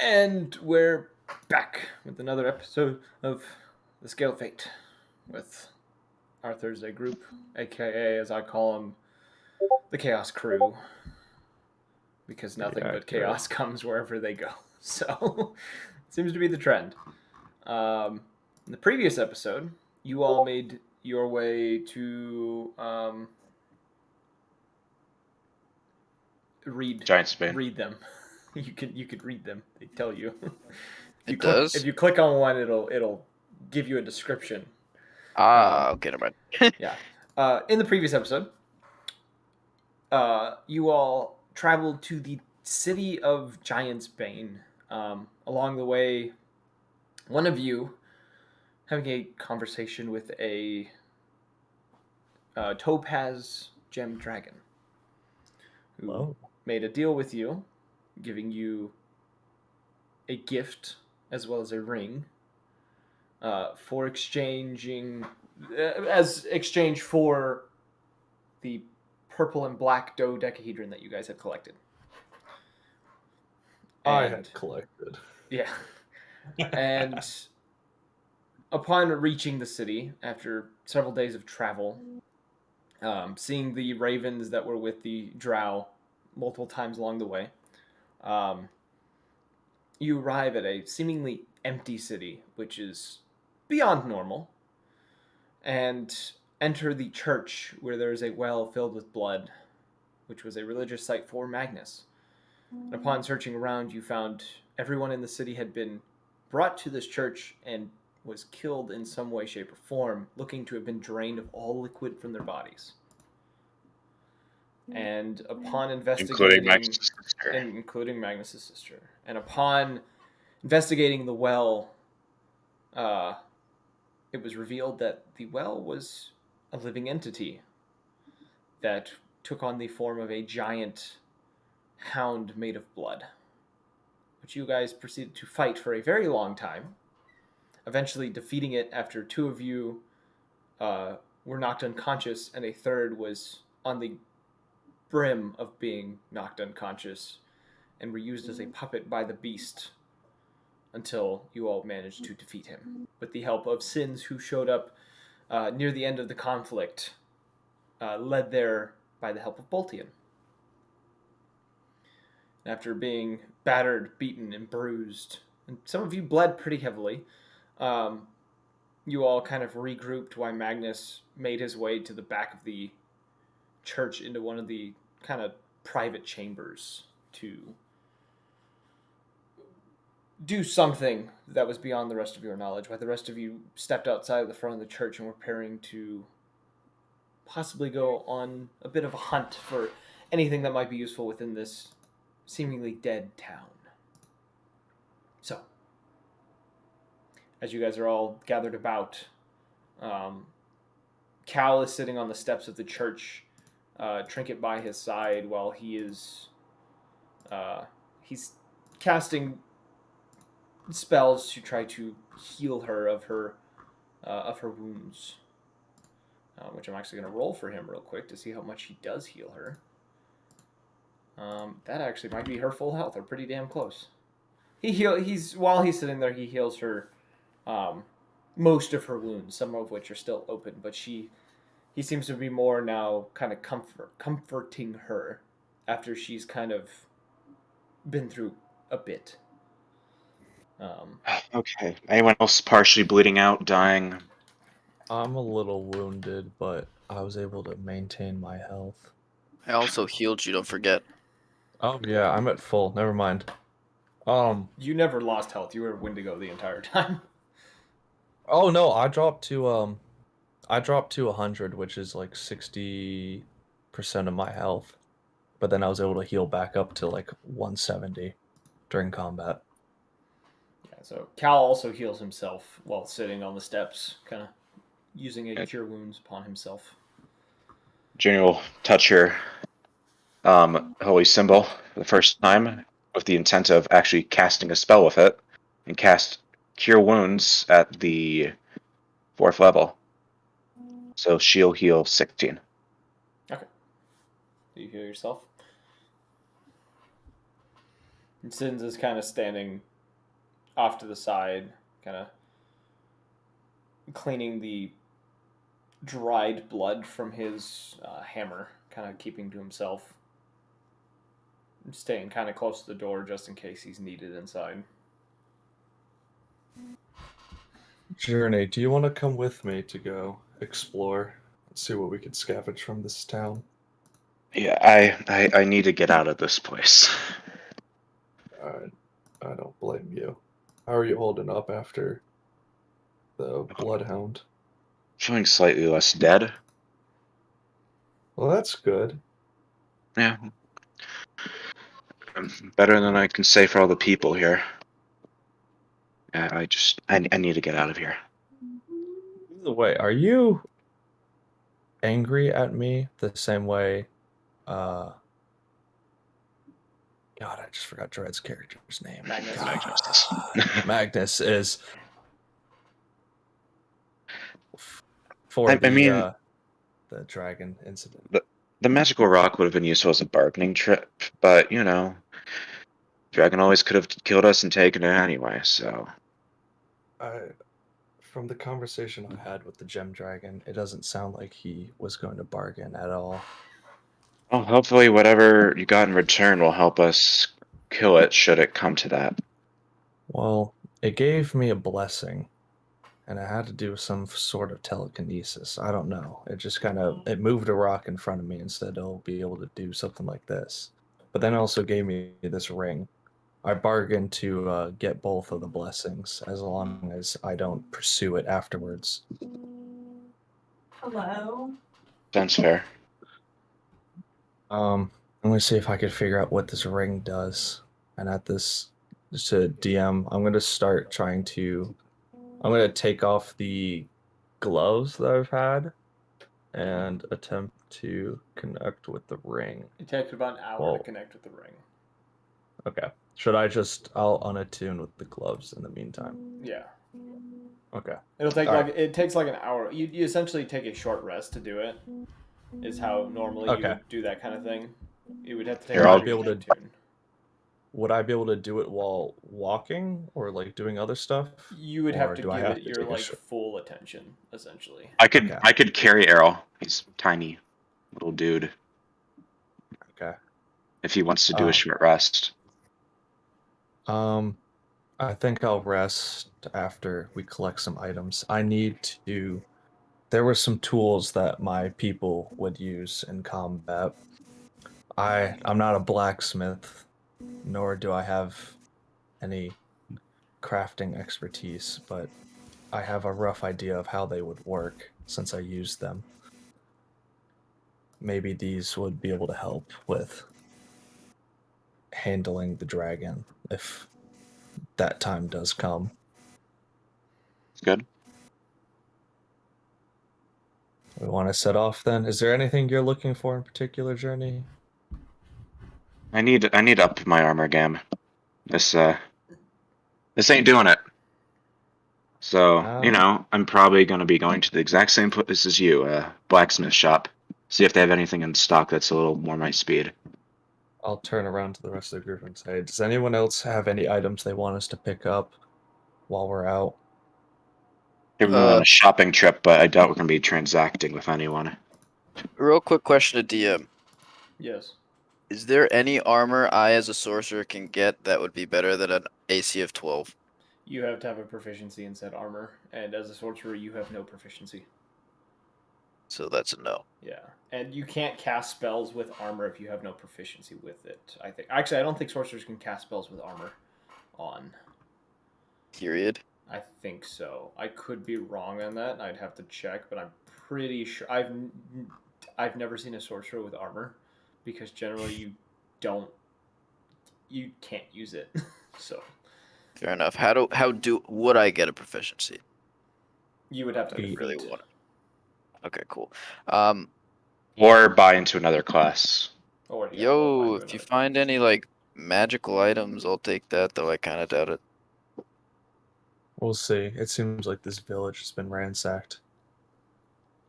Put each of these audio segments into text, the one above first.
And we're back with another episode of The Scale of Fate with our Thursday group, aka, as I call them, the Chaos Crew, because nothing Yeah, but great. chaos comes wherever they go. So, it seems to be the trend. In the previous episode, you all made your way to read Giant Spain. read them. You could read them. They tell you. It does? If you click on one, it'll give you a description. Okay, never mind. Yeah. In the previous episode, you all traveled to the city of Giant's Bane. Along the way, one of you having a conversation with a topaz gem dragon who Hello. made a deal with you, giving you a gift as well as a ring for exchanging as exchange for the purple and black dodecahedron that you guys had collected. I And had collected. yeah, and upon reaching the city after several days of travel, seeing the ravens that were with the drow multiple times along the way, um, you arrive at a seemingly empty city, which is beyond normal, and enter the church where there is a well filled with blood, which was a religious site for Magnus. And upon searching around, you found everyone in the city had been brought to this church and was killed in some way, shape, or form, looking to have been drained of all liquid from their bodies. And upon Including investigating, Magnus' sister. including Magnus' sister, and upon investigating the well, it was revealed that the well was a living entity that took on the form of a giant hound made of blood, which you guys proceeded to fight for a very long time, eventually defeating it after two of you were knocked unconscious and a third was on the brim of being knocked unconscious and were used as a puppet by the beast until you all managed to defeat him with the help of Sins, who showed up near the end of the conflict, led there by the help of Boltian. After being battered, beaten, and bruised, and some of you bled pretty heavily, you all kind of regrouped while Magnus made his way to the back of the church into one of the kind of private chambers to do something that was beyond the rest of your knowledge, while the rest of you stepped outside of the front of the church and were preparing to possibly go on a bit of a hunt for anything that might be useful within this seemingly dead town. So, as you guys are all gathered about, Cal is sitting on the steps of the church, Trinket by his side, while he's casting spells to try to heal her of her wounds. Which I'm actually going to roll for him real quick to see how much he does heal her. That actually might be her full health, or pretty damn close. While he's sitting there, he heals her most of her wounds, some of which are still open, but he seems to be more now kind of comforting her after she's kind of been through a bit. Okay. Anyone else partially bleeding out, dying? I'm a little wounded, but I was able to maintain my health. I also healed you, don't forget. Oh yeah, I'm at full. Never mind. You never lost health. You were Wendigo the entire time. Oh no, I dropped to 100, which is like 60% of my health. But then I was able to heal back up to like 170 during combat. Yeah, so Cal also heals himself while sitting on the steps, kind of using a Yeah. cure wounds upon himself. Junior will touch her holy symbol for the first time with the intent of actually casting a spell with it and cast Cure Wounds at the 4th level. So she'll heal 16. Okay. Do you heal yourself? And Sins is kind of standing off to the side, kind of cleaning the dried blood from his hammer, kind of keeping to himself, staying kind of close to the door just in case he's needed inside. Journey, do you want to come with me to go explore and see what we could scavenge from this town? Yeah, I need to get out of this place. I don't blame you. How are you holding up after the Bloodhound? Feeling slightly less dead. Well, that's good. Yeah. Better than I can say for all the people here. I need to get out of here. By the way, are you angry at me the same way? God, I just forgot Dread's character's name. Magnus. God. Magnus is for I mean, the dragon incident. the magical rock would have been useful as a bargaining trip, but Dragon always could have killed us and taken it anyway. So From the conversation I had with the gem dragon, it doesn't sound like he was going to bargain at all. well, hopefully, whatever you got in return will help us kill it. Should it come to that? Well, it gave me a blessing, and it had to do with some sort of telekinesis. I don't know. It just it moved a rock in front of me and said it'll be able to do something like this. But then it also gave me this ring. I bargained to get both of the blessings as long as I don't pursue it afterwards. Hello. Sounds fair. I'm gonna see if I could figure out what this ring does. And at this, just to DM, I'm gonna start trying to. I'm gonna take off the gloves that I've had and attempt to connect with the ring. It takes about an hour to connect with the ring. Okay. I'll unattune with the gloves in the meantime. Yeah. Okay. It'll take All it takes like an hour. You essentially take a short rest to do it. Is how normally you Okay. would do that kind of thing. You would have to take Here, a I'll be able to tune. Would I be able to do it while walking or like doing other stuff? You would have Or to do I give have it to your take a like short- full attention, essentially. Okay. I could carry Errol. He's tiny, little dude. Okay. If he wants to do a short rest. I think I'll rest after we collect some items. I need to. There were some tools that my people would use in combat. I'm not a blacksmith, nor do I have any crafting expertise, but I have a rough idea of how they would work since I used them. Maybe these would be able to help with handling the dragon if that time does come. It's good. We want to set off then. Is there anything you're looking for in particular, Journey? I need up my armor gam. This ain't doing it. So, I'm probably going to be going to the exact same place as you, blacksmith shop. See if they have anything in stock that's a little more my speed. I'll turn around to the rest of the group and say, does anyone else have any items they want us to pick up while we're out? We're going on a shopping trip, but I doubt we're going to be transacting with anyone. Real quick question to DM. Yes. Is there any armor I as a sorcerer can get that would be better than an AC of 12? You have to have a proficiency in said armor, and as a sorcerer, you have no proficiency. So that's a no. Yeah, and you can't cast spells with armor if you have no proficiency with it. I think. Actually, I don't think sorcerers can cast spells with armor on. Period. I think so. I could be wrong on that. I'd have to check, but I'm pretty sure I've never seen a sorcerer with armor because generally you can't use it. So Fair enough. Would I get a proficiency? you would have to Feet. Really want. Okay, cool. Or buy into another class. Or If you find any like magical items, I'll take that. Though I kind of doubt it. We'll see. It seems like this village has been ransacked.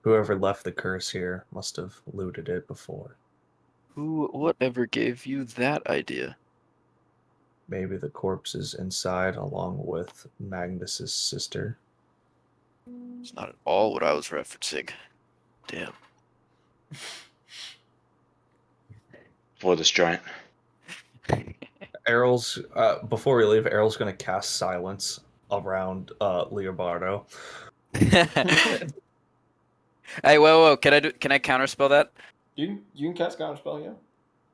Whoever left the curse here must have looted it before. Whatever gave you that idea? maybe the corpse is inside along with Magnus's sister. It's not at all what I was referencing. Damn. For this giant. Errol's before we leave, Errol's gonna cast silence around Leobardo. Hey, whoa! Can I counterspell that? You can cast counterspell, yeah.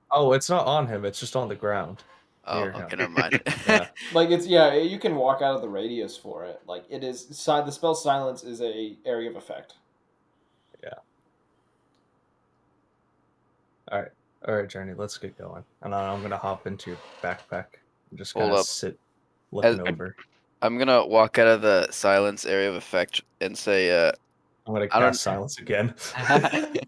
Oh, it's not on him, it's just on the ground. Oh, Near him. okay, never mind. Yeah. Like you can walk out of the radius for it. Like it is the spell silence is a area of effect. Yeah. Alright, Journey, let's get going. And I'm gonna hop into your backpack and just Hold kinda up. sit looking over. I'm gonna walk out of the silence area of effect and say, I'm gonna I don't. cast silence again. Spending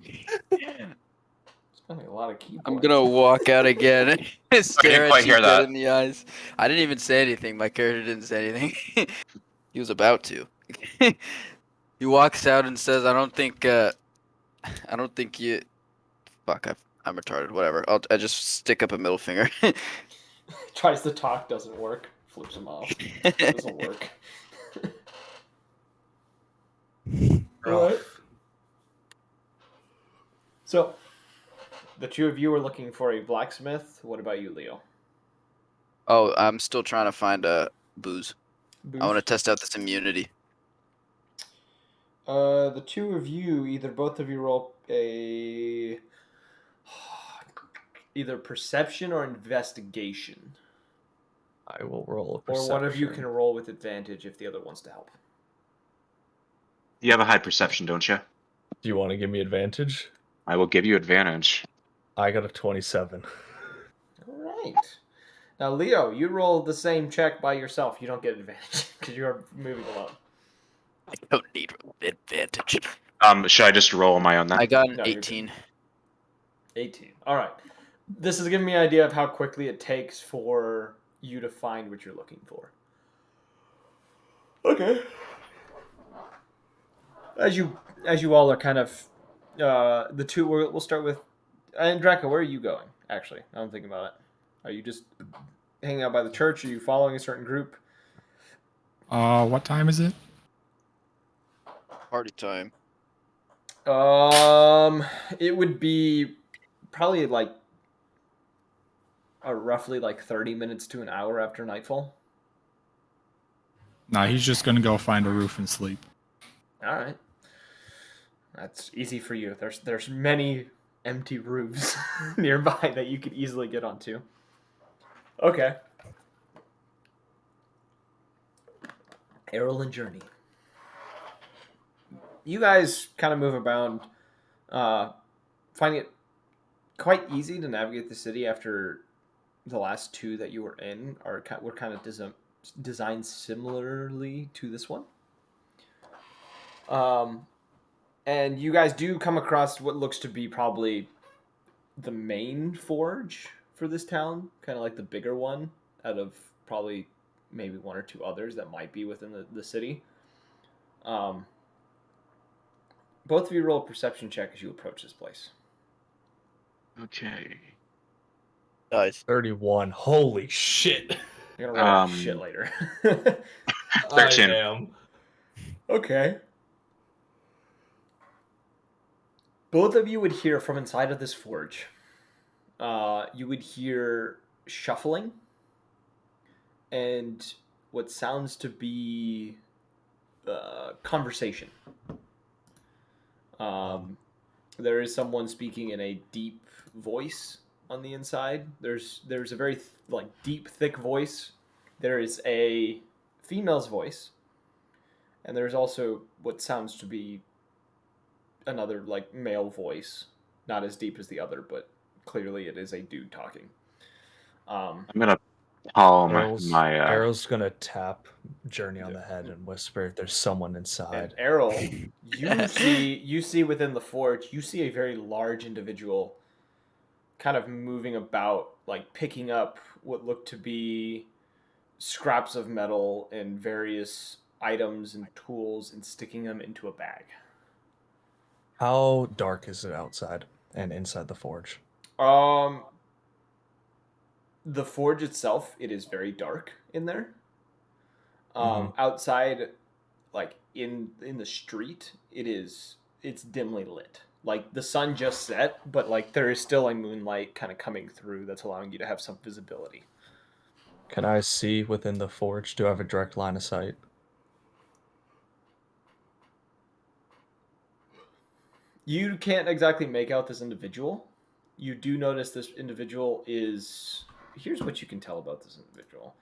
a lot of key I'm points. gonna walk out again and stare quite at you hear dead that. in the eyes. I didn't even say anything. My character didn't say anything. He was about to. He walks out and says, I don't think you. Fuck, I'm retarded. Whatever. I just stick up a middle finger. Tries to talk, doesn't work. Flips him off. Doesn't work. Alright. So, the two of you are looking for a blacksmith. What about you, Leo? Oh, I'm still trying to find booze. I want to Booze? test out this immunity. The two of you, both of you roll a either perception or investigation. I will roll a perception. Or one of you can roll with advantage if the other wants to help. You have a high perception, don't you? Do you want to give me advantage? I will give you advantage. I got a 27. All right. Now, Leo, you roll the same check by yourself. You don't get advantage because you're moving alone. I don't need advantage. Should I just roll on my own then? I got an No, you're 18. 18. All right. This is giving me an idea of how quickly it takes for you to find what you're looking for. Okay. As you all are kind of the two we'll start with and Draco, where are you going? Actually, I'm thinking about it. Are you just hanging out by the church? Are you following a certain group? What time is it? Party time. It would be probably like roughly like 30 minutes to an hour after nightfall. Nah, he's just gonna go find a roof and sleep. All right, that's easy for you. There's many empty roofs nearby that you could easily get onto. Okay. Errol and Journey. You guys kind of move around, finding it quite easy to navigate the city after the last two that you were in were kind of designed similarly to this one. And you guys do come across what looks to be probably the main forge for this town, kind of like the bigger one out of probably maybe one or two others that might be within the city. Both of you roll a perception check as you approach this place. Okay. Nice. 31. Holy shit. You're gonna roll shit later. 13. I am. Okay. Both of you would hear from inside of this forge. You would hear shuffling and what sounds to be conversation. There is someone speaking in a deep voice on the inside. There's a very deep, thick voice. There is a female's voice, and there's also what sounds to be another male voice, not as deep as the other, but clearly it is a dude talking. I'm gonna call my Arrow's gonna tap Journey on the head and whisper, "There's someone inside." And Errol, you see within the forge, you see a very large individual kind of moving about, like picking up what look to be scraps of metal and various items and tools and sticking them into a bag. How dark is it outside and inside the forge? The forge itself, it is very dark in there. Mhm. Outside, like in the street, it's dimly lit. Like the sun just set, but like there is still a moonlight kind of coming through that's allowing you to have some visibility. Can I see within the forge? Do I have a direct line of sight? You can't exactly make out this individual. You do notice this individual is. Here's what you can tell about this individual.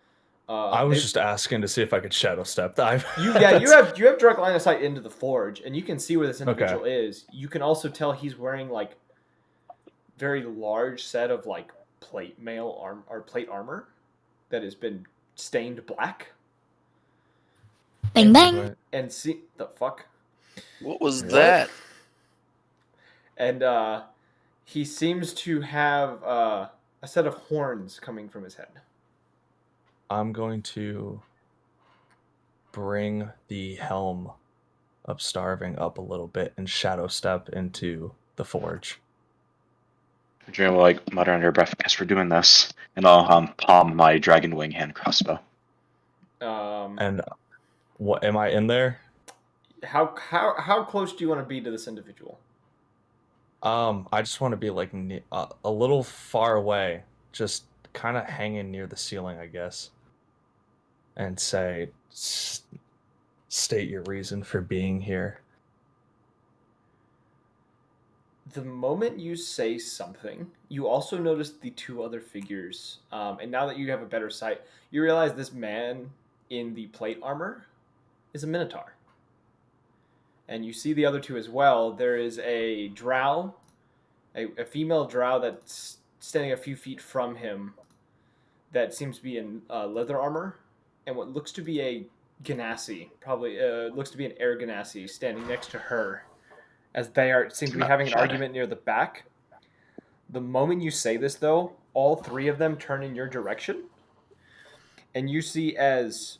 I was They've just asking to see if I could shadow step dive. you That's- you have direct line of sight into the forge, and you can see where this Okay. individual is. You can also tell he's wearing like very large set of like plate mail arm or plate armor that has been stained black. Bang And, bang. Right. and see the fuck. What was What? that? And he seems to have a set of horns coming from his head. I'm going to bring the helm of Starving up a little bit and shadow step into the forge. Adrian will like mutter under her breath, "Guess we're doing this," and I'll palm my dragon wing hand crossbow. And what am I in there? How close do you want to be to this individual? I just want to be like a little far away, just kind of hanging near the ceiling, I guess, and say, state your reason for being here. The moment you say something, you also notice the two other figures. And now that you have a better sight, you realize this man in the plate armor is a minotaur. And you see the other two as well. There is a drow, a female drow that's standing a few feet from him that seems to be in leather armor, and what looks to be a Ganassi, probably looks to be an air Ganassi, standing next to her, as seem to be having an argument near the back. The moment you say this, though, all three of them turn in your direction, and you see as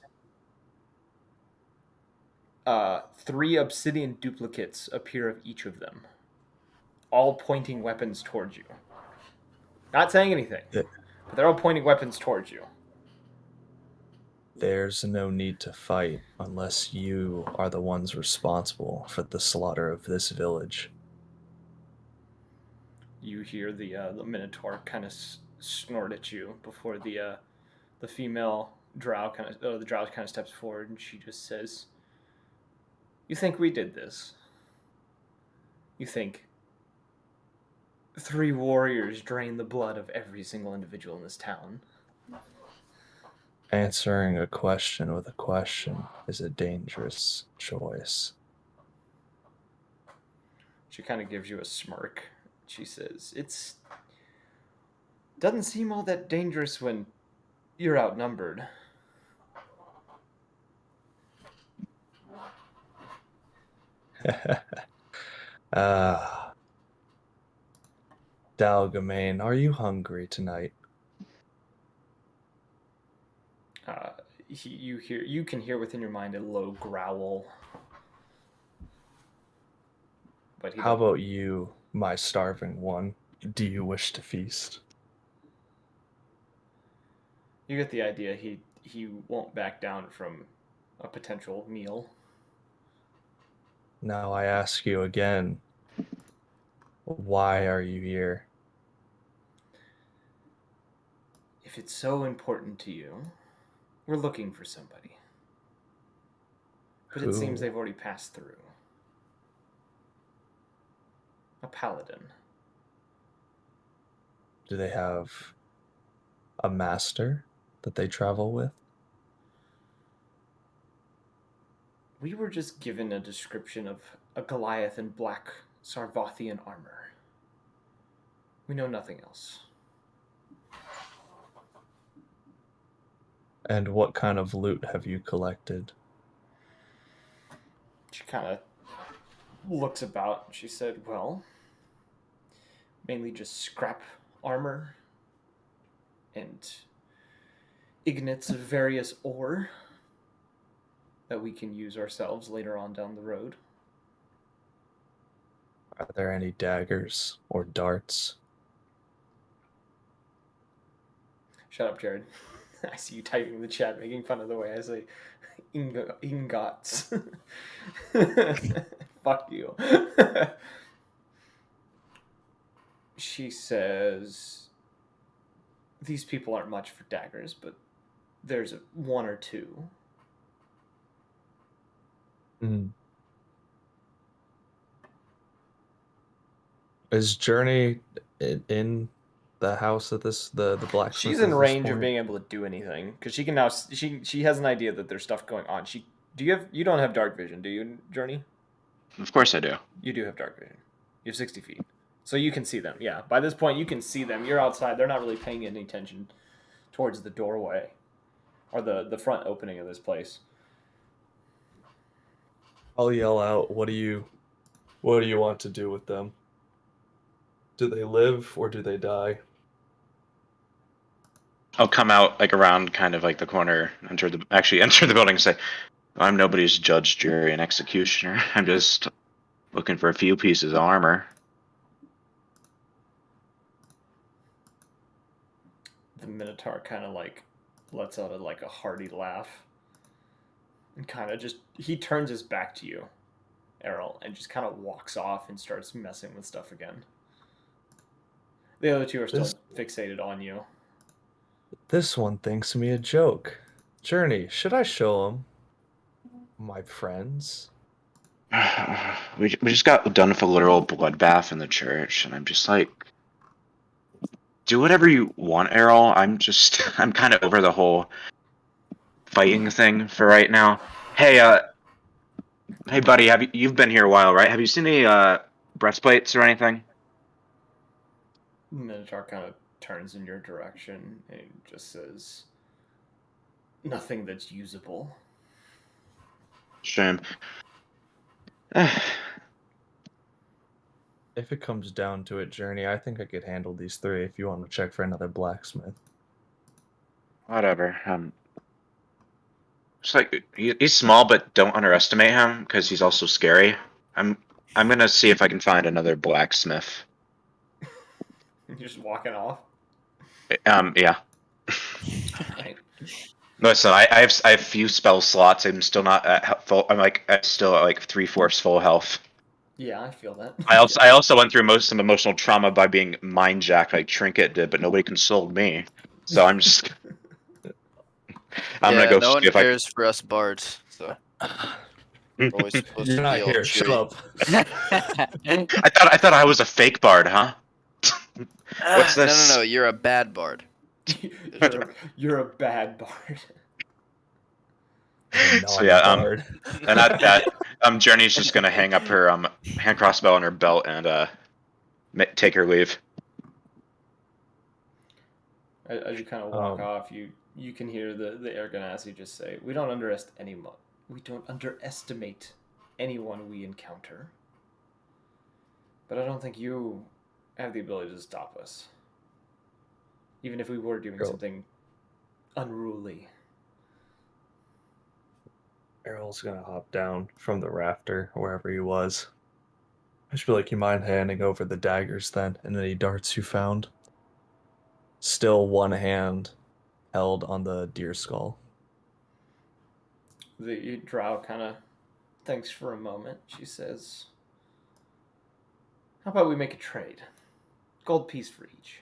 three obsidian duplicates appear of each of them, all pointing weapons towards you. Not saying anything, Yeah. but they're all pointing weapons towards you. There's no need to fight unless you are the ones responsible for the slaughter of this village. You hear the minotaur kind of snort at you before the female drow the drow kind of steps forward, and she just says, "You think we did this? You think three warriors drained the blood of every single individual in this town?" Answering a question with a question is a dangerous choice. She kind of gives you a smirk. She says, "It's doesn't seem all that dangerous when you're outnumbered." Ah, Dalgamain, are you hungry tonight? You can hear within your mind a low growl. But How about you, my starving one? Do you wish to feast? you get the idea. He won't back down from a potential meal. Now I ask you again, why are you here? If it's so important to you, we're looking for somebody. But it seems Who? they've already passed through. A paladin. Do they have a master that they travel with? We were just given a description of a Goliath in black Sarvathian armor. We know nothing else. And what kind of loot have you collected? She kind of looks about. She said, well, mainly just scrap armor and ignites of various ore that we can use ourselves later on down the road. Are there any daggers or darts? Shut up, Jared. I see you typing in the chat, making fun of the way I say ingots. Fuck you. She says, these people aren't much for daggers, but there's one or two. Mm. Is Journey in the house at the blacksmith? She's in at this range of point? being able to do anything because she can now. She has an idea that there's stuff going on. You don't have dark vision, do you, Journey? Of course I do. You do have dark vision. You have 60 feet, so you can see them. Yeah, by this point you can see them. You're outside. They're not really paying any attention towards the doorway or the front opening of this place. I'll yell out, what do you want to do with them? Do they live or do they die? I'll come out like around kind of like the corner, enter the building and say, I'm nobody's judge, jury, and executioner. I'm just looking for a few pieces of armor. The Minotaur kind of like lets out a hearty laugh and kind of just he turns his back to you, Errol, and just kind of walks off and starts messing with stuff again. The other two are still fixated on you. This one thinks me a joke. Journey, should I show him my friends? We just got done with a literal bloodbath in the church, and I'm just like, do whatever you want, Errol. I'm kind of over the whole fighting thing for right now. Hey, hey, buddy, you've been here a while, right? Have you seen any breastplates or anything? Minotaur kind of turns in your direction and just says, nothing that's usable. Shame. If it comes down to it, Journey, I think I could handle these three if you want to check for another blacksmith. Whatever. Just like he's small, but don't underestimate him because he's also scary. I'm gonna see if I can find another blacksmith. You're just walking off. Yeah. Right. Listen, I have few spell slots. I'm still not at full. I'm still at like 3/4 full health. Yeah, I feel that. I also went through some emotional trauma by being mind jacked like Trinket did, but nobody consoled me. So I'm gonna go no see one if I. cares for us bards, so we're always supposed You're to not be all here. Shut cheery. up. I thought I was a fake bard, huh? What's this? No, you're a bad bard. You're a bad bard. No, So I'm yeah, a bard. and Journey's just gonna hang up her hand crossbow on her belt and take her leave. As you kind of walk off, you can hear the air ganassi just say, "We don't underestimate anyone we encounter, but I don't think you have the ability to stop us, even if we were doing something unruly." Errol's gonna hop down from the rafter, wherever he was. I should be like, you mind handing over the daggers then, and any darts you found? Still one hand held on the deer skull. The drow kind of thinks for a moment. She says, "How about we make a trade? Gold piece for each."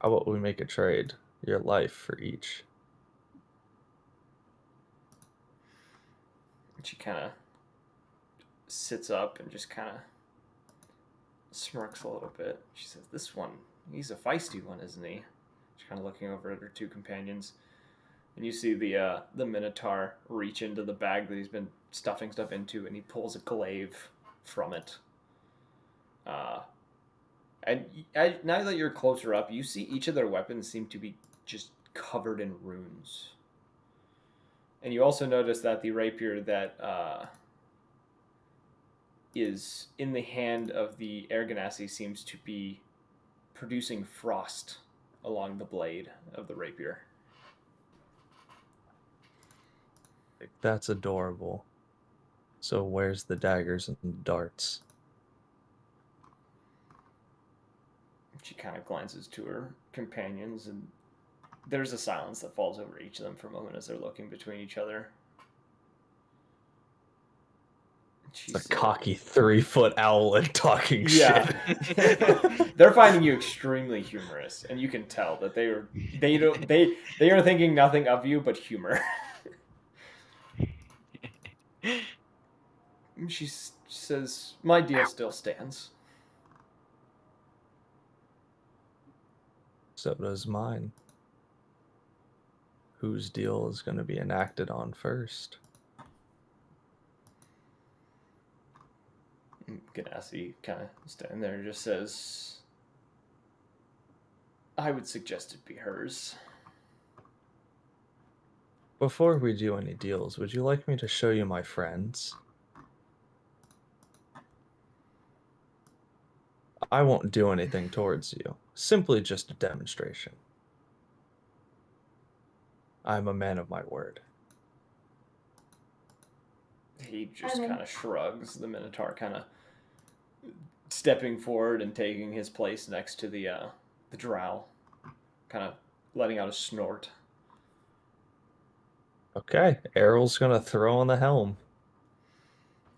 How about we make a trade? Your life for each. She kind of sits up and just kind of smirks a little bit. She says, "This one, he's a feisty one, isn't he?" She's kind of looking over at her two companions. And you see the Minotaur reach into the bag that he's been stuffing stuff into, and he pulls a glaive from it. And now that you're closer up, you see each of their weapons seem to be just covered in runes. And you also notice that the rapier that is in the hand of the air ganassi seems to be producing frost along the blade of the rapier. That's adorable. So where's the daggers and the darts? She kind of glances to her companions, and there's a silence that falls over each of them for a moment as they're looking between each other. She It's a said, cocky 3-foot owlet talking yeah. shit. They're finding you extremely humorous, and you can tell that they are thinking nothing of you but humor. She says, "My deal still stands." So does mine. Whose deal is going to be enacted on first? Ganassi kind of standing there and just says, "I would suggest it be hers." Before we do any deals, would you like me to show you my friends? I won't do anything towards you. Simply just a demonstration. I'm a man of my word. He just kind of shrugs. The Minotaur kind of stepping forward and taking his place next to the drow, kind of letting out a snort. Okay, Errol's gonna throw on the helm.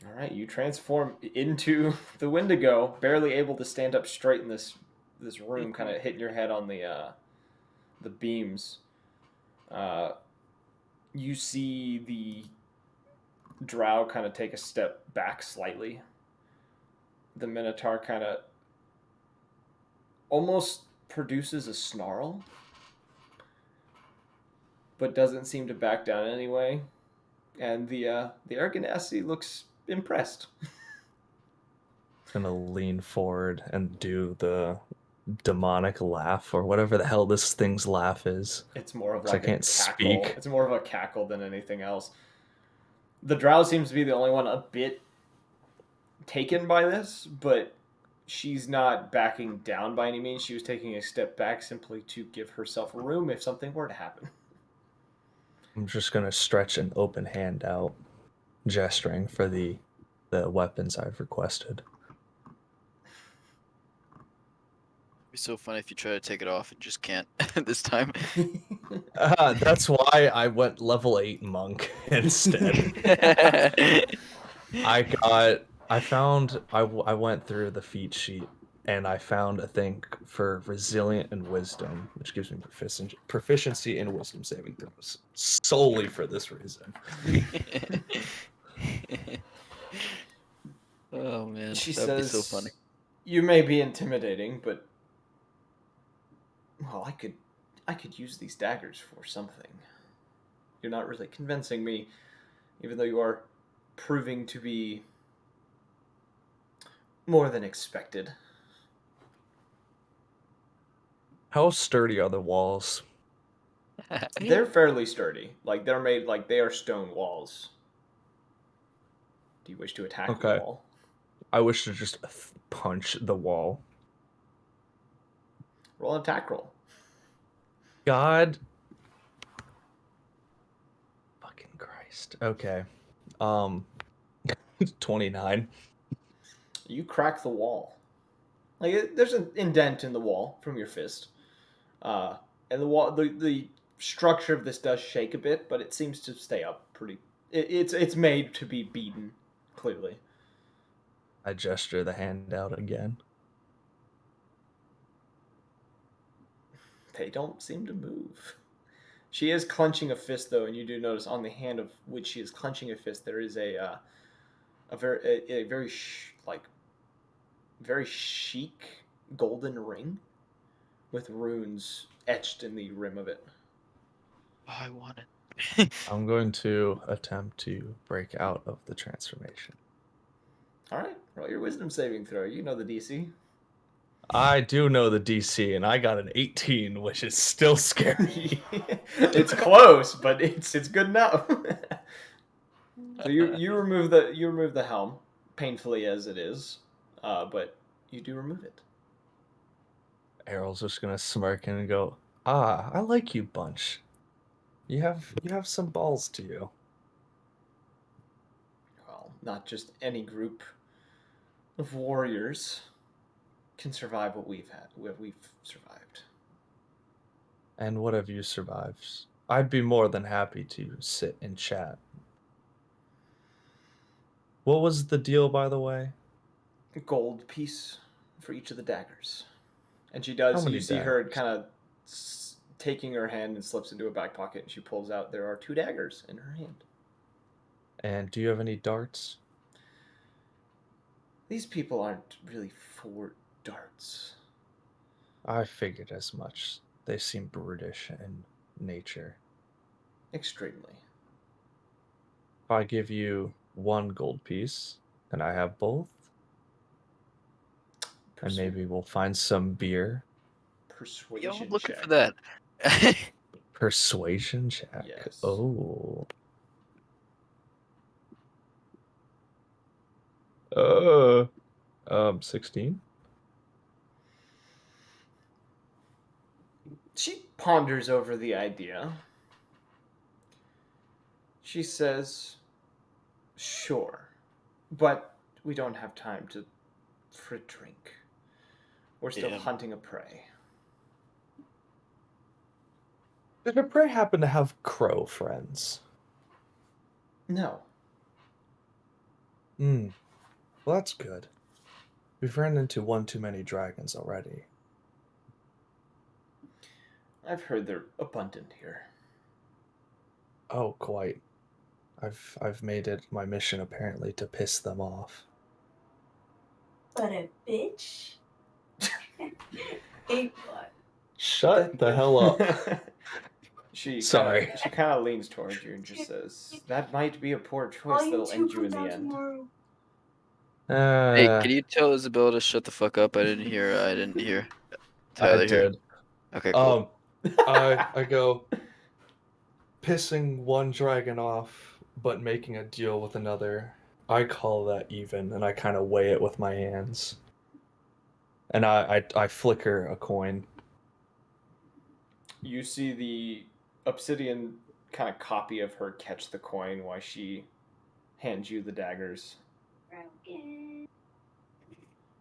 All right, you transform into the Wendigo, barely able to stand up straight in this room, kind of hitting your head on the beams. You see the drow kind of take a step back slightly. The Minotaur kind of almost produces a snarl, but doesn't seem to back down anyway. And the Arganassi looks impressed. Gonna lean forward and do the demonic laugh or whatever the hell this thing's laugh is. It's more of 'Cause I like a can't cackle. speak. It's more of a cackle than anything else. The drow seems to be the only one a bit taken by this, but she's not backing down by any means. She was taking a step back simply to give herself room if something were to happen. I'm just gonna stretch an open hand out, gesturing for the weapons I've requested. It'd be so funny if you try to take it off and just can't this time. That's why I went level 8 monk instead. I went through the feat sheet and I found a thing for resilient and wisdom, which gives me proficiency in wisdom saving throws solely for this reason. Oh man, She that'd be says, so funny. "You may be intimidating, but well, I could use these daggers for something. You're not really convincing me, even though you are proving to be more than expected." How sturdy are the walls? They're fairly sturdy. Like they're made like they are stone walls. Do you wish to attack the Okay. wall? I wish to just punch the wall. Roll an attack roll. God. Fucking Christ. Okay. 29. You crack the wall. There's an indent in the wall from your fist, and the wall, the structure of this does shake a bit, but it seems to stay up pretty. It's made to be beaten, clearly. I gesture the hand out again. They don't seem to move. She is clenching a fist though, and you do notice on the hand of which she is clenching a fist, there is a very very chic golden ring with runes etched in the rim of it. Oh, I want it. I'm going to attempt to break out of the transformation. All right, roll your wisdom saving throw. You know the DC. I do know the DC, and I got an 18, which is still scary. It's close, but it's good enough. So you remove the helm, painfully as it is, but you do remove it. Errol's just gonna smirk and go, "Ah, I like you bunch. You have some balls to you." Well, not just any group of warriors. can survive what we've survived. And what have you survived? I'd be more than happy to sit and chat. What was the deal, by the way? A gold piece for each of the daggers. And she How does. many You see her daggers? kind of taking her hand and slips into a back pocket, and she pulls out. There are 2 daggers in her hand. And do you have any darts? These people aren't really for darts. I figured as much. They seem brutish in nature. Extremely. If I give you 1 gold piece, can I have both? And maybe we'll find some beer. Yo, I'm Persuasion looking check. for that. Persuasion check. Yes. Oh. 16. She ponders over the idea. She says, "Sure, but we don't have time for a drink. We're still Yeah. hunting a prey." Did the prey happen to have crow friends? No. Hmm. Well, that's good. We've run into one too many dragons already. I've heard they're abundant here. Oh, quite. I've made it my mission apparently to piss them off. But a bitch ain't what? Shut the hell up. She Sorry. kind of leans towards you and just says, "That might be a poor choice that'll end you in the end." Hey, can you tell Isabella to shut the fuck up? I didn't hear Tyler I here. did. Okay, cool. I go pissing one dragon off, but making a deal with another. I call that even, and I kind of weigh it with my hands. And I flicker a coin. You see the obsidian kind of copy of her catch the coin while she hands you the daggers.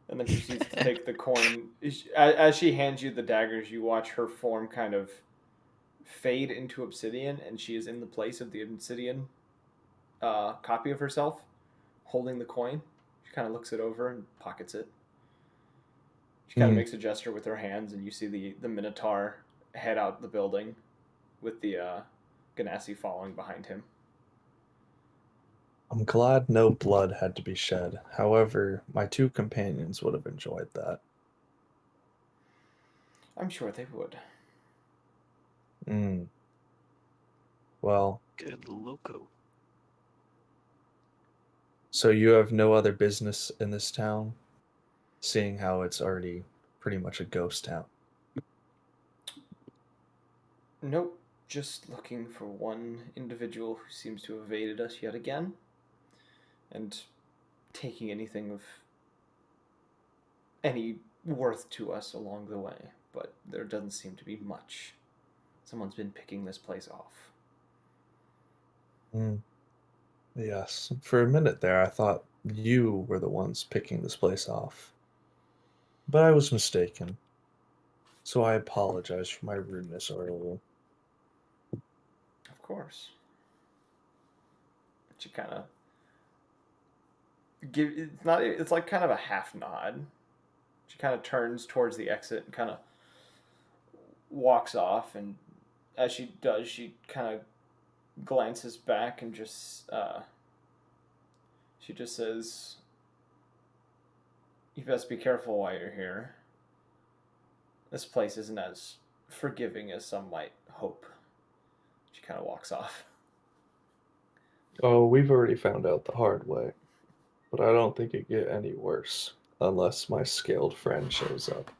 And then proceeds to take the coin. As she hands you the daggers, you watch her form kind of fade into obsidian, and she is in the place of the obsidian copy of herself, holding the coin. She kind of looks it over and pockets it. She kind of makes a gesture with her hands, and you see the Minotaur head out the building with the Ganassi following behind him. I'm glad no blood had to be shed. However, my 2 companions would have enjoyed that. I'm sure they would. Well, Good loco. so you have no other business in this town, seeing how it's already pretty much a ghost town. Nope. Just looking for one individual who seems to have evaded us yet again, and taking anything of any worth to us along the way. But there doesn't seem to be much. Someone's been picking this place off. Yes, for a minute there, I thought you were the ones picking this place off. But I was mistaken. So I apologize for my rudeness earlier. Of course. She kind of it's like kind of a half nod. She kind of turns towards the exit and kind of walks off, and as she does, she kind of glances back and just she just says, "You best be careful while you're here. This place isn't as forgiving as some might hope." She kind of walks off. Oh, we've already found out the hard way. But I don't think it get any worse unless my scaled friend shows up.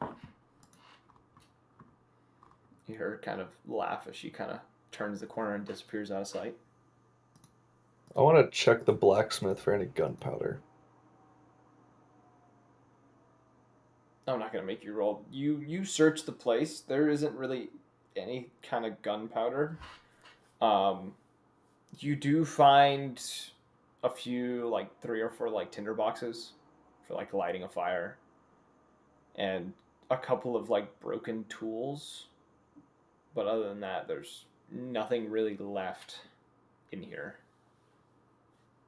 You hear her kind of laugh as she kind of turns the corner and disappears out of sight. I want to check the blacksmith for any gunpowder. I'm not gonna make you roll. You search the place. There isn't really any kind of gunpowder. You do find a few, like 3 or 4 like tinder boxes for like lighting a fire, and a couple of like broken tools. But other than that, there's nothing really left in here.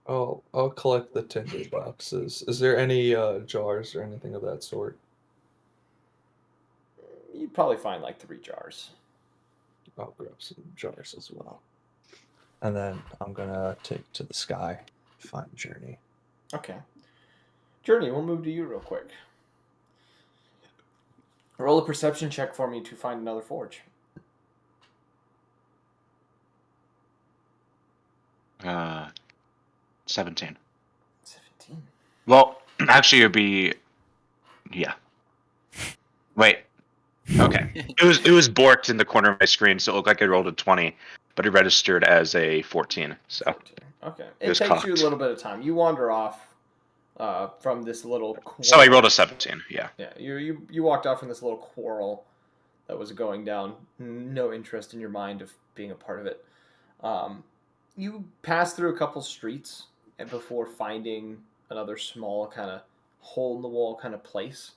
I'll collect the tinder boxes. Is there any jars or anything of that sort? You'd probably find like 3 jars. I'll grab some jars as well. And then I'm gonna take to the sky, find Journey. Okay. Journey, we'll move to you real quick. Roll a perception check for me to find another forge. 17. 17. Well, actually, it'd be, yeah. Wait. Okay. It was borked in the corner of my screen, so it looked like I rolled a 20, but it registered as a 14. So 14. Okay. It was takes you a cocked. little bit of time. You wander off from this little quarrel. So I rolled a 17. Yeah. Yeah, you walked off from this little quarrel that was going down. No interest in your mind of being a part of it. You pass through a couple streets and before finding another small kind of hole in the wall kind of place.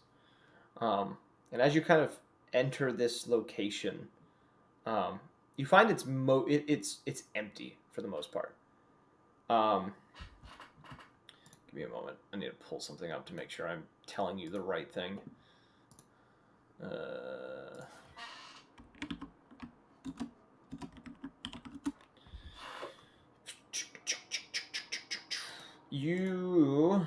And as you kind of enter this location, you find it's empty for the most part. Give me a moment. I need to pull something up to make sure I'm telling you the right thing. You,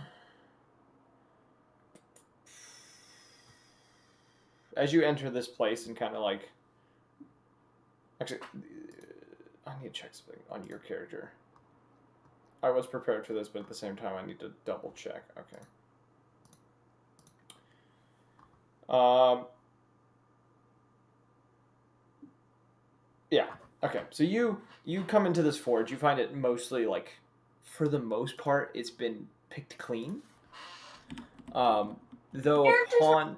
as you enter this place and kind of like, actually, I need to check something on your character. I was prepared for this, but at the same time, I need to double check. Okay. Yeah. Okay. So you come into this forge. You find it mostly like, for the most part, it's been picked clean. Though upon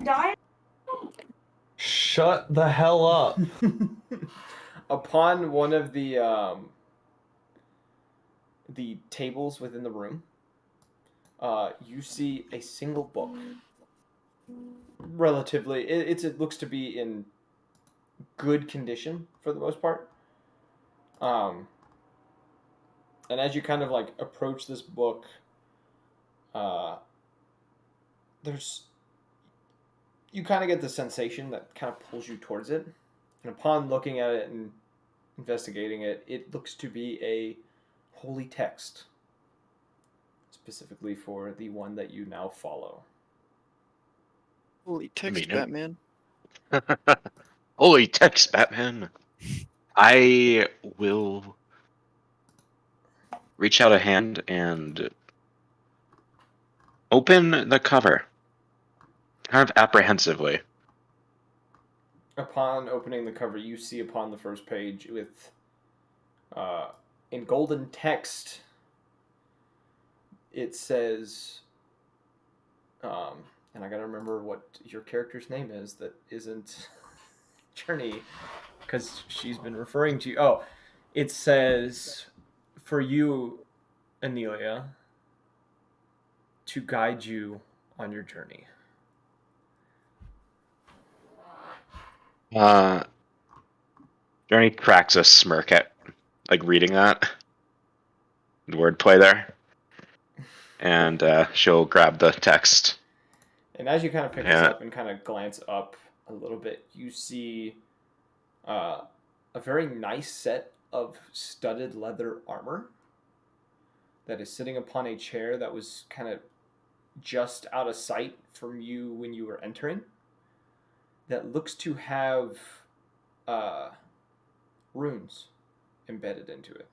Shut the hell up. upon one of the tables within the room, you see a single book. Relatively, it looks to be in good condition for the most part. And as you kind of like approach this book, you kind of get the sensation that kind of pulls you towards it. And upon looking at it and investigating it, it looks to be a holy text, specifically for the one that you now follow. Holy text, mean it. Batman. Holy text, Batman. I will reach out a hand and open the cover, kind of apprehensively. Upon opening the cover, you see upon the first page with, in golden text, it says, and I gotta remember what your character's name is that isn't Journey, because she's been referring to you. Oh, it says, for you, Anelia, to guide you on your journey. Journey cracks a smirk at like reading that wordplay there, and she'll grab the text. And as you kind of pick this up and kind of glance up a little bit, you see a very nice set of studded leather armor that is sitting upon a chair that was kind of just out of sight from you when you were entering. That looks to have runes embedded into it.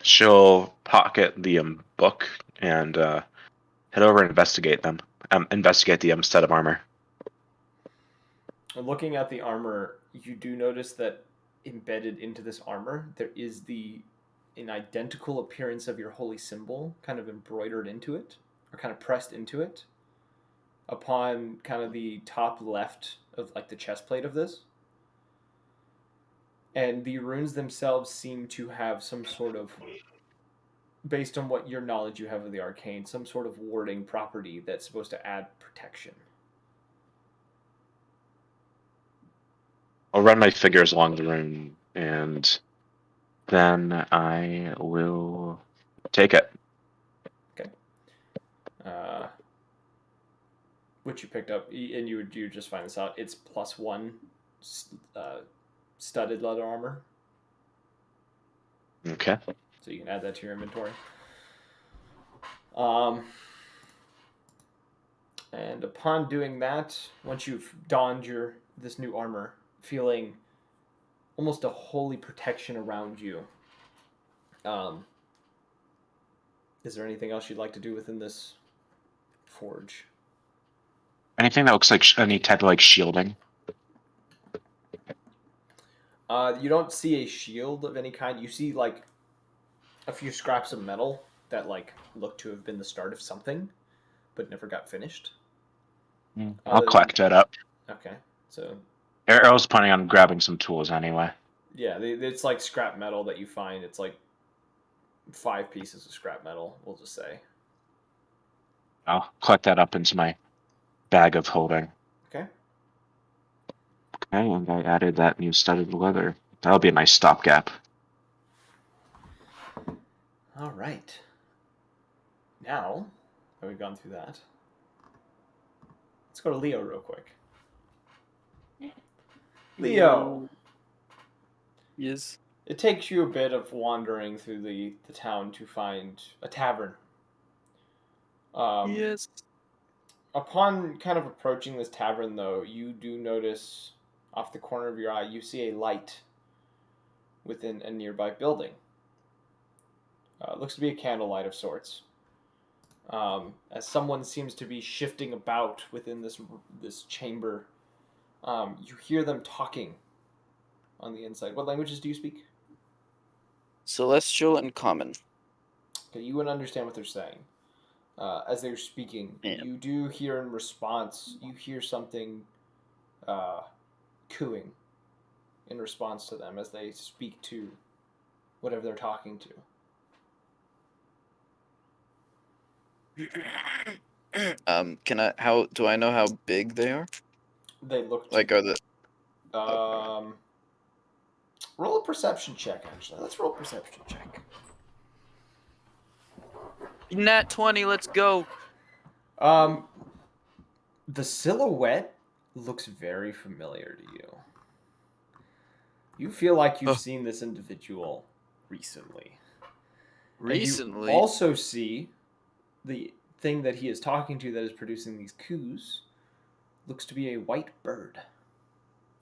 She'll pocket the book and head over and investigate them. Investigate the set of armor. Looking at the armor, you do notice that embedded into this armor, there is an identical appearance of your holy symbol kind of embroidered into it, or kind of pressed into it, upon kind of the top left of like the chest plate of this. And the runes themselves seem to have some sort of based on what your knowledge you have of the arcane, some sort of warding property that's supposed to add protection. I'll run my fingers along the room, and then I will take it. Okay. Which you picked up, and you just find this out. It's +1 studded leather armor. Okay. So you can add that to your inventory. And upon doing that, once you've donned this new armor, feeling almost a holy protection around you, is there anything else you'd like to do within this forge? Anything that looks like any type of like shielding? You don't see a shield of any kind. You see like a few scraps of metal that like look to have been the start of something, but never got finished. I'll collect it up. Okay, so I was planning on grabbing some tools anyway. yeah, it's like scrap metal that you find. It's like 5 pieces of scrap metal, we'll just say. I'll collect that up into my bag of holding. Okay. Okay, and I added that new studded leather. That'll be a nice stopgap. All right. Now that we've gone through that, let's go to Leo real quick. Leo. Yes. It takes you a bit of wandering through the town to find a tavern. Yes. Upon kind of approaching this tavern, though, you do notice off the corner of your eye, you see a light within a nearby building. It looks to be a candlelight of sorts. As someone seems to be shifting about within this chamber, you hear them talking on the inside. What languages do you speak? Celestial and common. Okay, you wouldn't understand what they're saying. As they're speaking, Yeah. you do hear in response, you hear something cooing in response to them as they speak to whatever they're talking to. How do I know how big they are? They look to Like, are the roll a perception check, actually. Let's roll a perception check. Nat 20? Let's go. The silhouette looks very familiar to you. You feel like you've seen this individual recently. Recently? And you also see the thing that he is talking to that is producing these coos looks to be a white bird.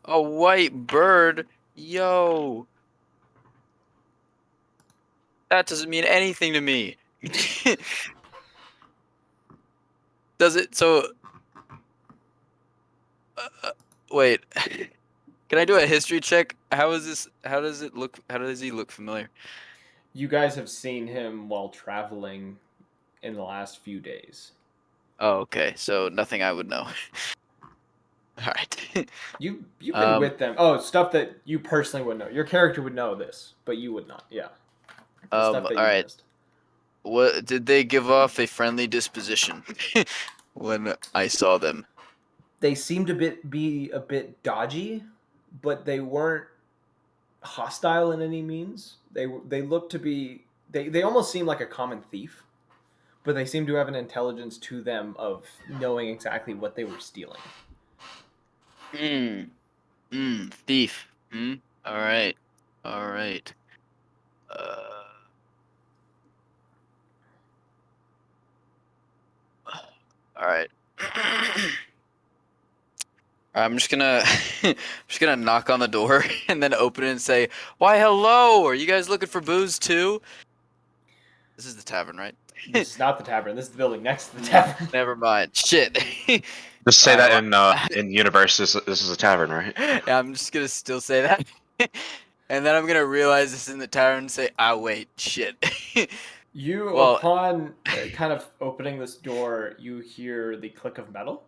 A white bird? Yo. That doesn't mean anything to me. Does it? So, wait. Can I do a history check? How is this? How does it look? How does he look familiar? You guys have seen him while traveling in the last few days. Oh, okay. So nothing I would know. All right. You've been with them. Oh, stuff that you personally would know. Your character would know this, but you would not. Yeah. The stuff that all you right. missed. What did they give off a friendly disposition when I saw them? They seemed be a bit dodgy, but they weren't hostile in any means. They look to be they almost seem like a common thief, but they seem to have an intelligence to them of knowing exactly what they were stealing. Thief. All right. All right. All right. I'm just gonna knock on the door and then open it and say, "Why, hello! Are you guys looking for booze too?" This is the tavern, right? This is not the tavern. This is the building next to the tavern. Never mind. Shit. Just say All that right, in universe. This is a tavern, right? Yeah, I'm just gonna still say that, and then I'm gonna realize this is in the tavern and say, "Ah, wait, shit." You, Well, upon kind of opening this door, you hear the click of metal,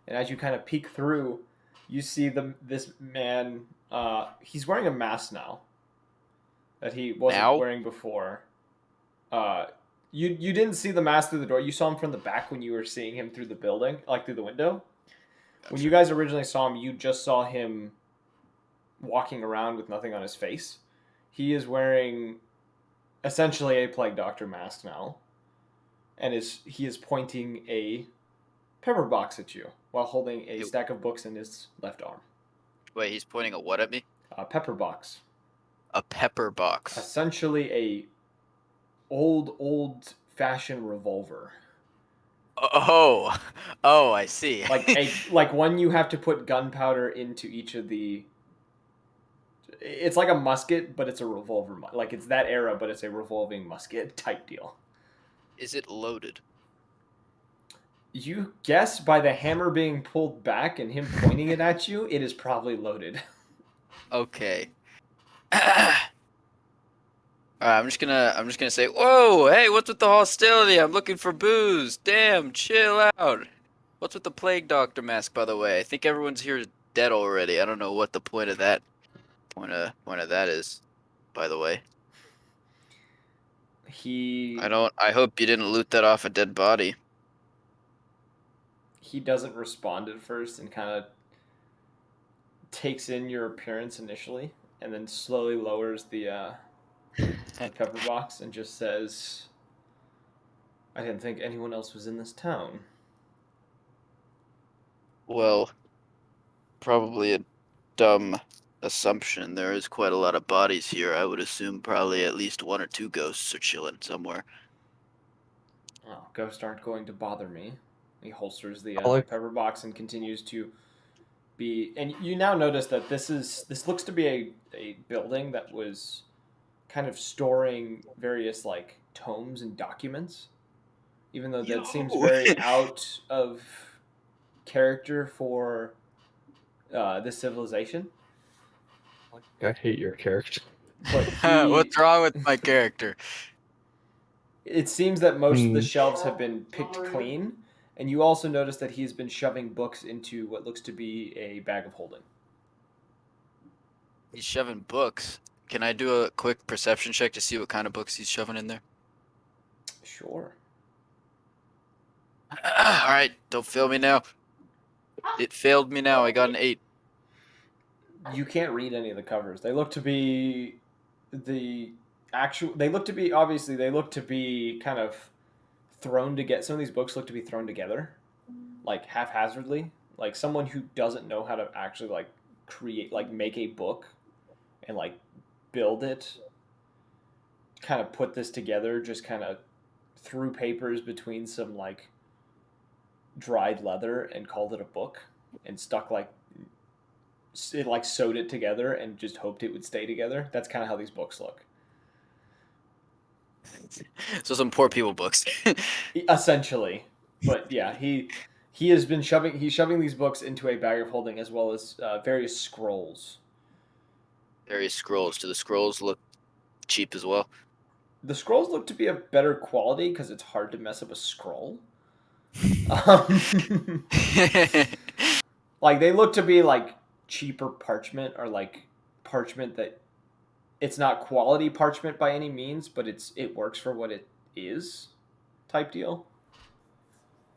and as you kind of peek through, you see this man. He's wearing a mask now that he wasn't now? wearing before. You didn't see the mask through the door. You saw him from the back when you were seeing him through the building, like through the window. When you guys originally saw him, you just saw him walking around with nothing on his face. He is wearing essentially a plague doctor mask now, and he is pointing a pepper box at you while holding a stack of books in his left arm. Wait, he's pointing a what at me? A pepper box. A pepper box. Essentially a old fashioned revolver. Oh, oh, I see. like one you have to put gunpowder into each of the. It's like a musket, but it's a revolver. Like it's that era, but it's a revolving musket type deal. Is it loaded? You guess by the hammer being pulled back and him pointing it at you, it is probably loaded. Okay. I'm just gonna say, whoa, hey, what's with the hostility? I'm looking for booze. Damn, chill out. What's with the plague doctor mask, by the way? I think everyone's here is dead already. I don't know what the point of that is, by the way. I hope you didn't loot that off a dead body. He doesn't respond at first and kind of takes in your appearance initially, and then slowly lowers the pepper box and just says, "I didn't think anyone else was in this town." Well, probably a dumb assumption. There is quite a lot of bodies here. I would assume probably at least one or two ghosts are chilling somewhere. Oh, ghosts aren't going to bother me. He holsters the Like- pepper box and continues to be. And you now notice that this looks to be a building that was kind of storing various like tomes and documents, even though that seems very out of character for this civilization. I hate your character. But What's wrong with my character? it seems that most of the Hmm. shelves have been picked clean, and you also notice that he's been shoving books into what looks to be a bag of holding. He's shoving books. Can I do a quick perception check to see what kind of books he's shoving in there? Sure. All right, don't fail me now. It failed me now. I got an 8. You can't read any of the covers. They look to be they look to be obviously they look to be kind of thrown together. Some of these books look to be thrown together like haphazardly. Like someone who doesn't know how to actually like create like make a book and like build it kind of put this together, just kind of threw papers between some like dried leather and called it a book and stuck like it like sewed it together and just hoped it would stay together. That's kind of how these books look. So some poor people books. Essentially. But yeah, he's shoving these books into a bag of holding as well as various scrolls. Various scrolls. Do the scrolls look cheap as well? The scrolls look to be of better quality because it's hard to mess up a scroll. Like they look to be like cheaper parchment or like parchment that it's not quality parchment by any means, but it works for what it is type deal.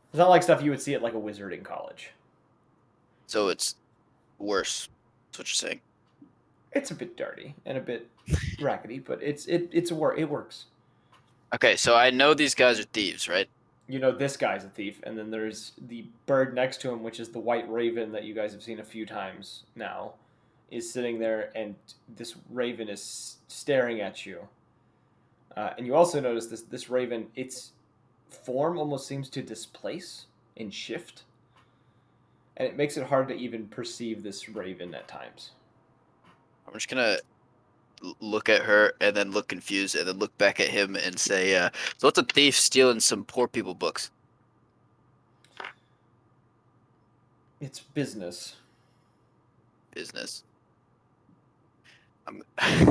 It's not like stuff you would see at like a wizarding college. So it's worse. That's what you're saying. It's a bit dirty and a bit rackety, but it works. Okay, so I know these guys are thieves, right? You know this guy's a thief, and then there's the bird next to him, which is the white raven that you guys have seen a few times now, is sitting there, and this raven is staring at you. And you also notice this raven, its form almost seems to displace and shift, and it makes it hard to even perceive this raven at times. I'm just gonna look at her and then look confused and then look back at him and say, so what's a thief stealing some poor people books? It's business. Business.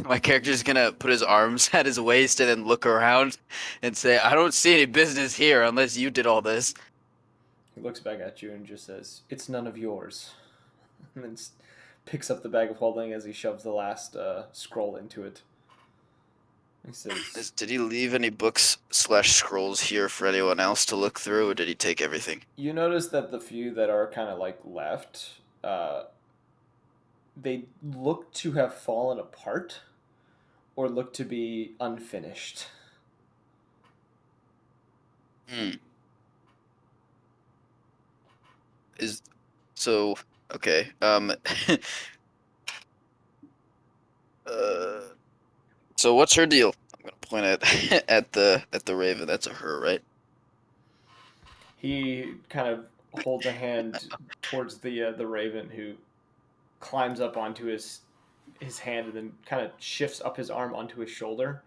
My character's gonna put his arms at his waist and then look around and say, I don't see any business here unless you did all this. He looks back at you and just says, "It's none of yours," and then picks up the bag of holding as he shoves the last scroll into it. He says, Did he leave any books / scrolls here for anyone else to look through, or did he take everything? you notice that the few that are kind of like left, they look to have fallen apart or look to be unfinished. Hmm. Is so okay. Uh. So what's her deal? I'm gonna point at at the Raven. That's a her, right? He kind of holds a hand towards the raven, who climbs up onto his hand and then kind of shifts up his arm onto his shoulder.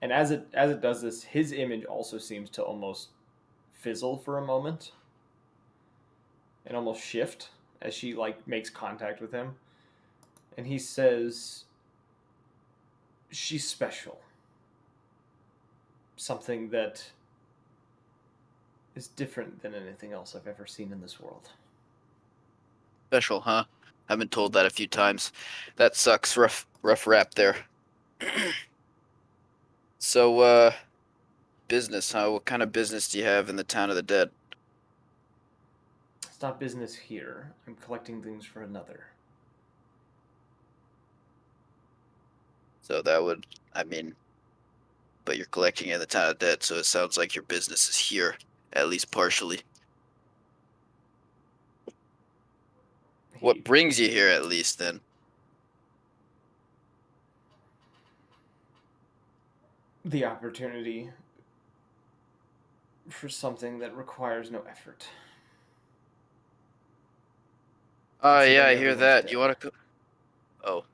And as it does this, his image also seems to almost fizzle for a moment and almost shift as she like makes contact with him. And he says, "She's special. Something that is different than anything else I've ever seen in this world." Special, huh? I've been told that a few times. That sucks. Rough rap there. So, business, huh? What kind of business do you have in the town of the dead? It's not business here. I'm collecting things for another. So that would, I mean, but you're collecting in the town of the dead, so it sounds like your business is here, at least partially. What He brings you here, at least, then? the opportunity for something that requires no effort. Oh, yeah, Considering I hear everyone's that. You dead. want to? Oh.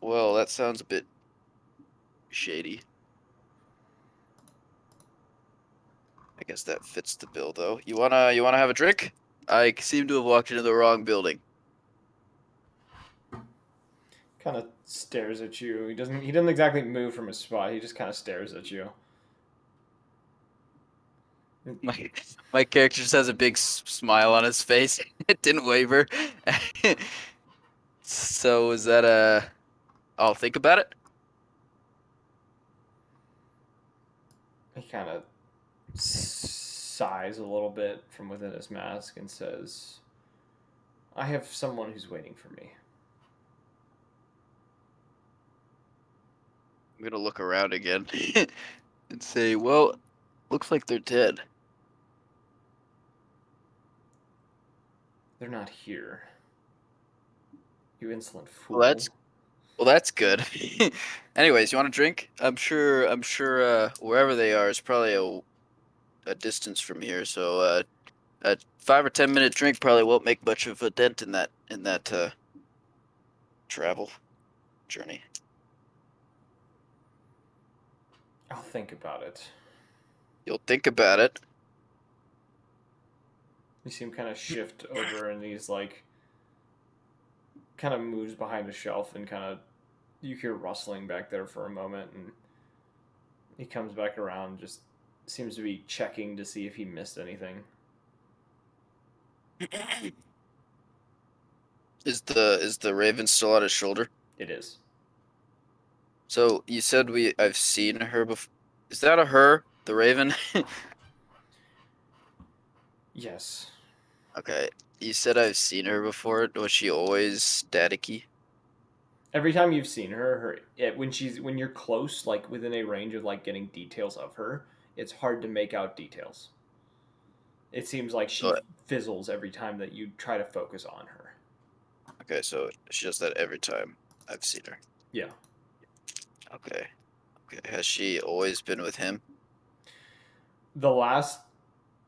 Well, that sounds a bit shady. I guess that fits the bill, though. You wanna have a drink? I seem to have walked into the wrong building. Kind of stares at you. He doesn't exactly move from his spot. He just kind of stares at you. My my character just has a big smile on his face. It didn't waver. So is that a? I'll think about it. He kind of sighs a little bit from within his mask and says, "I have someone who's waiting for me." I'm gonna look around again and say, well, looks like they're dead. "They're not here. You insolent Well, fool." that's good. Anyways, you want a drink? I'm sure. Wherever they are is probably a distance from here. So a 5 or 10 minute drink probably won't make much of a dent in that travel journey. "I'll think about it." You'll think about it. You see him kind of shift over, and he's like, kind of moves behind a shelf, and kind of, you hear rustling back there for a moment, and he comes back around, just seems to be checking to see if he missed anything. Is the raven still on his shoulder? It is. So you said I've seen her before. Is that a her? The raven? Yes. Okay. You said I've seen her before. Was she always staticky? Every time you've seen when you're close, like within a range of like getting details of her, it's hard to make out details. It seems like she So fizzles every time that you try to focus on her. okay, so she does that every time I've seen her. Yeah. Okay. Okay. Has she always been with him? The last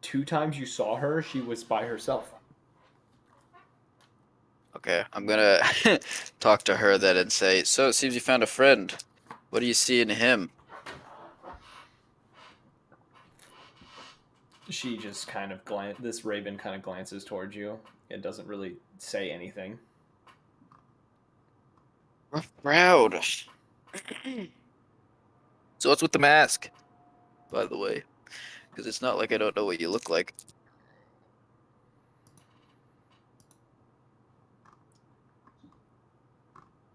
two times you saw her, she was by herself. Okay. I'm gonna talk to her then and say, so it seems you found a friend. What do you see in him? She just kind of this raven kind of glances towards you. It doesn't really say anything. Rough crowd. So what's with the mask, by the way? Because it's not like I don't know what you look like.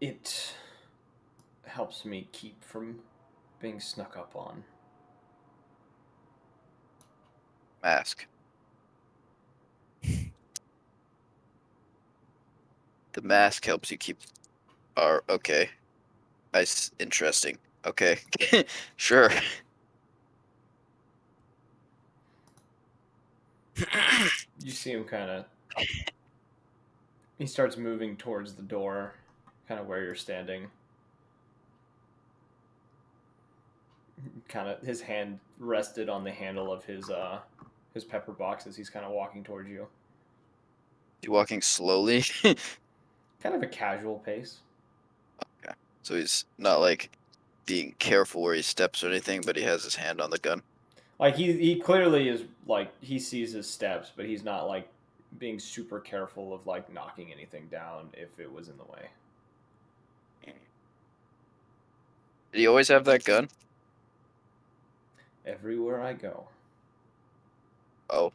It helps me keep from being snuck up on. Mask. The mask helps you keep. Okay. Nice. Interesting. Okay. Sure. You see him kind of. He starts moving towards the door, kind of where you're standing. Kind of his hand rested on the handle of his pepper box as he's kind of walking towards you. You walking slowly? Kind of a casual pace. Okay. So he's not like being careful where he steps or anything, but he has his hand on the gun. Like he clearly is like he sees his steps, but he's not like being super careful of like knocking anything down if it was in the way. Did he always have that gun? Everywhere I go. Oh.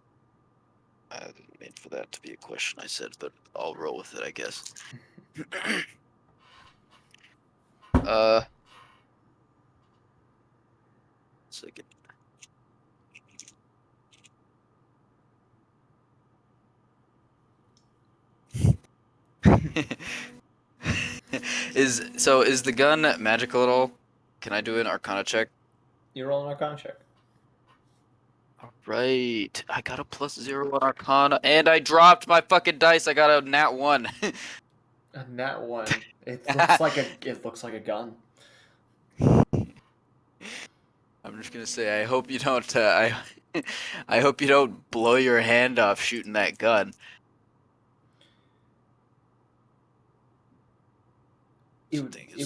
I didn't mean for that to be a question I said, but I'll roll with it, I guess. Second. Is the gun magical at all? Can I do an Arcana check? You roll an Arcana check. All right, I got a +0 on Arcana, and I dropped my fucking dice. I got a nat 1. A nat 1. It looks like a gun. I'm just gonna say, I hope you don't. I hope you don't blow your hand off shooting that gun. It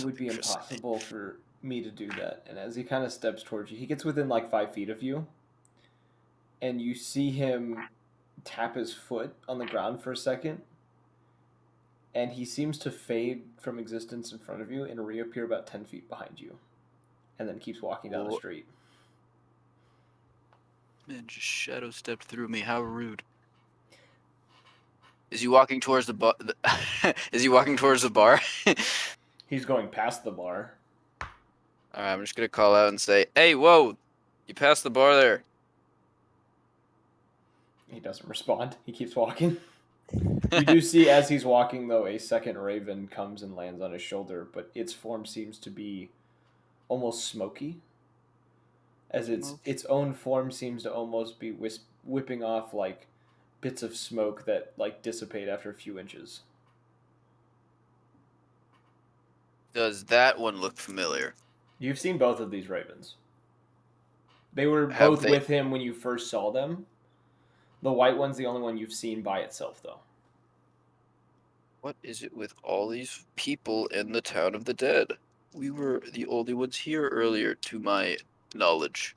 would be impossible for me to do that. And as he kind of steps towards you, he gets within like 5 feet of you, and you see him tap his foot on the ground for a second, and he seems to fade from existence in front of you and reappear about 10 feet behind you, and then keeps walking down the street. Man, just shadow stepped through me. How rude. Is he walking towards the bar? Is he walking towards the bar? He's going past the bar. All right, I'm just gonna call out and say, "Hey, whoa! You passed the bar there." He doesn't respond. He keeps walking. You do see as he's walking, though, a second raven comes and lands on his shoulder, but its form seems to be almost smoky, as its own form seems to almost be whipping off like bits of smoke that like dissipate after a few inches. Does that one look familiar? You've seen both of these ravens. They were both with him when you first saw them. The white one's the only one you've seen by itself, though. What is it with all these people in the town of the dead? We were the only ones here earlier, to my knowledge.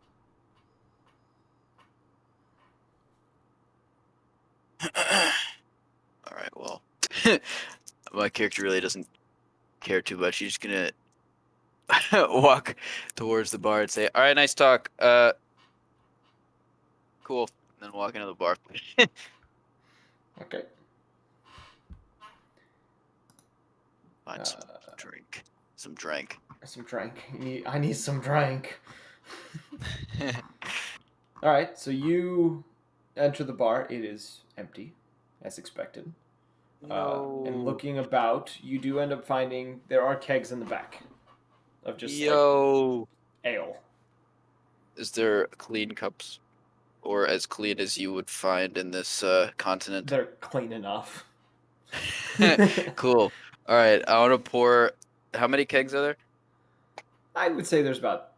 All right, well, my character really doesn't care too much. He's just gonna walk towards the bar and say, "All right, nice talk. Cool." And then walk into the bar. Okay. Find some drink. Some drink. Some drink. I need some drink. All right, so you enter the bar. It is empty, as expected. No. And looking about, you do end up finding there are kegs in the back of just like ale. Is there clean cups, or as clean as you would find in this continent? They're clean enough. Cool. All right, I want to pour. How many kegs are there? I would say there's about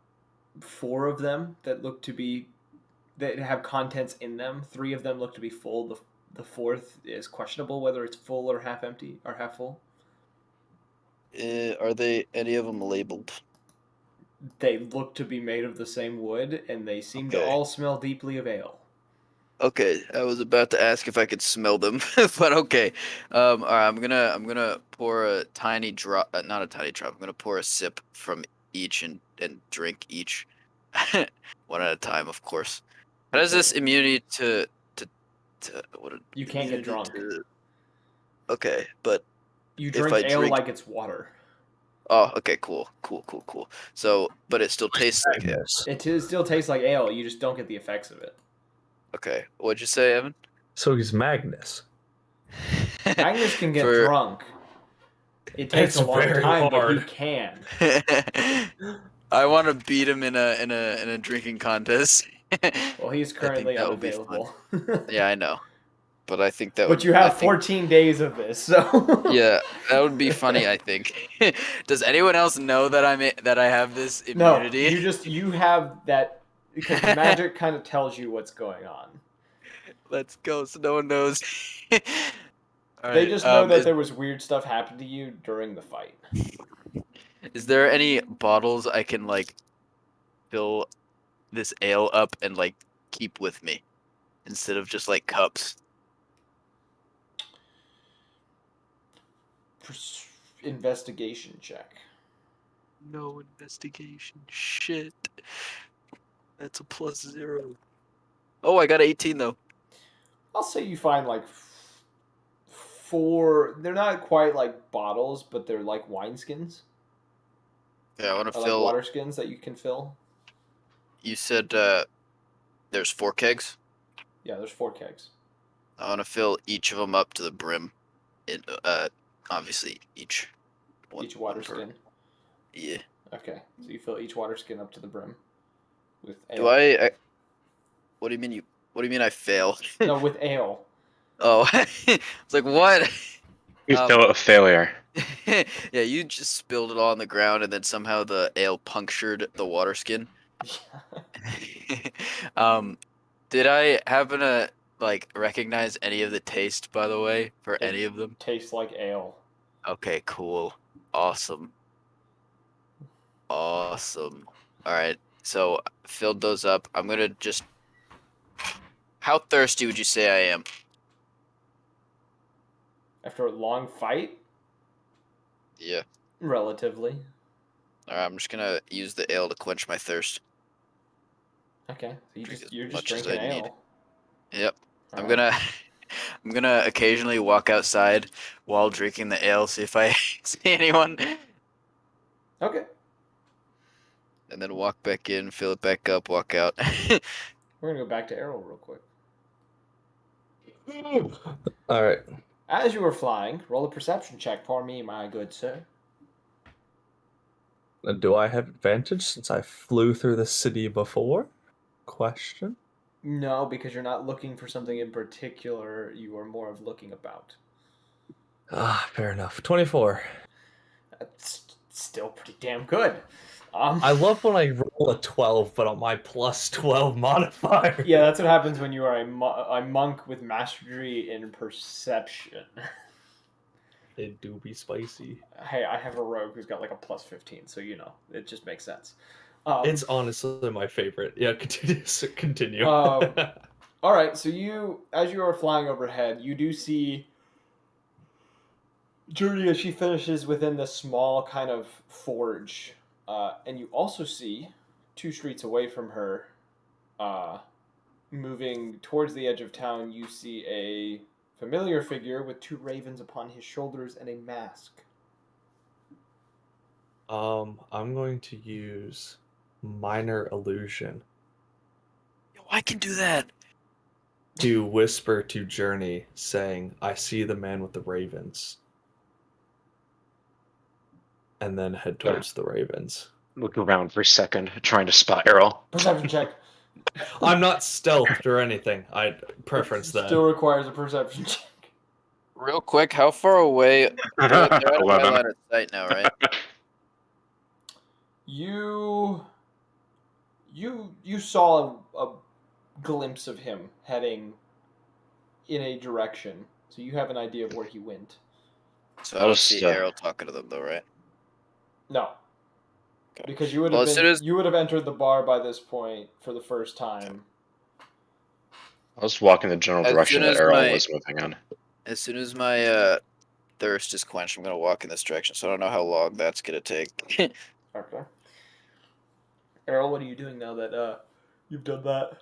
4 of them that look to be that have contents in them. 3 of them look to be full. The fourth is questionable whether it's full or half empty or half full. Are they any of them labeled? They look to be made of the same wood, and they seem to all smell deeply of ale. Okay, I was about to ask if I could smell them, but okay. All right, I'm gonna pour a tiny drop, not a tiny drop. I'm gonna pour a sip from each and drink each, one at a time, of course. How does this immunity to what? You can't get drunk. Okay, but you if drink I ale drink, like it's water. Oh, okay, cool. So, but it still tastes like it. Magnus. Still tastes like ale. You just don't get the effects of it. Okay, what'd you say, Evan? So he's Magnus. Magnus can get For drunk. It takes It's a long very time, but he hard. can. I want to beat him in a drinking contest. Well, he's I think currently that would be fun. unavailable. Yeah, I know, but I think that But would. you I have think 14 days of this, so yeah, that would be funny. I think. Does anyone else know that that I have this No, immunity? you have that because magic kind of tells you what's going on. Let's go. So no one knows. All They right. just know that there was weird stuff happened to you during the fight. Is there any bottles I can like fill this ale up and like keep with me instead of just like cups? Investigation check. No investigation. Shit. That's a +0. Oh, I got 18 though. I'll say you find like four. They're not quite like bottles, but they're like wineskins. Yeah, I want to Or like fill. water skins that you can fill. You said there's 4 kegs. Yeah, there's 4 kegs. I want to fill each of them up to the brim. In obviously each Each water per. skin. Yeah. Okay, so you fill each water skin up to the brim with ale. Do I? What do you mean you? What do you mean I fail? No, with ale. Oh, it's like what? You feel a failure. Yeah, you just spilled it all on the ground, and then somehow the ale punctured the water skin. Did I happen to like recognize any of the taste, by the way, for any of them? Tastes like ale. Okay, cool, awesome. Awesome. All right, so filled those up. I'm gonna just. How thirsty would you say I am? After a long fight, Yeah. relatively. All right, I'm just gonna use the ale to quench my thirst. Okay, so Drink as you're just much as drinking I need. ale. Yep. All I'm right. gonna I'm gonna occasionally walk outside while drinking the ale, see if I see anyone, Okay. and then walk back in, fill it back up, walk out. We're gonna go back to Errol real quick. All right. As you were flying, roll a perception check for me, my good sir. Do I have advantage since I flew through the city before? Question. No, because you're not looking for something in particular. You are more of looking about. Ah, fair enough. 24. That's still pretty damn good. I love when I roll a 12, but on my +12 modifier. Yeah, that's what happens when you are a monk with mastery in perception. It do be spicy. Hey, I have a rogue who's got like a +15, so you know it just makes sense. It's honestly my favorite. Yeah, continue. All right, so as you are flying overhead, you do see Journey as she finishes within this small kind of forge, and you also see 2 streets away from her, moving towards the edge of town. You see a familiar figure with 2 ravens upon his shoulders and a mask. I'm going to use minor illusion Yo, I can do that. to whisper to Journey, saying, "I see the man with the ravens," and then head towards the ravens. Look around for a second, trying to spot Errol. Perception check. I'm not stealthed or anything. I preference that. Still requires a perception check. Real quick, how far away? They're out of my 11. line of sight now, right? You saw a glimpse of him heading in a direction, so you have an idea of where he went. So I I'll don't just, see Errol talking to them though, right? No, Okay. because you would Well, have as been soon as you would have entered the bar by this point for the first time. I'll just walk in the general As direction soon that as Errol my- was moving in. as soon as my thirst is quenched, I'm gonna walk in this direction. So I don't know how long that's gonna take. Okay. Errol, what are you doing now that you've done that?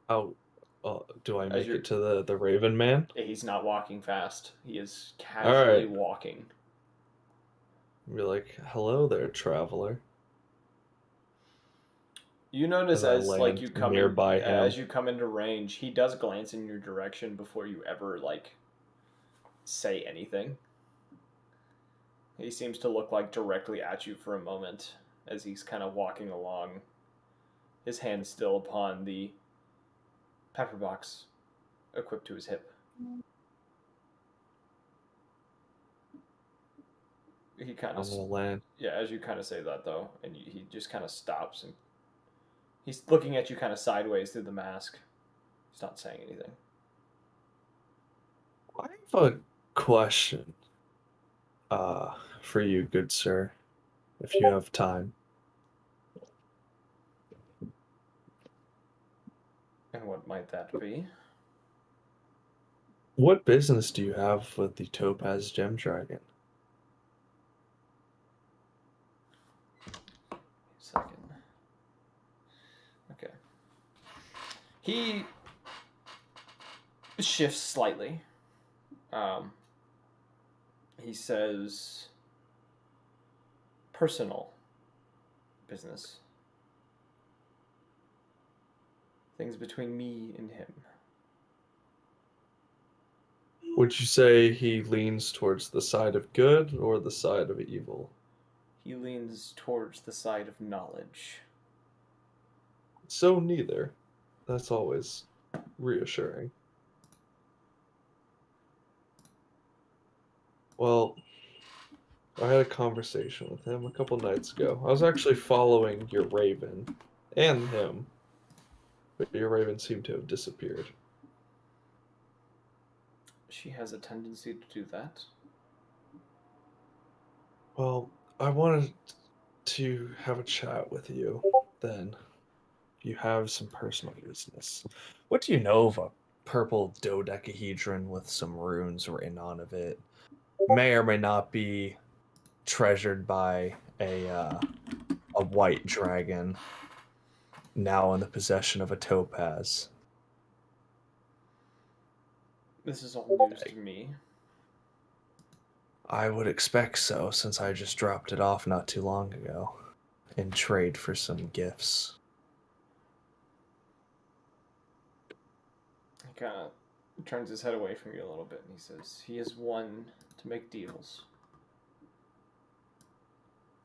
How do I make you're- it to the Raven Man? He's not walking fast. He is casually Alright. walking. Be like, "Hello there, traveler." You notice As I as like land nearby him. as you come into range, he does glance in your direction before you ever like say anything. He seems to look like directly at you for a moment as he's kind of walking along, his hand still upon the pepper box equipped to his hip. He kind I'm of, gonna land. yeah, as you kind of say that though, and he just kind of stops and he's looking at you kind of sideways through the mask. He's not saying anything. I have a question, for you, good sir, if you have time. And what might that be? What business do you have with the Topaz Gem Dragon? Second. Okay. He shifts slightly. He says, personal business. Things between me and him. Would you say he leans towards the side of good or the side of evil? He leans towards the side of knowledge. So neither. That's always reassuring. Well, I had a conversation with him a couple nights ago. I was actually following your raven and him, but your raven seemed to have disappeared. She has a tendency to do that. Well, I wanted to have a chat with you then. If you have some personal business. What do you know of a purple dodecahedron with some runes written on of it? May or may not be treasured by a white dragon now in the possession of a topaz. This is all news to me. I would expect so, since I just dropped it off not too long ago in trade for some gifts. He kind of turns his head away from you a little bit and he says, he is one to make deals.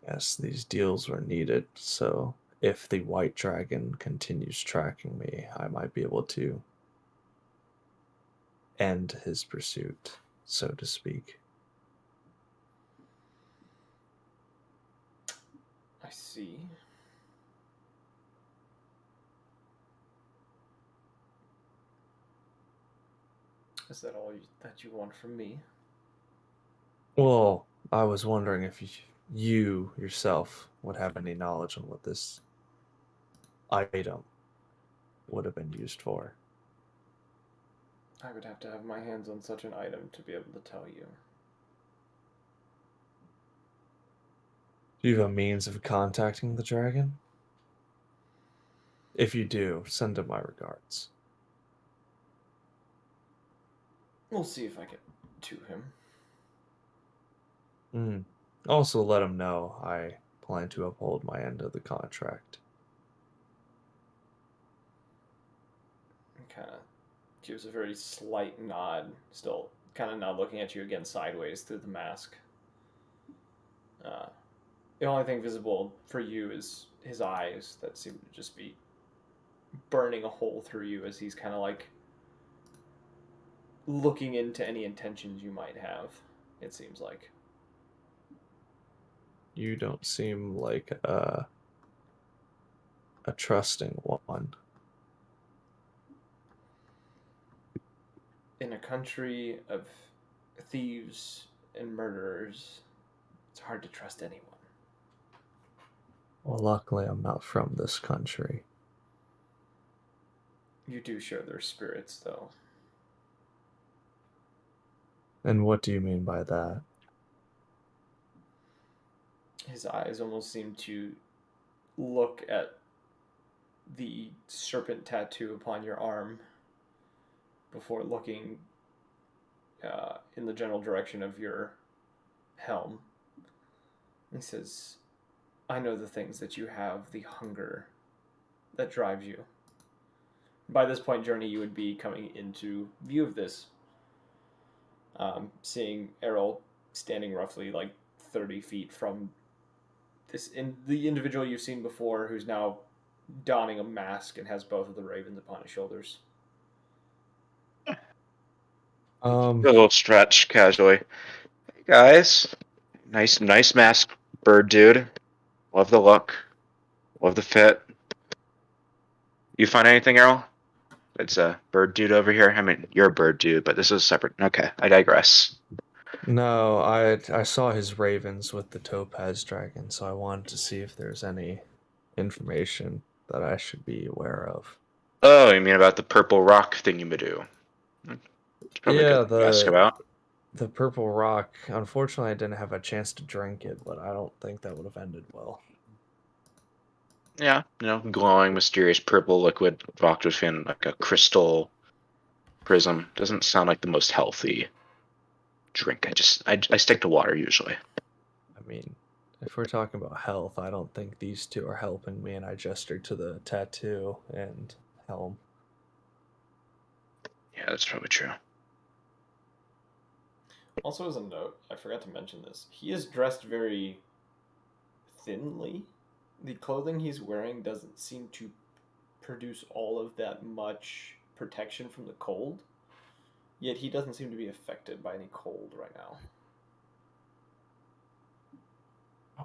Yes, these deals were needed, so if the white dragon continues tracking me, I might be able to end his pursuit, so to speak. I see. Is that all that you want from me? Well, I was wondering if you yourself would have any knowledge on what this item would have been used for. I would have to have my hands on such an item to be able to tell you. Do you have a means of contacting the dragon? If you do, send him my regards. We'll see if I get to him. Also, let him know I plan to uphold my end of the contract. Kind of gives a very slight nod, still kind of not looking at you again sideways through the mask. The only thing visible for you is his eyes that seem to just be burning a hole through you as he's kind of like looking into any intentions you might have, it seems like. You don't seem like a trusting one. In a country of thieves and murderers, it's hard to trust anyone. Well, luckily, I'm not from this country. You do share their spirits, though. And what do you mean by that? His eyes almost seem to look at the serpent tattoo upon your arm before looking in the general direction of your helm. He says, I know the things that you have, the hunger that drives you. By this point, Journey, you would be coming into view of this, seeing Errol standing roughly like 30 feet from the individual you've seen before, who's now donning a mask and has both of the ravens upon his shoulders. A little stretch casually. Hey guys, nice mask, bird dude. Love the look. Love the fit. You find anything, Errol? It's a bird dude over here. I mean, you're a bird dude, but this is separate. Okay, I digress. No, I saw his ravens with the topaz dragon, so I wanted to see if there's any information that I should be aware of. Oh, you mean about the purple rock thingy-madoo? It's probably a good Yeah, thing to ask about. the purple rock. Unfortunately, I didn't have a chance to drink it, but I don't think that would have ended well. Yeah, glowing, mysterious purple liquid rock within like a crystal prism. Doesn't sound like the most healthy drink. I stick to water usually. I mean, if we're talking about health, I don't think these two are helping me, and I gestured to the tattoo and helm. Yeah, that's probably true. Also, as a note, I forgot to mention this. He is dressed very thinly. The clothing he's wearing doesn't seem to produce all of that much protection from the cold. Yet he doesn't seem to be affected by any cold right now.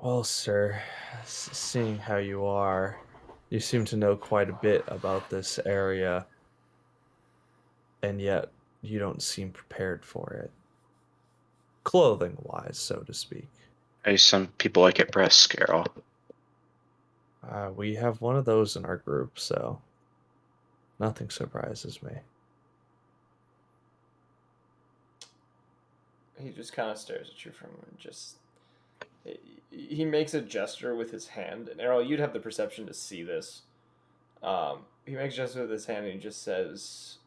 Well, sir, seeing how you are, you seem to know quite a bit about this area, and yet you don't seem prepared for it. Clothing-wise, so to speak. Hey, some people like it brisk, Errol. We have one of those in our group, so nothing surprises me. He just kind of stares at you from just. He makes a gesture with his hand, and Errol, you'd have the perception to see this. He makes a gesture with his hand, and he just says,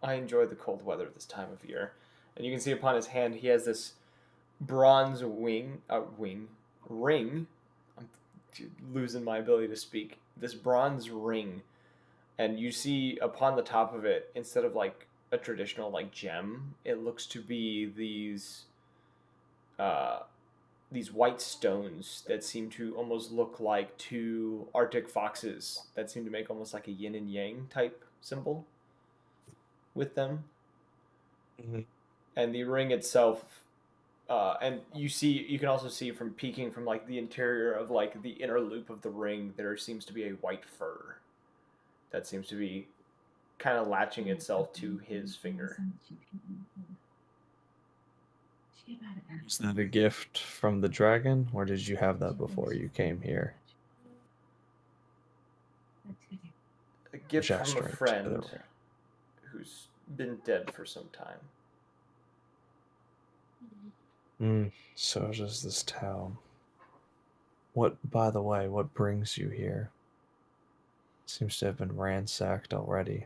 "I enjoy the cold weather this time of year." And you can see upon his hand he has this bronze ring. I'm losing my ability to speak. This bronze ring, and you see upon the top of it, instead of like a traditional like gem, it looks to be these white stones that seem to almost look like two Arctic foxes that seem to make almost like a yin and yang type symbol with them. Mm-hmm. And the ring itself, and you can also see from peeking from like the interior of like the inner loop of the ring, there seems to be a white fur that seems to be kind of latching itself to his finger. Is that a gift from the dragon, or did you have that before you came here? A gift from a Gesturing to the friend ring. who's been dead for some time. So does this town. What, by the way, what brings you here? Seems to have been ransacked already.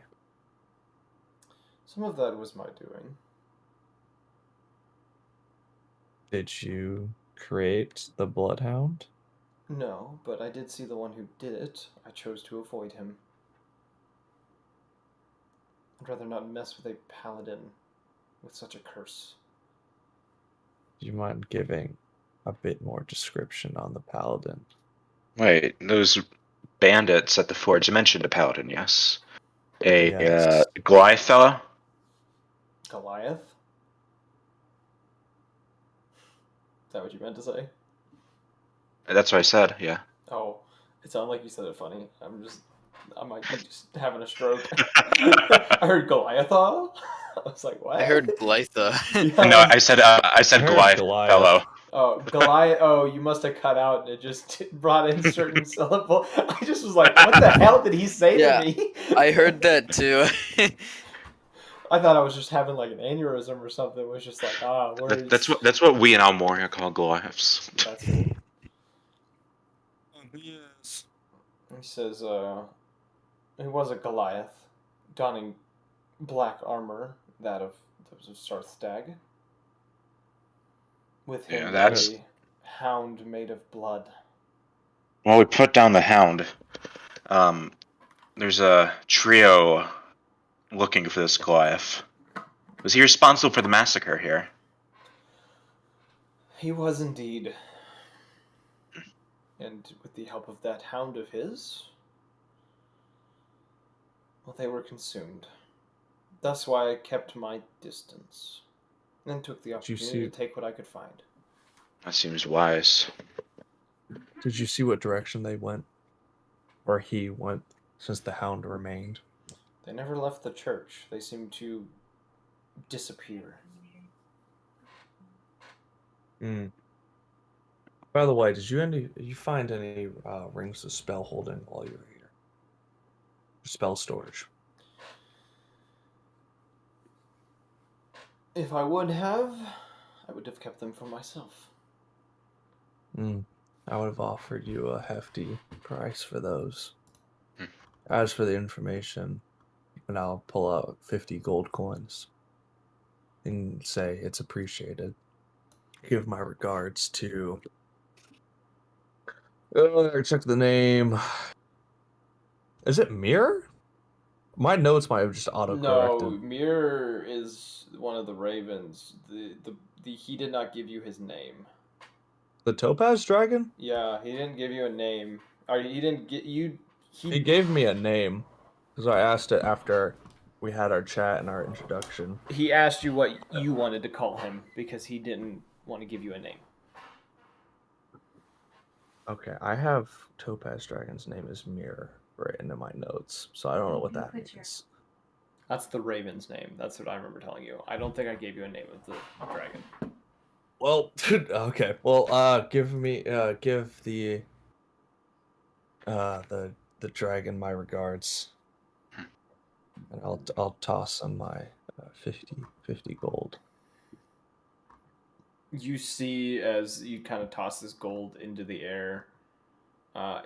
Some of that was my doing. Did you create the Bloodhound? No, but I did see the one who did it. I chose to avoid him. I'd rather not mess with a paladin with such a curse. Do you mind giving a bit more description on the paladin? Wait, those bandits at the forge. You mentioned a paladin, yes. A Yes. Goliath fella. Goliath? Is that what you meant to say? That's what I said. Yeah. Oh, it sounded like you said it funny. I might be just having a stroke. I heard Goliath. I was like, what? I heard Glytha. Yeah, No, I said I heard Goliath fellow. Oh, Goliath. Oh, you must have cut out and it just brought in certain syllable. I just was like, what the hell did he say Yeah, to me? I heard that too. I thought I was just having like an aneurysm or something. It was just like, words. That's what we in Almoria call Goliaths. That's cool. Yes. He says, he was a Goliath, donning black armor, that was of Sarthstag. With him, Yeah, that's Hound made of blood. Well, we put down the hound. There's a trio looking for this Goliath. Was he responsible for the massacre here? He was indeed. And with the help of that hound of his, well, they were consumed. That's why I kept my distance. And took the Did you opportunity see? to take what I could find. That seems wise. Did you see what direction they went, or he went, since the hound remained? They never left the church. They seemed to disappear. Mm. By the way, did you find any rings of spell holding while you were here? Spell storage. If I would have, I would have kept them for myself. Mm. I would have offered you a hefty price for those. Hmm. As for the information, and I'll pull out 50 gold coins and say it's appreciated. Give my regards to. Check the name. Is it Mirror? My notes might have just No, auto-corrected. Mirror is one of the ravens. He did not give you his name. The Topaz Dragon? Yeah, he didn't give you a name. Or he didn't get you. He gave me a name because I asked it after we had our chat and our introduction. He asked you what you wanted to call him because he didn't want to give you a name. Okay, I have Topaz Dragon's name is Mirror written in my notes, so I don't know what that means. That's the raven's name. That's what I remember telling you. I don't think I gave you a name of the dragon. Well, okay. Well, give the dragon my regards, and I'll toss on my 50 gold. You see as you kind of toss this gold into the air,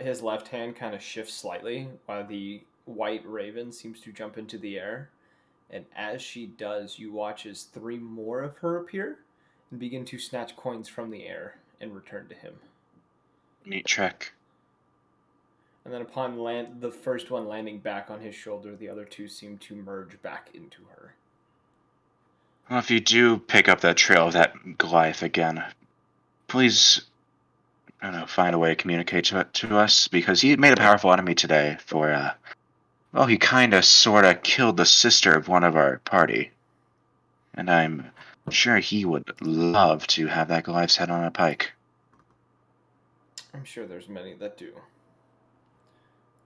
his left hand kind of shifts slightly while the white raven seems to jump into the air. And as she does, you watch as three more of her appear and begin to snatch coins from the air and return to him. Neat trick. And then upon the first one landing back on his shoulder, the other two seem to merge back into her. Well, if you do pick up that trail of that Goliath again, please, I don't know, find a way to communicate to us, because he made a powerful enemy today for, well, he kinda sorta killed the sister of one of our party. And I'm sure he would love to have that Goliath's head on a pike. I'm sure there's many that do.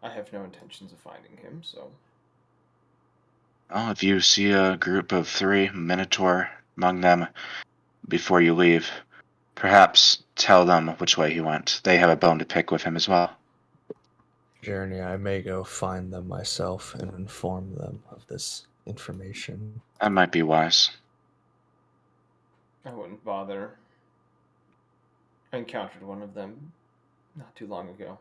I have no intentions of finding him, so. Well, if you see a group of 3 Minotaur among them before you leave, perhaps tell them which way he went. They have a bone to pick with him as well. Journey, I may go find them myself and inform them of this information. That might be wise. I wouldn't bother. I encountered one of them not too long ago.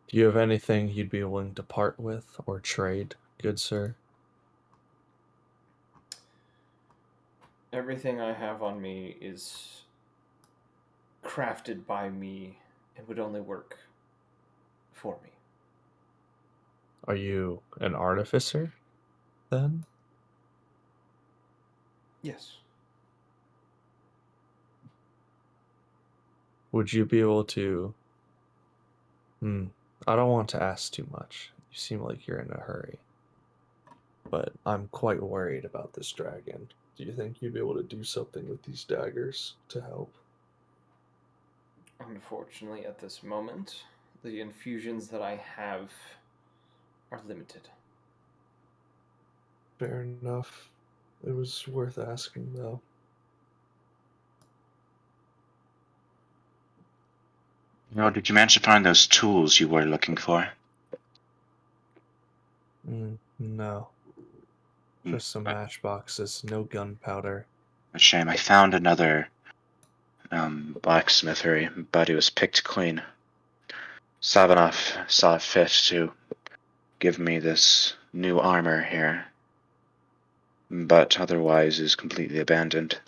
Do you have anything you'd be willing to part with or trade, good sir? Everything I have on me is crafted by me and would only work for me. Are you an artificer, then? Yes. Would you be able to... I don't want to ask too much. You seem like you're in a hurry. But I'm quite worried about this dragon. Do you think you'd be able to do something with these daggers to help? Unfortunately, at this moment, the infusions that I have are limited. Fair enough. It was worth asking, though. Did you manage to find those tools you were looking for? No. Just some matchboxes, no gunpowder. A shame. I found another blacksmithery, but it was picked clean. Savanov saw fit to give me this new armor here, but otherwise is completely abandoned.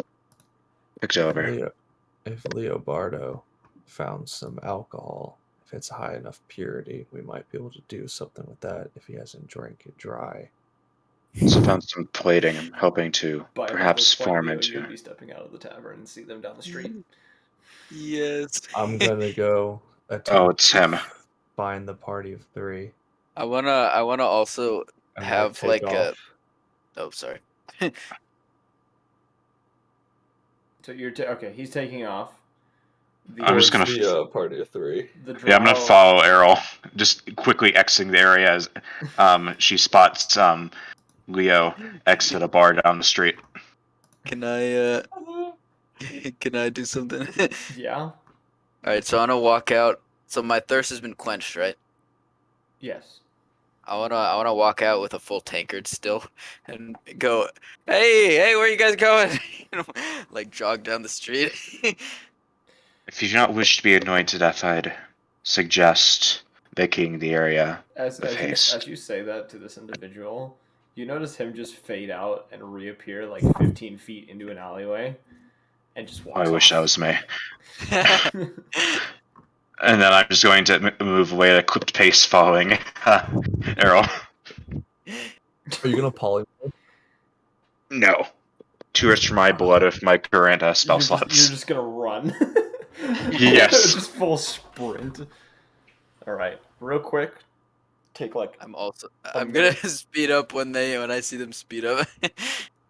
Picked over. If Leobardo found some alcohol, if it's high enough purity, we might be able to do something with that if he hasn't drank it dry. So found some plating. I'm hoping to By about perhaps this point, form Leo, into. you'd be stepping out of the tavern and see them down the street. Yes. I'm gonna go Oh, attempt it's to him. find the party of 3 I wanna also and we'll have take like off. oh sorry. So you're okay. He's taking off. I'm just Towards gonna. the party of 3. The Yeah, I'm gonna drow. follow Errol, just quickly exiting the area as she spots Leo exit a bar down the street. Can I can I do something? Yeah. Alright, so I'm gonna walk out. So my thirst has been quenched, right? Yes. I wanna walk out with a full tankard still and go, hey, where you guys going? Like jog down the street. If you do not wish to be anointed, I'd suggest vacating the area with haste. As you say that to this individual, you notice him just fade out and reappear like 15 feet into an alleyway, and just I walks wish that off. was me. And then I'm just going to move away at a clipped pace following Errol. Are you gonna polymorph? No. 2 hours for my blood with my current spell You're slots. just gonna run. Yes. Just full sprint. All right, real quick. Take like I'm a gonna minute. speed up when I see them speed up.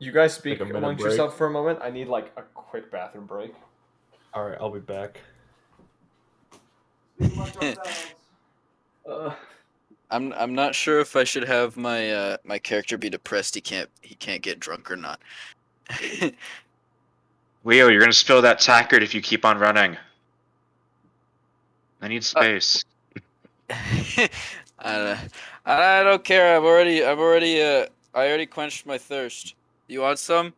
You guys speak Take a minute amongst break. yourself for a moment. I need like a quick bathroom break. All right, I'll be back. I'm not sure if I should have my my character be depressed he can't get drunk or not. Leo, you're going to spill that tankard if you keep on running. I need space. I don't care. I already quenched my thirst. You want some?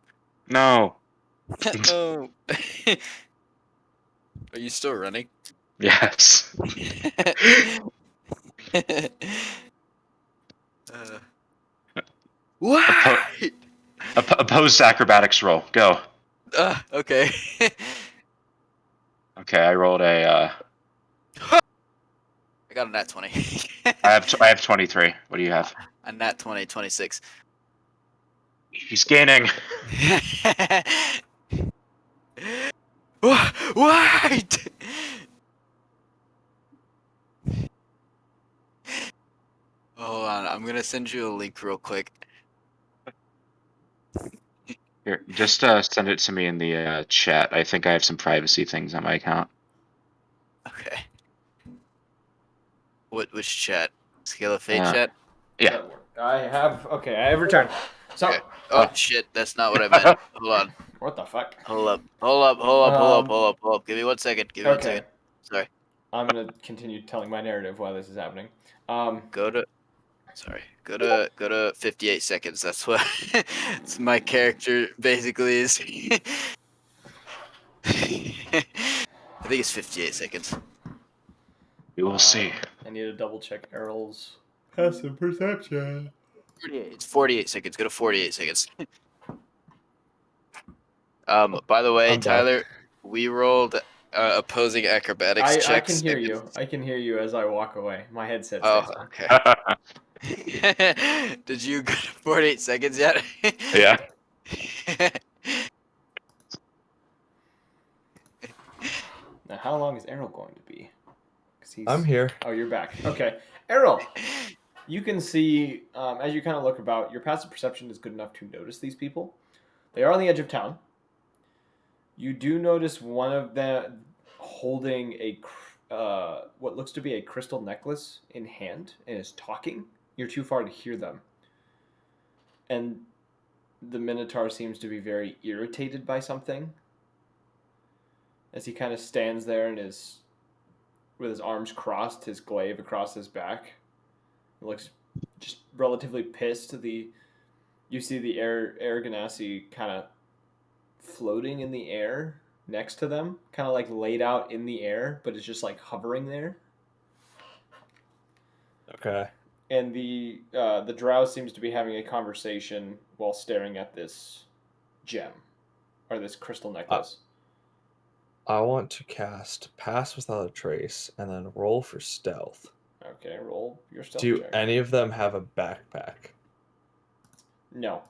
No. No. Are you still running? Yes. What? Opposed acrobatics roll. Go. Okay. Okay, I rolled a. I got a nat 20. I have 23. What do you have? A nat 20, 26. He's gaining. What? Hold on, I'm gonna send you a link real quick. Here, just send it to me in the chat. I think I have some privacy things on my account. Okay. Which chat? Scale of Fate Uh, chat? Yeah. I have returned. So Okay. Oh shit, that's not what I meant. Hold on. what the fuck? Hold up. Give me 1 second. Give me 1 Okay. second. Sorry. I'm gonna continue telling my narrative while this is happening. Go to 58 seconds. That's what it's my character basically is. I think it's 58 seconds. We will see. I need to double check Errol's passive perception. 48. It's 48 seconds. Go to 48 seconds. By the way, I'm back. Tyler, we rolled opposing acrobatics I checks. can hear you. I can hear you as I walk away. My headset Oh, stays on. okay. Did you go to 48 seconds yet? Yeah. Now, how long is Errol going to be? 'Cause I'm here. Oh, you're back. Okay, Errol. You can see as you kind of look about. Your passive perception is good enough to notice these people. They are on the edge of town. You do notice one of them holding what looks to be a crystal necklace in hand and is talking. You're too far to hear them. And the Minotaur seems to be very irritated by something as he kind of stands there and is with his arms crossed, his glaive across his back. He looks just relatively pissed. You see the air ganassi kind of floating in the air next to them, kind of like laid out in the air, but it's just like hovering there. Okay. And the drow seems to be having a conversation while staring at this gem or this crystal necklace. I want to cast Pass Without a Trace and then roll for stealth. Okay, roll your stealth Do check. any of them have a backpack? No.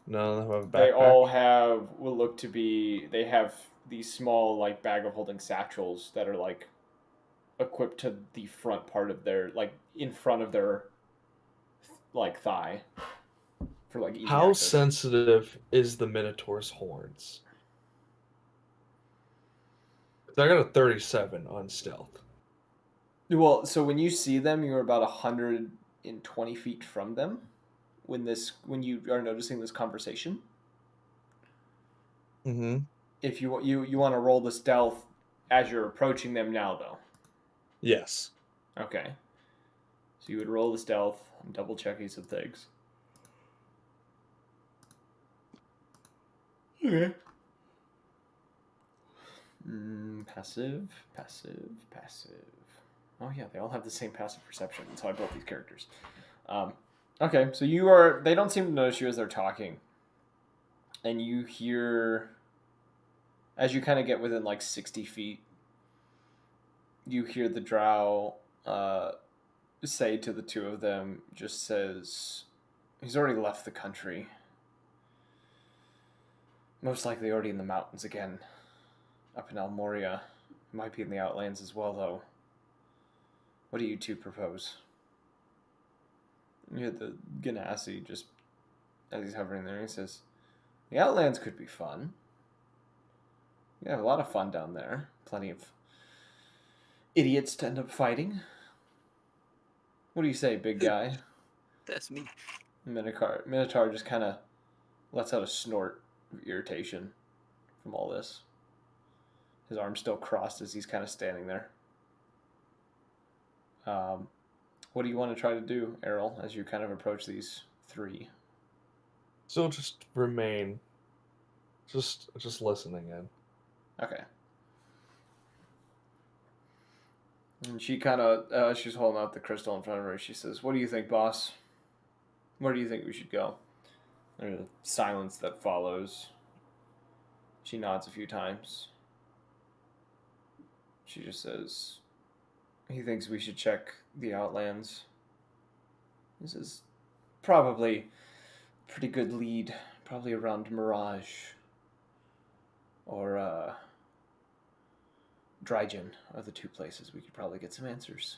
None of them have a They backpack? all will look to be, they have these small, like, bag of holding satchels that are, like, equipped to the front part of their, like, in front of their, like, thigh. For, like, easy How access. sensitive is the Minotaur's horns? I got a 37 on stealth. Well, so when you see them, you're about 120 feet from them when you are noticing this conversation. Mm-hmm. If you want to roll the stealth as you're approaching them now, though. Yes. Okay. So you would roll the stealth. I'm double checking some things. Okay. Passive. Oh yeah, they all have the same passive perception. That's how I built these characters. Okay, so they don't seem to notice you as they're talking. And you hear, as you kind of get within like 60 feet, you hear the drow say to the two of them, just says, he's already left the country. Most likely already in the mountains again. Up in Almoria. Might be in the Outlands as well, though. What do you two propose? You hear the Ganassi just, as he's hovering there, he says, the Outlands could be fun. You have a lot of fun down there. Plenty of idiots to end up fighting. What do you say, big guy? That's me. Minotaur just kind of lets out a snort of irritation from all this. His arms still crossed as he's kind of standing there. What do you want to try to do, Errol, as you kind of approach these three? So just remain, just listening in. Okay. And she kind of, she's holding out the crystal in front of her. She says, what do you think, boss? Where do you think we should go? There's a silence that follows. She nods a few times. She just says, he thinks we should check the Outlands. This is probably a pretty good lead. Probably around Mirage. Or, Drygen are the two places we could probably get some answers.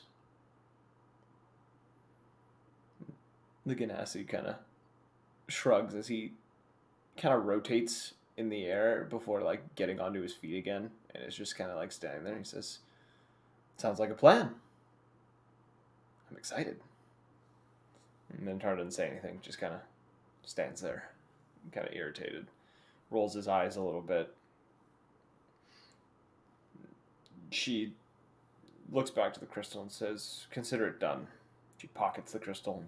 The Ganassi kind of shrugs as he kind of rotates in the air before like getting onto his feet again, and is just kind of like standing there. He says, sounds like a plan. I'm excited. And Minotaur doesn't say anything, just kind of stands there, kind of irritated. Rolls his eyes a little bit. She looks back to the crystal and says, consider it done. She pockets the crystal and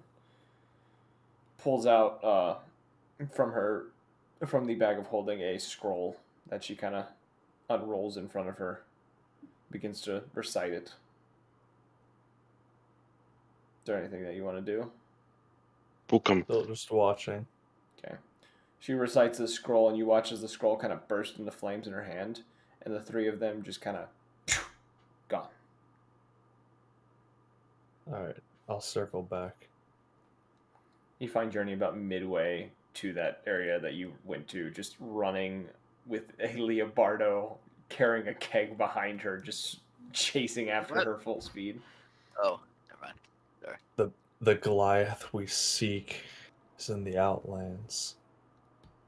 pulls out from the bag of holding a scroll that she kind of unrolls in front of her, begins to recite it. Is there anything that you want to do? Welcome. Still just watching. Okay. She recites the scroll, and you watch as the scroll kind of burst into flames in her hand, and the three of them just kind of gone. Alright, I'll circle back. You find Journey about midway to that area that you went to, just running with a Leobardo carrying a keg behind her, just chasing after What? her full speed. Oh, never mind. Sorry. The Goliath we seek is in the Outlands.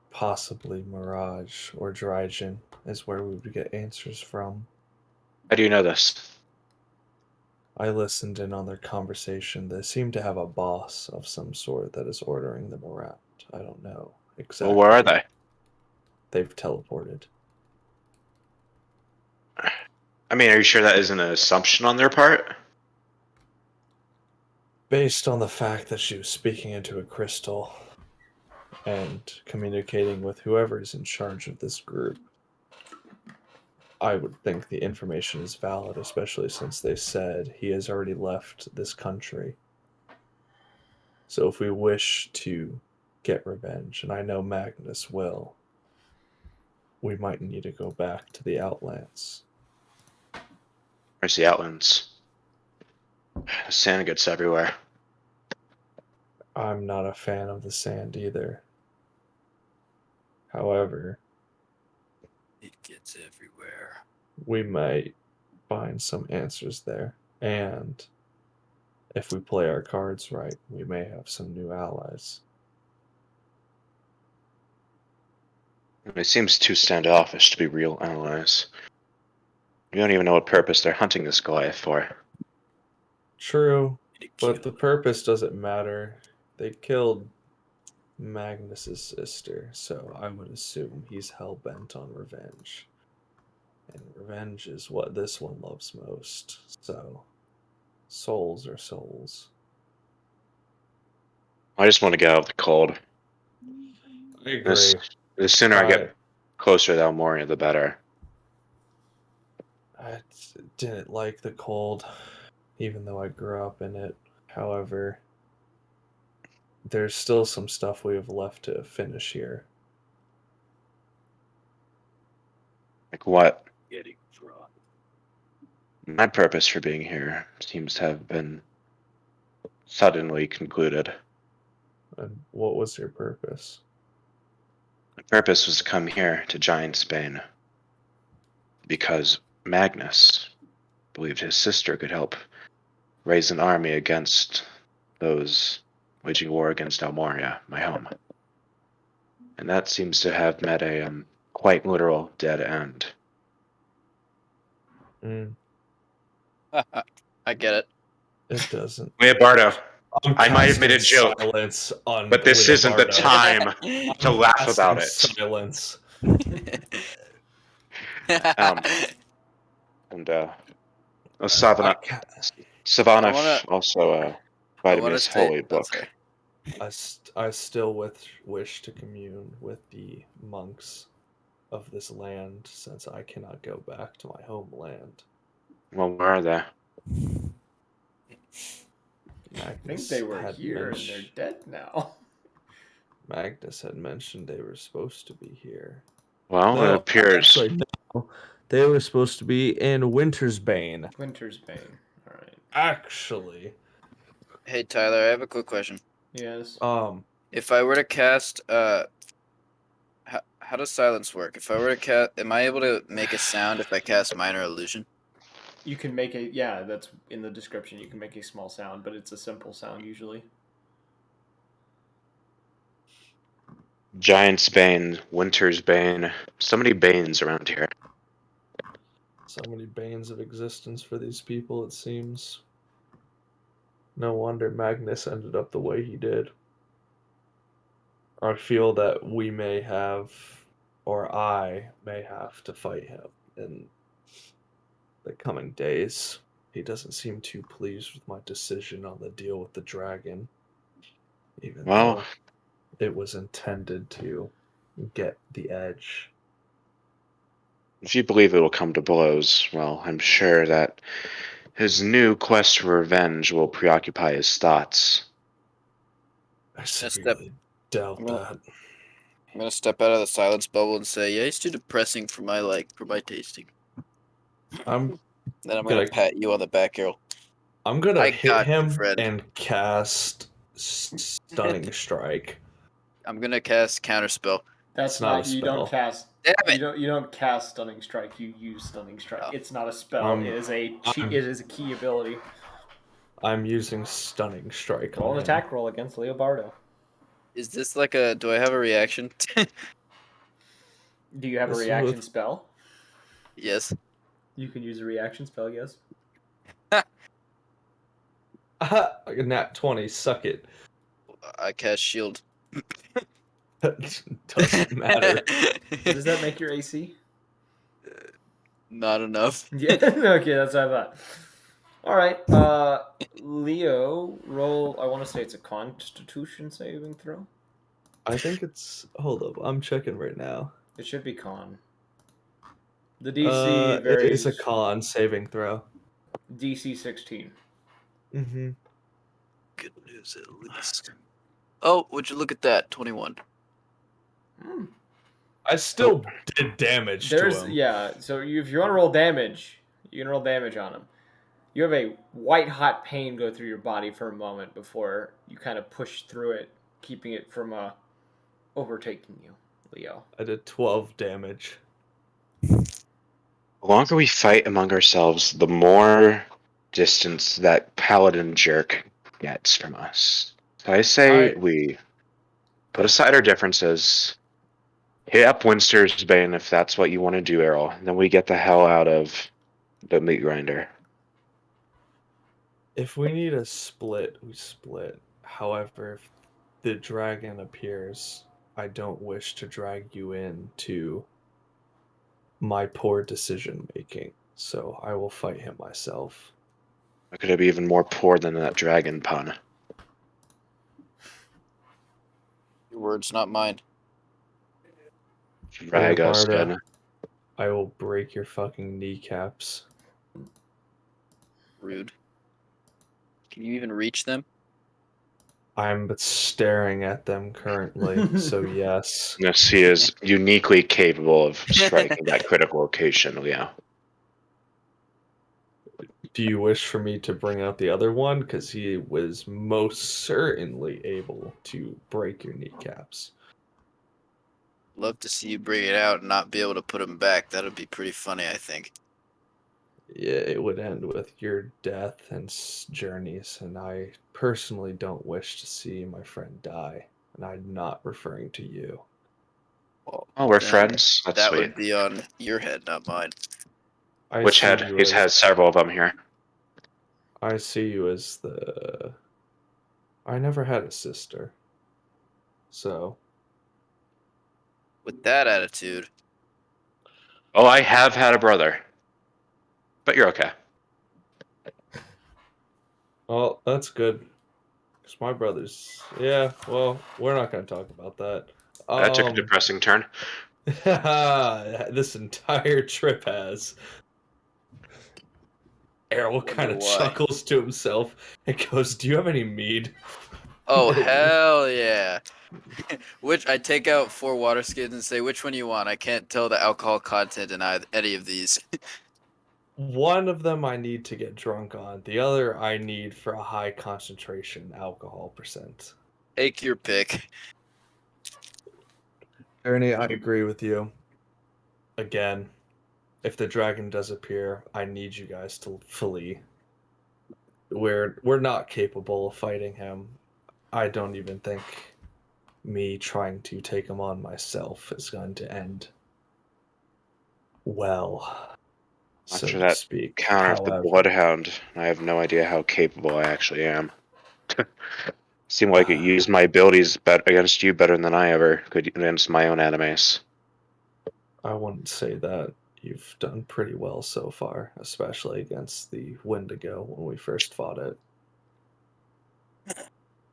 Possibly Mirage or Drygen is where we would get answers from. How do you know this? I listened in on their conversation. They seem to have a boss of some sort that is ordering them around. I don't know exactly. Well, where are they? They've teleported. I mean, are you sure that isn't an assumption on their part? Based on the fact that she was speaking into a crystal and communicating with whoever is in charge of this group, I would think the information is valid, especially since they said he has already left this country. So if we wish to get revenge, and I know Magnus will, we might need to go back to the Outlands. Where's the Outlands? Sand gets everywhere. I'm not a fan of the sand either. However, It gets everywhere. we might find some answers there. And if we play our cards right, we may have some new allies. It seems too standoffish to be real allies. We don't even know what purpose they're hunting this Goliath for. True, but the purpose doesn't matter. They killed Magnus's sister, so I would assume he's hell-bent on revenge. And revenge is what this one loves most, so souls are souls. I just want to get out of the cold. I agree. The sooner I get closer to Almoria, the better. I didn't like the cold, even though I grew up in it. However, there's still some stuff we have left to finish here. Like what? Getting fraught. My purpose for being here seems to have been suddenly concluded. And what was your purpose? My purpose was to come here to Giant Spain because Magnus believed his sister could help raise an army against those waging war against Almoria, my home. And that seems to have met a quite literal dead end. I get it. It doesn't. Leobardo, I'm I might have made a casting joke, silence on but this isn't the Leobardo. time to I'm laugh casting about it. Silence. And Savannah wanna- also invited me to his holy book. sorry. I still wish to commune with the monks of this land, since I cannot go back to my homeland. Well, where are they? I think they were here and they're dead now. Magnus had mentioned they were supposed to be here. Well, it appears. Actually, no. They were supposed to be in Wintersbane. Wintersbane. All right. Actually. Hey Tyler, I have a quick question. Yes. If I were to cast, how does silence work? If I were to cast, am I able to make a sound if I cast minor illusion? You can make a that's in the description. You can make a small sound, but it's a simple sound usually. Giant's Bane, Winter's Bane. So many Banes around here. So many banes of existence for these people, it seems. No wonder Magnus ended up the way he did. I feel that we may have, or I may have to fight him in the coming days. He doesn't seem too pleased with my decision on the deal with the dragon, even though it was intended to get the edge. If you believe it will come to blows, well, I'm sure that his new quest for revenge will preoccupy his thoughts. I severely doubt that. I'm gonna step out of the silence bubble and say, yeah, he's too depressing for my tasting. I'm Then I'm gonna pat you on the back, Errol. I'm gonna hit him friend. and cast Stunning Strike. I'm gonna cast Counterspell. That's not you don't cast. You don't cast Stunning Strike. You use Stunning Strike. Oh. It's not a spell. It is a it is a key ability. I'm using Stunning Strike. Roll an attack roll against Leobardo. Is this like a? Do I have a reaction? Do you have a reaction spell? Yes. You can use a reaction spell. Yes. Like a nat 20. Suck it. I cast Shield. Doesn't matter. Does that make your AC? Not enough. Yeah. Okay, that's what I thought. All right. Leo, roll. I want to say it's a Constitution saving throw. I think it's. Hold up. I'm checking right now. It should be Con. The DC varies. It is a Con saving throw. DC 16. Mm-hmm. Good news at least. Oh, would you look at that? 21. I still did damage to him. Yeah. So if you want to roll damage, you can roll damage on him. You have a white hot pain go through your body for a moment before you kind of push through it, keeping it from overtaking you, Leo. I did 12 damage. The longer we fight among ourselves, the more distance that paladin jerk gets from us. So I say we put aside our differences, hit up Winster's Bane if that's what you want to do, Errol, and then we get the hell out of the meat grinder. If we need a split, we split. However, if the dragon appears, I don't wish to drag you into my poor decision making, so I will fight him myself. I could have been even more poor than that dragon pun. Your words, not mine. Drag us Leobarda, in. I will break your fucking kneecaps. Rude. Can you even reach them? I'm staring at them currently, so yes. Yes, he is uniquely capable of striking that critical location, Leo. Do you wish for me to bring out the other one? Because he was most certainly able to break your kneecaps. Love to see you bring it out and not be able to put them back. That would be pretty funny, I think. Yeah, it would end with your death and journeys, and I personally don't wish to see my friend die, and I'm not referring to you. Well, Oh, we're then friends. That's that sweet. would be on your head, not mine. Which head? He's has several of them here. I see you as the. I never had a sister, so With that attitude, Oh, I have had a brother. But you're okay. well, that's good. Cause my brothers, yeah. Well, we're not gonna talk about that. That took a depressing turn. This entire trip has. Errol Wonder kind of why. chuckles to himself and goes, "Do you have any mead?" oh hell yeah! Which I take out 4 water skins and say, which one you want? I can't tell the alcohol content in any of these. One of them I need to get drunk on. The other I need for a high concentration alcohol percent. Take your pick. Ernie, I agree with you. Again, if the dragon does appear, I need you guys to flee. We're not capable of fighting him. I don't even think me trying to take him on myself is going to end well, so After to that speak. counter of the However, Bloodhound, I have no idea how capable I actually am. Seemed like it used my abilities against you better than I ever could against my own animes. I wouldn't say that. You've done pretty well so far, especially against the Wendigo when we first fought it.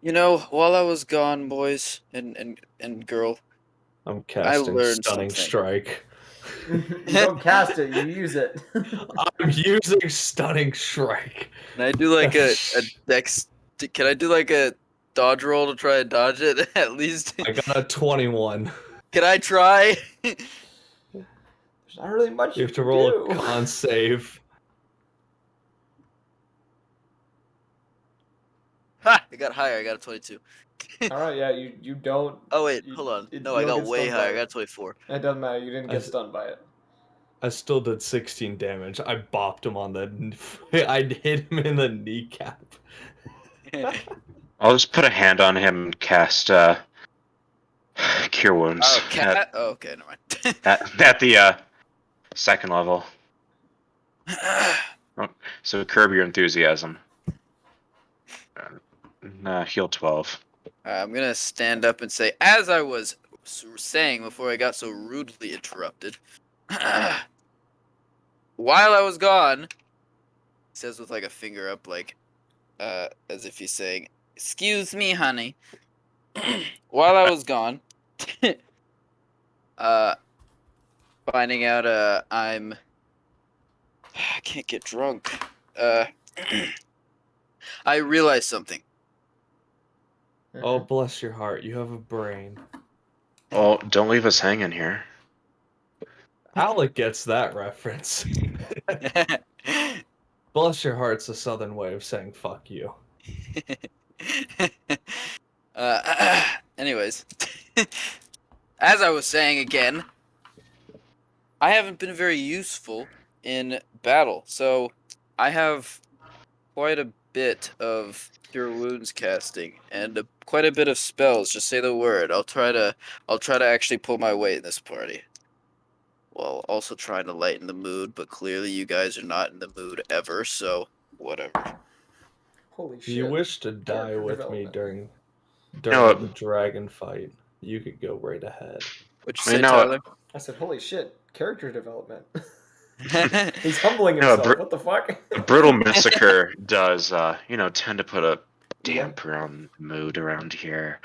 You know, while I was gone, boys and girl, I'm I casting learned Stunning something. Strike. You don't cast it, you use it. I'm using Stunning Strike. Can I do like a dex? Can I do like a dodge roll to try and dodge it at least? I got a 21. Can I try? There's not really much You you have to can roll do. a con save. Ha! I got higher. I got a 22. All right, yeah, you don't. Oh wait, You, hold on. you No, I don't got get way stunned by higher. I it. got 24. It doesn't matter. You didn't I, get stunned by it. I still did 16 damage. I bopped him on the. I hit him in the kneecap. I'll just put a hand on him and cast Cure Wounds Oh, cat. Oh, okay, never mind. at the second level. So curb your enthusiasm. Heal 12. I'm gonna stand up and say, as I was saying before I got so rudely interrupted, while I was gone, he says with like a finger up, like, as if he's saying, "Excuse me, honey." While I was gone, uh, finding out, I can't get drunk. I realized something. Oh, bless your heart. You have a brain. Well, don't leave us hanging here. Alec gets that reference. Bless your heart's a southern way of saying fuck you. Anyways, as I was saying again, I haven't been very useful in battle, so I have quite a bit of cure wounds casting and quite a bit of spells. Just say the word. I'll try to actually pull my weight in this party. While also trying to lighten the mood, but clearly you guys are not in the mood ever, so whatever. Holy If shit. you wish to die Character with me development. during the dragon fight, you could go right ahead. What'd you You say, know Tyler? I said, holy shit, character development. He's humbling No, himself. What the fuck? A brutal massacre does, tend to put a Yeah. damper on the mood around here.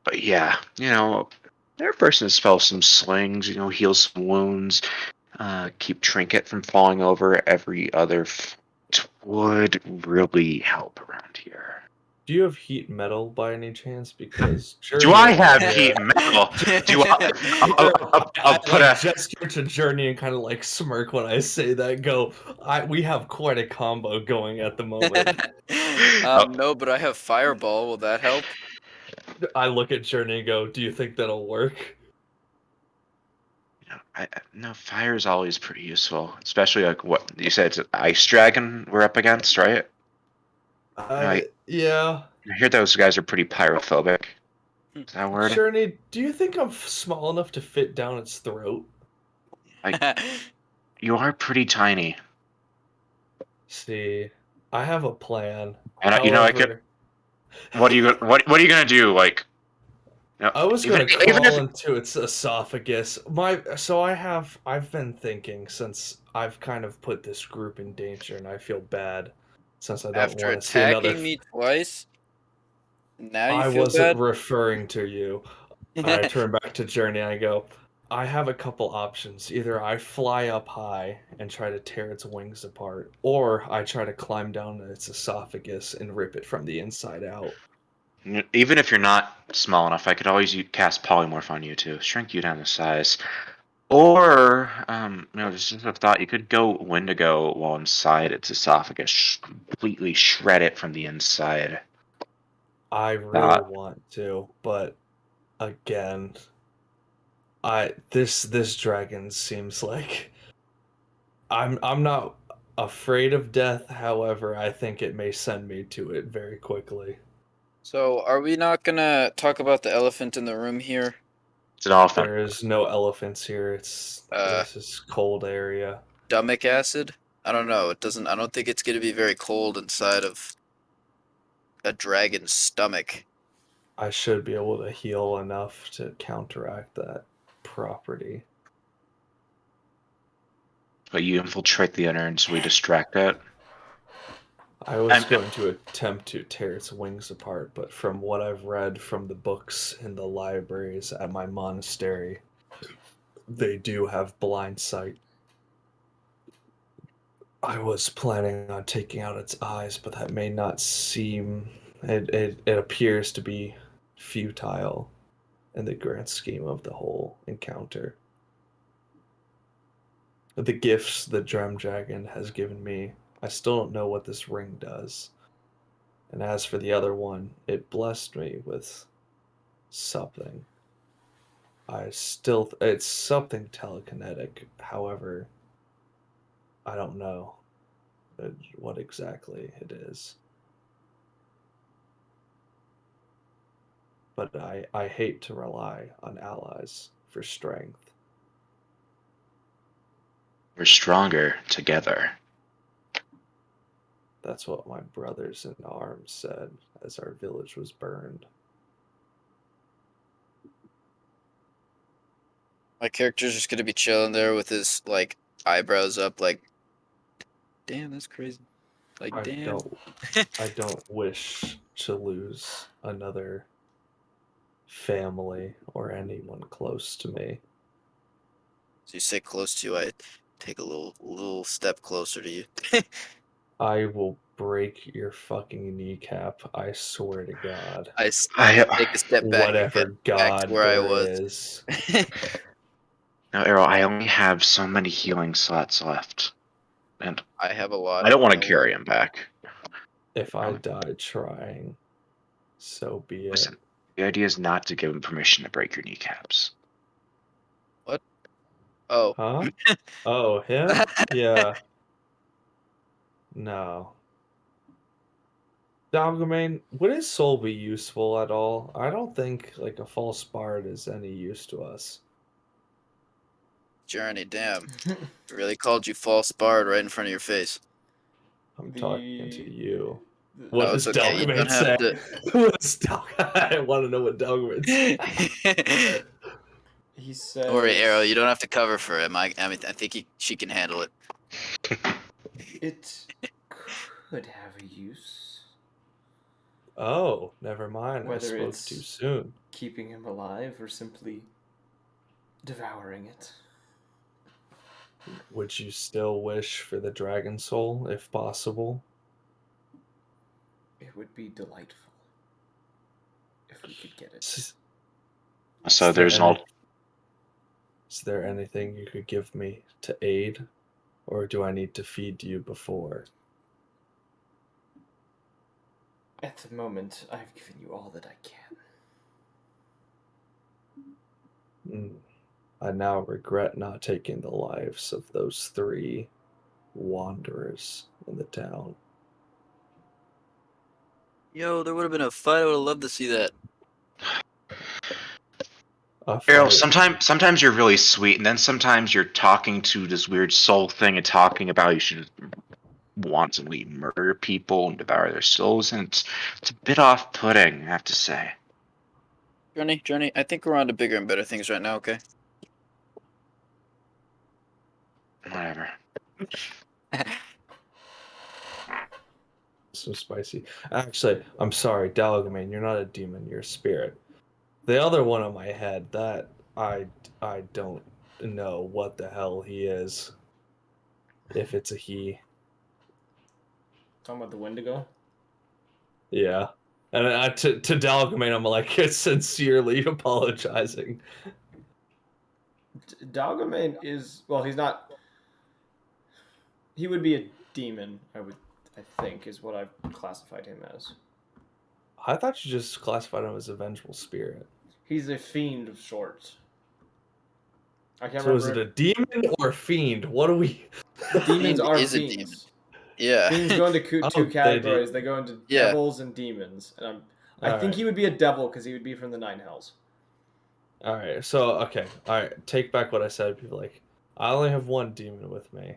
But yeah, their person spell some slings, heal some wounds, keep trinket from falling over every other would really help around here. Do you have heat metal by any chance? Because Do Journey I over have here, heat metal? Do I'll put like a gesture to Journey and kind of like smirk when I say that. We have quite a combo going at the moment. No, but I have fireball. Will that help? I look at Journey and go, "Do you think that'll work?" no, fire is always pretty useful, especially like what you said. It's an ice dragon we're up against, right? Yeah. I hear those guys are pretty pyrophobic. Is that a word? Journey, do you think I'm small enough to fit down its throat? You are pretty tiny. See, I have a plan. And I could. However, What are you gonna do? Like, I was even gonna even crawl if into its esophagus. I've been thinking since I've kind of put this group in danger, and I feel bad since I don't After want to see another. attacking me twice, now you I feel wasn't bad? referring to you. I turn back to Journey and I go, I have a couple options. Either I fly up high and try to tear its wings apart, or I try to climb down its esophagus and rip it from the inside out. even if you're not small enough, I could always cast polymorph on you to shrink you down to size. Or, just a thought, you could go Wendigo while inside its esophagus, completely shred it from the inside. I really want to, but again, this dragon seems like I'm not afraid of death. However, I think it may send me to it very quickly. So, are we not gonna talk about the elephant in the room here? It's an elephant. There is no elephants here. This is cold area. Stomach acid? I don't know. It doesn't. I don't think it's gonna be very cold inside of a dragon's stomach. I should be able to heal enough to counteract that property. But you infiltrate the inner and so we distract it. I was going to attempt to tear its wings apart, but from what I've read from the books in the libraries at my monastery, they do have blind sight. I was planning on taking out its eyes, but that may not seem... It appears to be futile in the grand scheme of the whole encounter. The gifts the Drum Dragon has given me, I still don't know what this ring does. And as for the other one, it blessed me with something. It's something telekinetic. However, I don't know what exactly it is. But I hate to rely on allies for strength. We're stronger together. That's what my brothers in arms said as our village was burned. My character's just gonna be chilling there with his like eyebrows up, like, damn, that's crazy. Like, damn. I don't wish to lose another family or anyone close to me. So you say close to you, I take a little step closer to you. I will break your fucking kneecap. I swear to God. I take a step back Whatever again, back to God where I there was. is. Now, Errol, I only have so many healing slots left, and I have a lot. I don't want to Don't carry worry. him back. If I die trying, so be it. Listen, the idea is not to give him permission to break your kneecaps. Oh. Huh? Oh, him? Yeah. No. Dalgamane, would his soul be useful at all? I don't think like a false bard is any use to us. Journey, damn. Really called you false bard right in front of your face. I'm talking to you. What No, it's does okay. You Dalgamane don't have say? to. What does I want to know what Dalgamane says. He Don't worry, Arrow. You says don't have to cover for him. I mean, I think she can handle it. it could have a use. Oh, never mind. I Whether spoke it's too soon. keeping him alive or simply devouring it. Would you still wish for the dragon soul if possible? It would be delightful if we could get it. So Is there there's an Is there anything you could give me to aid? Or do I need to feed you before? At the moment, I've given you all that I can. I now regret not taking the lives of those 3 wanderers in the town. Yo, there would have been a fight. I would have loved to see that. Errol, Fight. sometimes you're really sweet, and then sometimes you're talking to this weird soul thing and talking about you should wantonly murder people and devour their souls, and it's a bit off-putting, I have to say. Journey. I think we're on to bigger and better things right now. Okay. Whatever. So spicy. Actually, I'm sorry, Dalgamane, you're not a demon, you're a spirit. The other one in my head, that I don't know what the hell he is. If it's a he. Talking about the Wendigo? Yeah. And to Dalgamane, I'm like sincerely apologizing. Dalgamane is, well, he's not. He would be a demon, I think, is what I've classified him as. I thought you just classified him as a vengeful spirit. He's a fiend of sorts. I can't So remember. is it a demon or a fiend? What do we? Demons Fiend are is a fiends. demon. Yeah. Fiends go into Oh, two they categories. do. They go into Yeah. devils and demons. And I think Alright. he would be a devil because he would be from the 9 hells. All right. So okay. All right. Take back what I said. People like I only have one demon with me.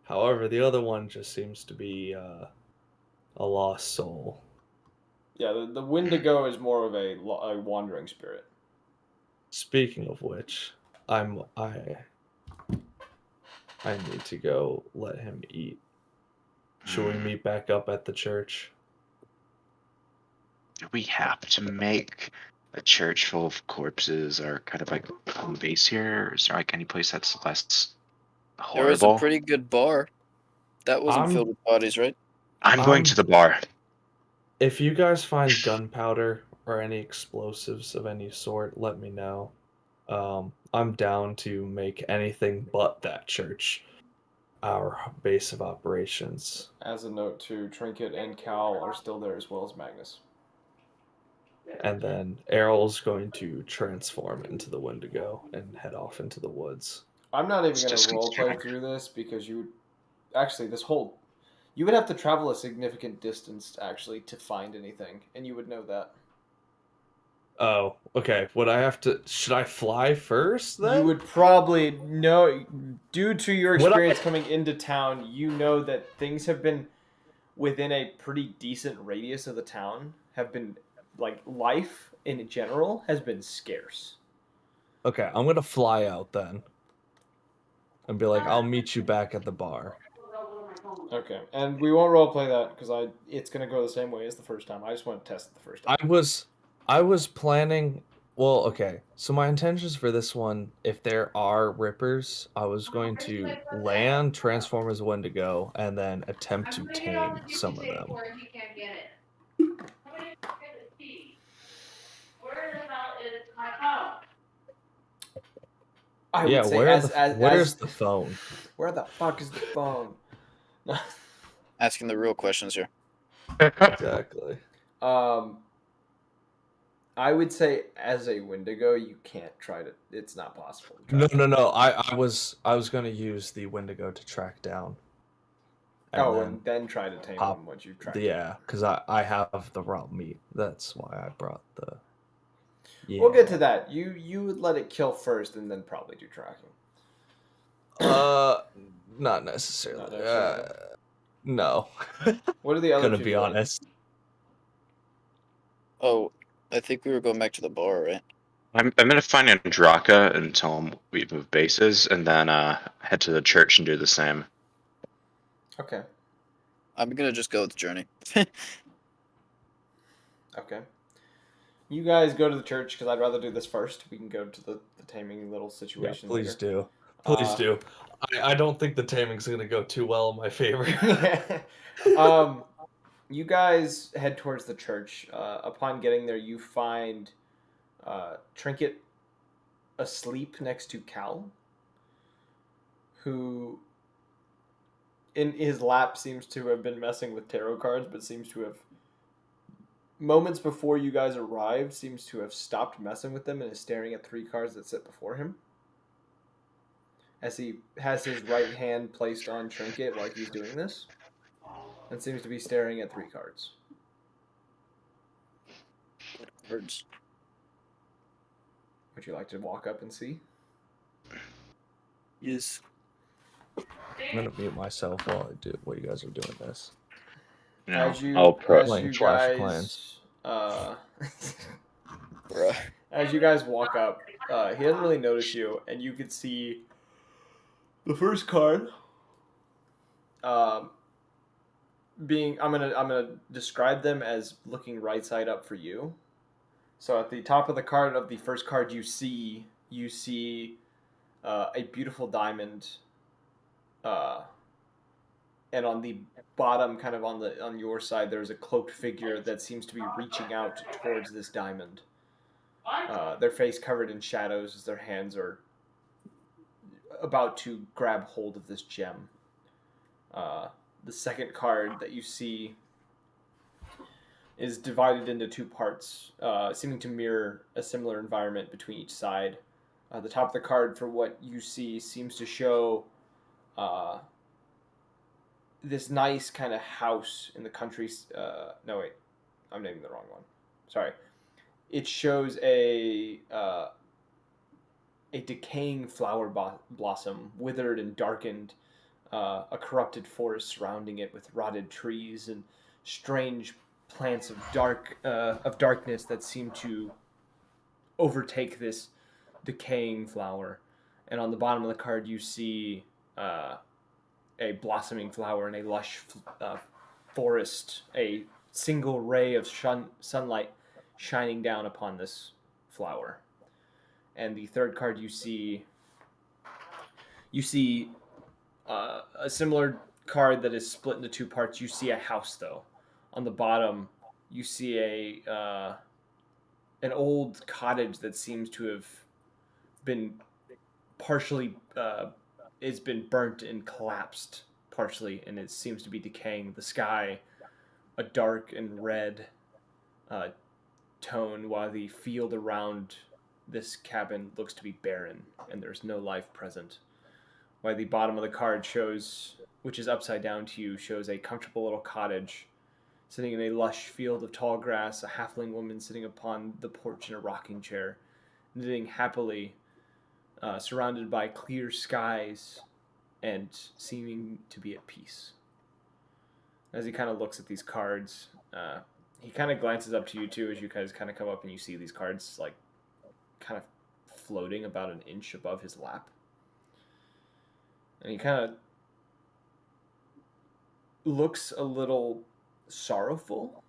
However, the other one just seems to be a lost soul. Yeah, the Wendigo is more of a wandering spirit. Speaking of which, I need to go let him eat. Should we meet back up at the church? Do we have to make a church full of corpses or kind of like home base here? Or is there like any place that's less There was a horrible? pretty good bar. That wasn't I'm- filled with bodies, right? I'm going to the bar. If you guys find gunpowder or any explosives of any sort, let me know. I'm down to make anything but that church our base of operations. As a note, too, Trinket and Cal are still there as well as Magnus. And then Errol's going to transform into the Wendigo and head off into the woods. I'm not even It's going just to roleplay constrained. through this because you would actually you would have to travel a significant distance actually to find anything, and you would know that. Oh, okay. Should I fly first then? You would probably know, due to your Would I- experience coming into town, you know that things have been within a pretty decent radius of the town, have been, like, life in general has been scarce. Okay, I'm gonna fly out then. And be like, I'll meet you back at the bar. Okay, and we won't roleplay that because it's gonna go the same way as the first time. I just want to test it the first time. I was planning. Well, okay. So my intentions for this one, if there are rippers, I was going to land, transform as Wendigo, and then attempt to tame some of them. I Yeah, would say where's the phone? where the fuck is the phone? Asking the real questions here. Exactly. um, I would say as a Wendigo, you can't try to. It's not possible to try. No, to no, no. I was gonna use the Wendigo to track down. and then try to tame pop them once you've tracked them. Yeah, because I have the raw meat. That's why I brought the. Yeah. We'll get to that. You would let it kill first, and then probably do tracking. Not necessarily. Not necessarily. No. What are the other Gonna two be doing? honest. Oh, I think we were going back to the bar, right? I'm gonna find Andraka and tell him we move bases, and then head to the church and do the same. Okay. I'm gonna just go with Journey. Okay. You guys go to the church because I'd rather do this first. We can go to the taming little Yeah, situation please later. do. Please do. I don't think the taming's gonna go too well in my favor. You guys head towards the church. Upon getting there, you find Trinket asleep next to Cal, who in his lap seems to have been messing with tarot cards, but seems to have moments before you guys arrived seems to have stopped messing with them and is staring at 3 cards that sit before him. As he has his right hand placed on Trinket while he's doing this, and seems to be staring at 3 cards. Birds. Would you like to walk up and see? Yes. I'm gonna mute myself while you guys are doing this. You know, As you I'll pro- as you Clash of guys Clans. Bruh. as you guys walk up, he doesn't really notice you, and you could see the first card. Being I'm gonna describe them as looking right side up for you. So at the top of the card of the first card you see a beautiful diamond, and on the bottom, kind of on your side, there's a cloaked figure that seems to be reaching out towards this diamond. Their face covered in shadows as their hands are about to grab hold of this gem. The second card that you see is divided into 2 parts, seeming to mirror a similar environment between each side. The top of the card, for what you see, seems to show this nice kind of house in the country. No, wait, I'm naming the wrong one. Sorry. It shows a decaying flower blossom, withered and darkened, a corrupted forest surrounding it with rotted trees and strange plants of darkness that seem to overtake this decaying flower. And on the bottom of the card, you see a blossoming flower in a lush forest, a single ray of sunlight shining down upon this flower. And the third card you see a similar card that is split into 2 parts. You see a house, though. On the bottom, you see an old cottage that seems to have been partially it's been burnt and collapsed partially, and it seems to be decaying. The sky, a dark and red tone, while the field around this cabin looks to be barren and there's no life present. While the bottom of the card shows, which is upside down to you, shows a comfortable little cottage sitting in a lush field of tall grass, a halfling woman sitting upon the porch in a rocking chair, knitting happily, surrounded by clear skies and seeming to be at peace. As he kind of looks at these cards, he kind of glances up to you too as you guys kind of come up and you see these cards like kind of floating about an inch above his lap. And he kind of looks a little sorrowful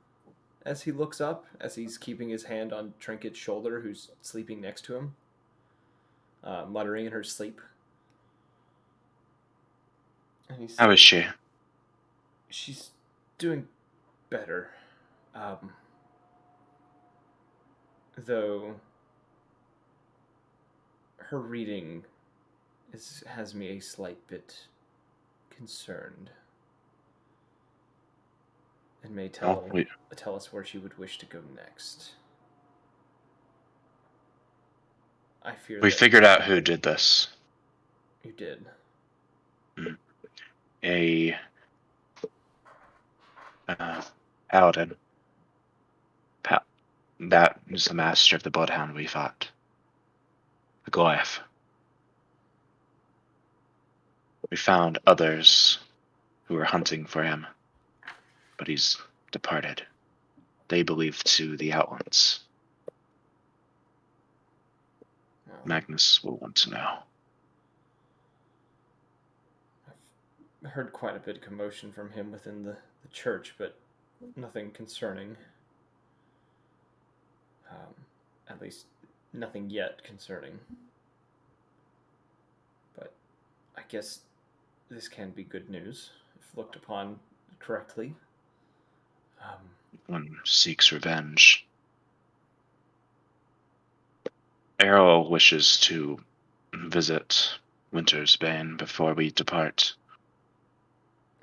as he looks up, as he's keeping his hand on Trinket's shoulder, who's sleeping next to him, muttering in her sleep. And he's, How is she? she's doing better. Though her reading has me a slight bit concerned, and may Well, tell us where she would wish to go next. I fear we that figured out who did this. you did. A paladin. That is the master of the bloodhound we fought. The Goliath. We found others who were hunting for him, but he's departed. They believe to the Outlands. Well, Magnus will want to know. I've heard quite a bit of commotion from him within the church, but nothing concerning. At least nothing yet concerning. But I guess this can be good news if looked upon correctly. One seeks revenge. Errol wishes to visit Winter's Bane before we depart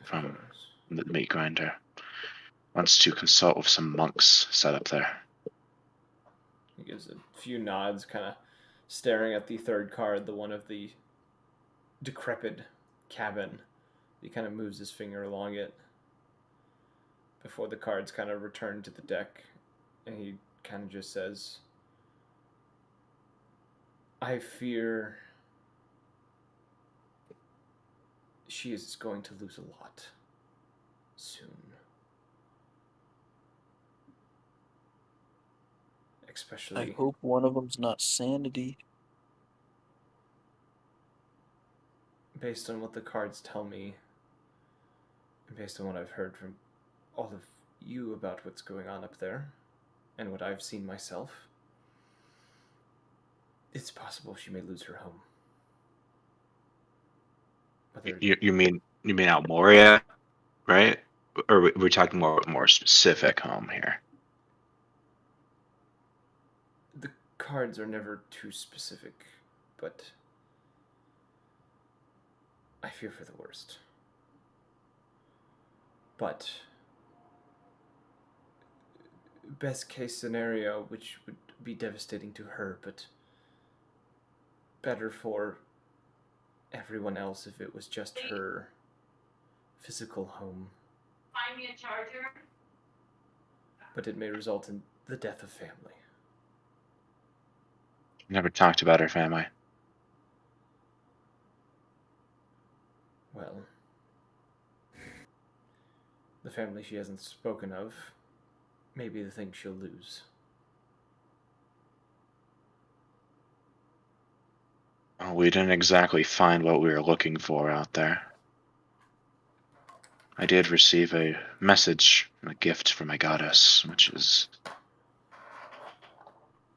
from the meat grinder. Wants to consult with some monks set up there. He gives a few nods, kind of staring at the third card, the one of the decrepit cabin. He kind of moves his finger along it before the cards kind of return to the deck, and he kind of just says, I fear she is going to lose a lot soon. Especially, I hope one of them's not sanity. based on what the cards tell me, and based on what I've heard from all of you about what's going on up there, and what I've seen myself, it's possible she may lose her home. You mean Almoria, right? Or we're talking more specific home here. The cards are never too specific, but I fear for the worst. But best case scenario, which would be devastating to her, but better for everyone else if it was just her physical home. Find me a charger. But it may result in the death of family. Never talked about her family. Well, the family she hasn't spoken of may be the thing she'll lose. Well, we didn't exactly find what we were looking for out there. I did receive a message, a gift from my goddess, which is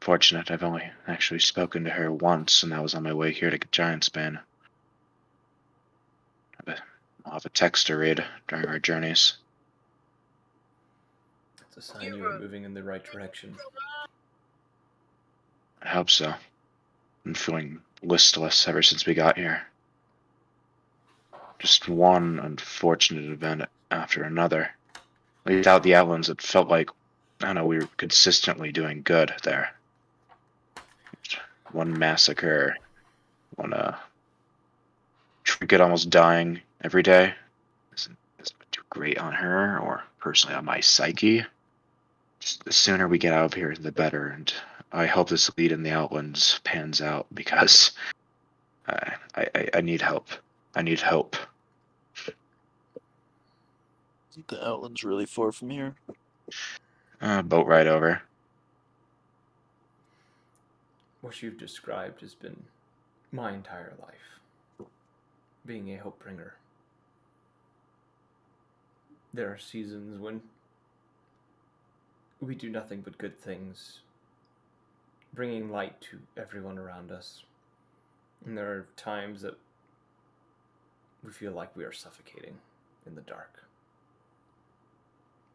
fortunate. I've only actually spoken to her once, and that was on my way here to Giant's Bane. I'll have a text to read during our journeys. It's a sign you are moving in the right direction. I hope so. I'm feeling listless ever since we got here. Just one unfortunate event after another. Without the Outlands, it felt like, I don't know, we were consistently doing good there. One massacre, one trinket almost dying every day. Doesn't do great on her or personally on my psyche. Just the sooner we get out of here, the better. And I hope this lead in the Outlands pans out because I need help. I need hope. Isn't the Outlands really far from here? Boat ride over. What you've described has been my entire life. Being a hope bringer. There are seasons when we do nothing but good things, bringing light to everyone around us. And there are times that we feel like we are suffocating in the dark.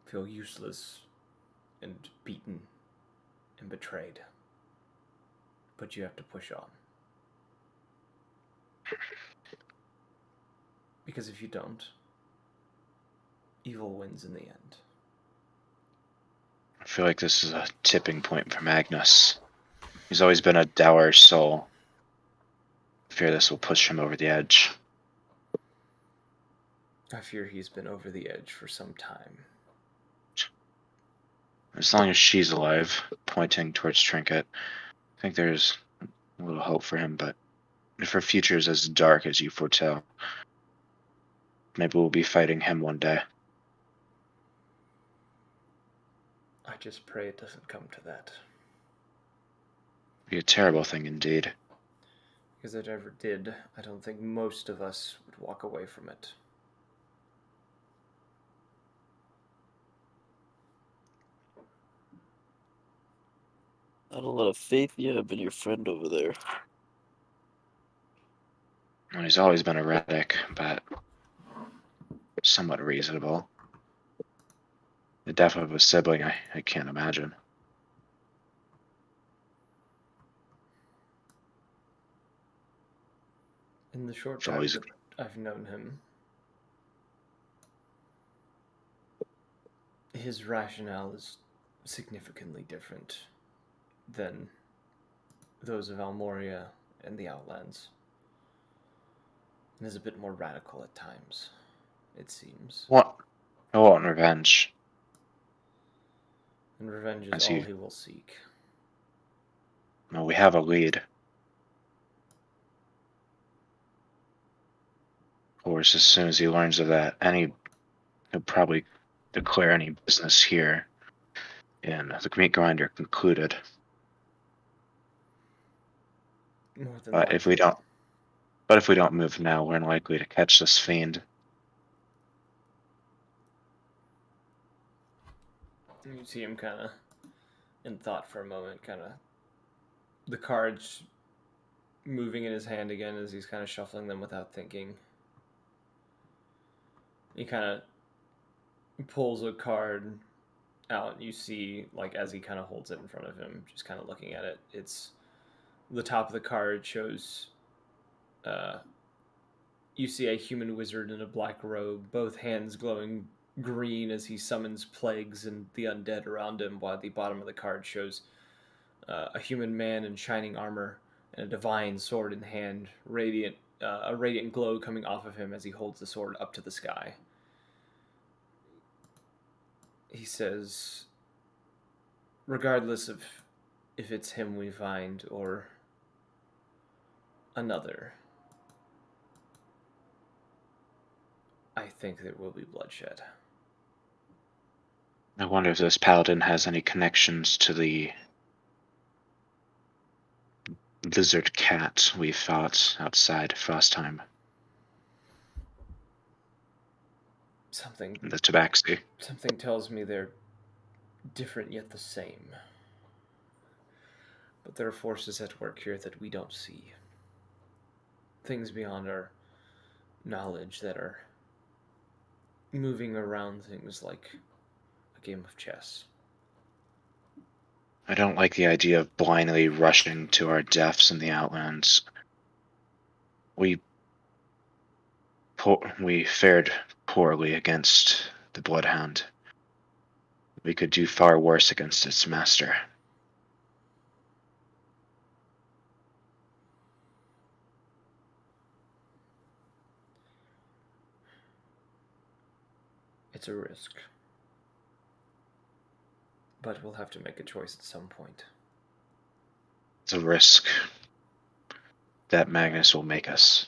Feel useless and beaten and betrayed. But you have to push on. Because if you don't, evil wins in the end. I feel like this is a tipping point for Magnus. He's always been a dour soul. I fear this will push him over the edge. I fear he's been over the edge for some time. As long as she's alive, pointing towards Trinket, I think there's a little hope for him, but if her future is as dark as you foretell, maybe we'll be fighting him one day. I just pray it doesn't come to that. It'd be a terrible thing indeed. Because if it ever did, I don't think most of us would walk away from it. Not a lot of faith you have in your friend over there. And he's always been erratic, but somewhat reasonable. The death of a sibling, I can't imagine. In the short It's time always that I've known him, his rationale is significantly different than those of Almoria and the Outlands. And is a bit more radical at times, it seems. what? I want revenge. And revenge I is all see. he will seek. Well, we have a lead. Of course, as soon as he learns of that, he'll probably declare any business here. And the meat grinder concluded. More than But likely. if we don't move now, we're unlikely to catch this fiend. You see him kind of in thought for a moment, kind of the cards moving in his hand again as he's kind of shuffling them without thinking. He kind of pulls a card out, and you see, like, as he kind of holds it in front of him, just kind of looking at it, it's the top of the card shows you see a human wizard in a black robe, both hands glowing green as he summons plagues and the undead around him, while the bottom of the card shows a human man in shining armor and a divine sword in hand, a radiant glow coming off of him as he holds the sword up to the sky. He says, regardless of if it's him we find or another, I think there will be bloodshed. I wonder if this paladin has any connections to the lizard cat we fought outside Frostheim Something in the Tabaxi. tells me they're different yet the same. But there are forces at work here that we don't see. Things beyond our knowledge that are moving around things like a game of chess. I don't like the idea of blindly rushing to our deaths in the Outlands. We fared poorly against the Bloodhound. We could do far worse against its master. It's a risk. But we'll have to make a choice at some point. It's a risk that Magnus will make us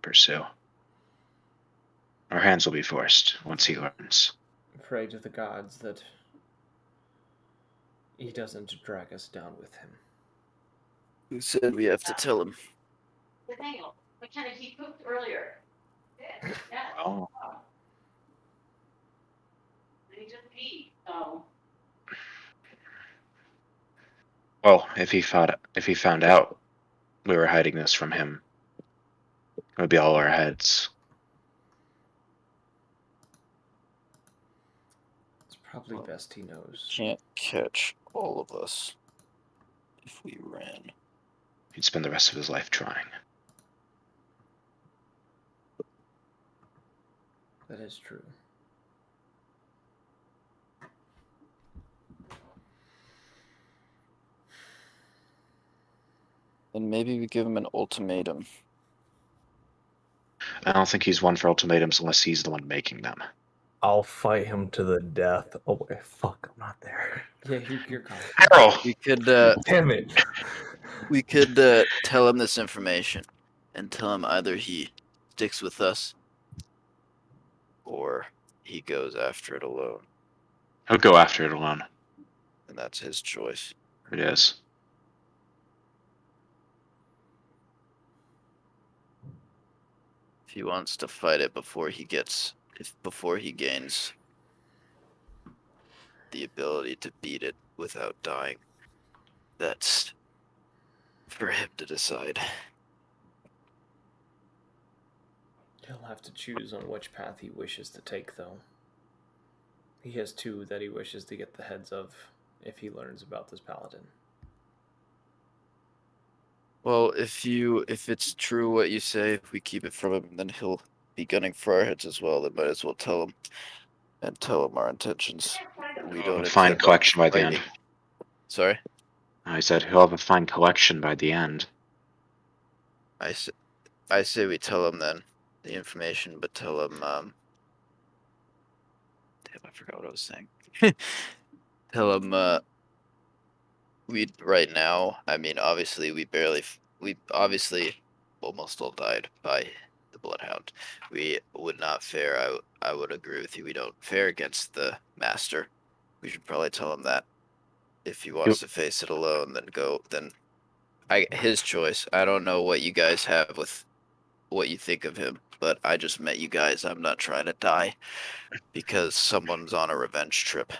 pursue. Our hands will be forced once he learns. Pray to the gods that he doesn't drag us down with him. Who said we have to tell him? Nathaniel, what kind of he cooked earlier? Yeah. Oh, And he just peed, so. well, if he found out we were hiding this from him, it would be all our heads. It's probably best he knows. Can't catch all of us if we ran. he'd spend the rest of his life trying. That is true. And maybe we give him an ultimatum. I don't think he's one for ultimatums unless he's the one making them. I'll fight him to the death. Oh wait, fuck, I'm not there. Yeah, you're gone. Errol! We could Damn it. tell him this information and tell him either he sticks with us or he goes after it alone, He'll go after it alone. and that's his choice. It is. If he wants to fight it before he gains the ability to beat it without dying, that's for him to decide. He'll have to choose on which path he wishes to take, though. He has two that he wishes to get the heads of if he learns about this paladin. Well, if it's true what you say, if we keep it from him, then he'll be gunning for our heads as well. Then might as well tell him our intentions. We don't A fine intend on collection by the fighting. end. Sorry, I said he'll have a fine collection by the end. I say we tell him then the information, but tell him. Damn, I forgot what I was saying. Tell him. We right now. I mean, obviously, we obviously almost all died by the Bloodhound. We would not fare. I would agree with you. We don't fare against the Master. We should probably tell him that. If he wants to face it alone, then go. Then his choice. I don't know what you guys have with what you think of him, but I just met you guys. I'm not trying to die because someone's on a revenge trip.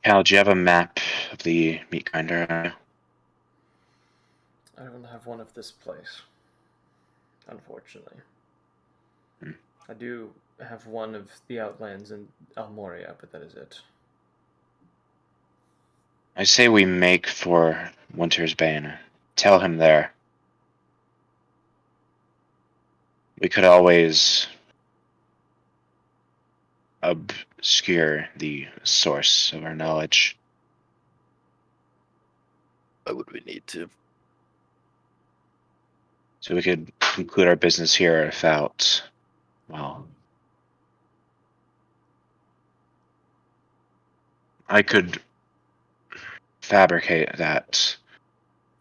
Cal, do you have a map of the meat grinder? I don't have one of this place, unfortunately. Hmm. I do have one of the Outlands in Almoria, but that is it. I say we make for Winter's Bane. Tell him there. We could always obscure the source of our knowledge. Why would we need to? So we could conclude our business here without, well, I could fabricate that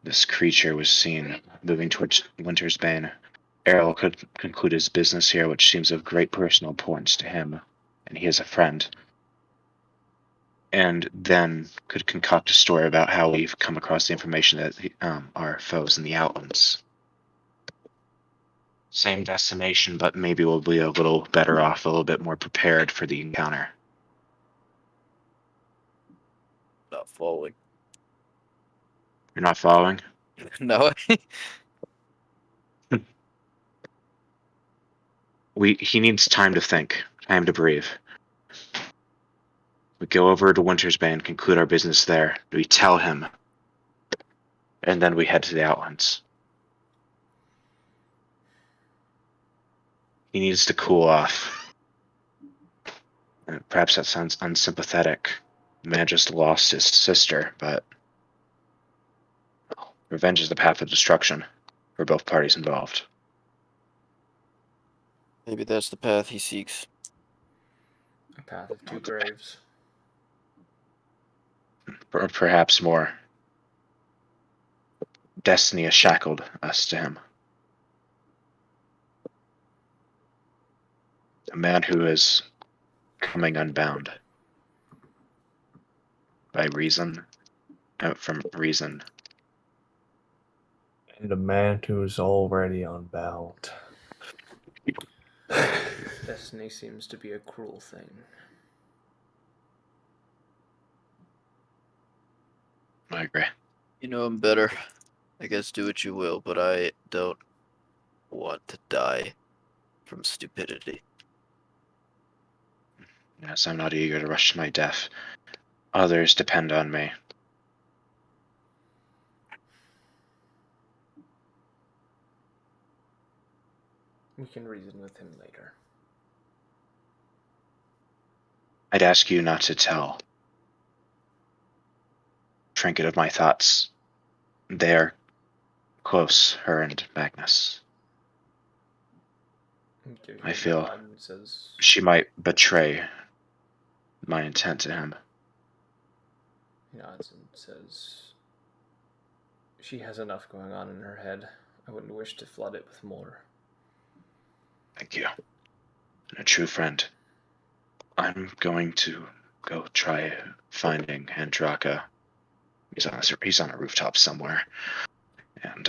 this creature was seen moving towards Winter's Bane. Errol could conclude his business here, which seems of great personal importance to him, and he is a friend. And then could concoct a story about how we've come across the information that our foes in the Outlands. Same destination, but maybe we'll be a little better off, a little bit more prepared for the encounter. Not following. You're not following? No. He needs time to think, time to breathe. We go over to Winter's Bane, conclude our business there. We tell him, and then we head to the Outlands. He needs to cool off. Perhaps that sounds unsympathetic. The man just lost his sister, but revenge is the path of destruction for both parties involved. Maybe that's the path he seeks. A path of two graves. Or perhaps more. Destiny has shackled us to him. A man who is coming unbound by reason, from reason. And a man who's already unbound. Destiny seems to be a cruel thing. I agree. You know him better. I guess do what you will, but I don't want to die from stupidity. Yes, I'm not eager to rush to my death. Others depend on me. We can reason with him later. I'd ask you not to tell Trinket of my thoughts. They're close, her and Magnus. He gives I you a feel nod and says, she might betray my intent to him. he nods and says, she has enough going on in her head. I wouldn't wish to flood it with more. Thank you. And a true friend. I'm going to go try finding Andraka. He's on a rooftop somewhere. And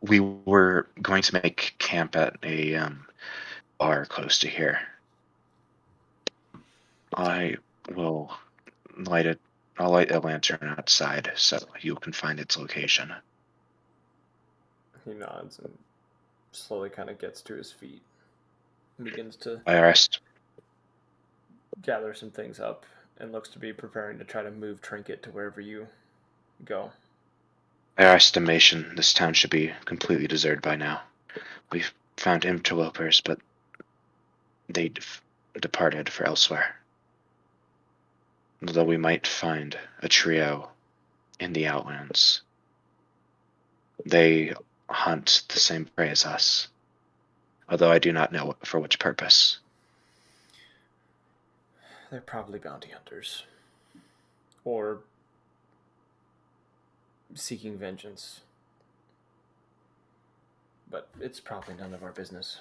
we were going to make camp at a bar close to here. I will light it. I'll light a lantern outside so you can find its location. He nods and slowly kind of gets to his feet and begins to I rest. gather some things up and looks to be preparing to try to move Trinket to wherever you go. By our estimation, this town should be completely deserted by now. We've found interlopers, but they departed for elsewhere. Although we might find a trio in the outlands, they hunt the same prey as us, although I do not know for which purpose. They're probably bounty hunters. Or seeking vengeance. But it's probably none of our business.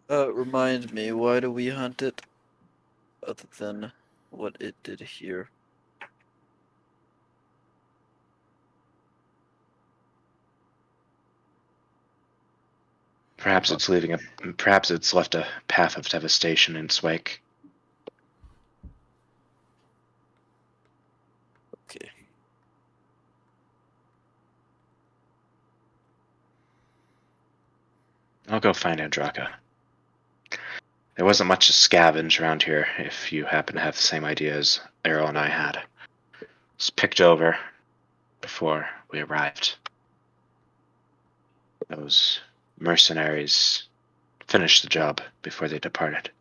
Remind me, why do we hunt it? Other than what it did here. Perhaps it's left a path of devastation in its wake. Okay. I'll go find Andraka. There wasn't much to scavenge around here, if you happen to have the same idea as Errol and I had. It's picked over before we arrived. Those mercenaries finished the job before they departed.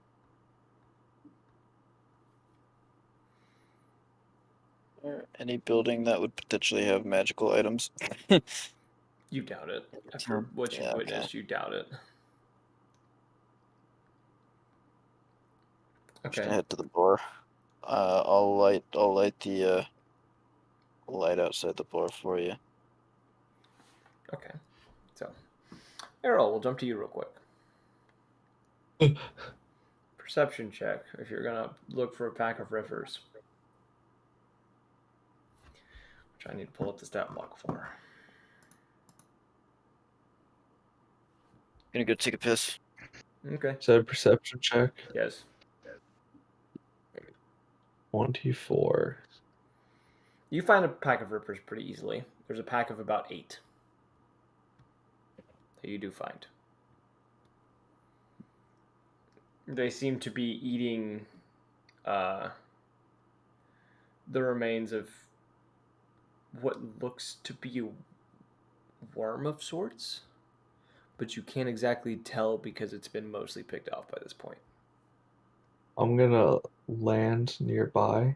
Any building that would potentially have magical items? You doubt it. After what you've Yeah, witnessed, okay. you doubt it. Just Okay. head to the bar. I'll light the light outside the bar for you. Okay. So, Errol, we'll jump to you real quick. Perception check if you're going to look for a pack of riffers. Which I need to pull up the stat block for. Gonna go take a piss. Okay. Is that a perception check? Yes. 24. You find a pack of rippers pretty easily. There's a pack of about 8 that you do find. They seem to be eating the remains of what looks to be a worm of sorts, but you can't exactly tell because it's been mostly picked off by this point. I'm gonna land nearby,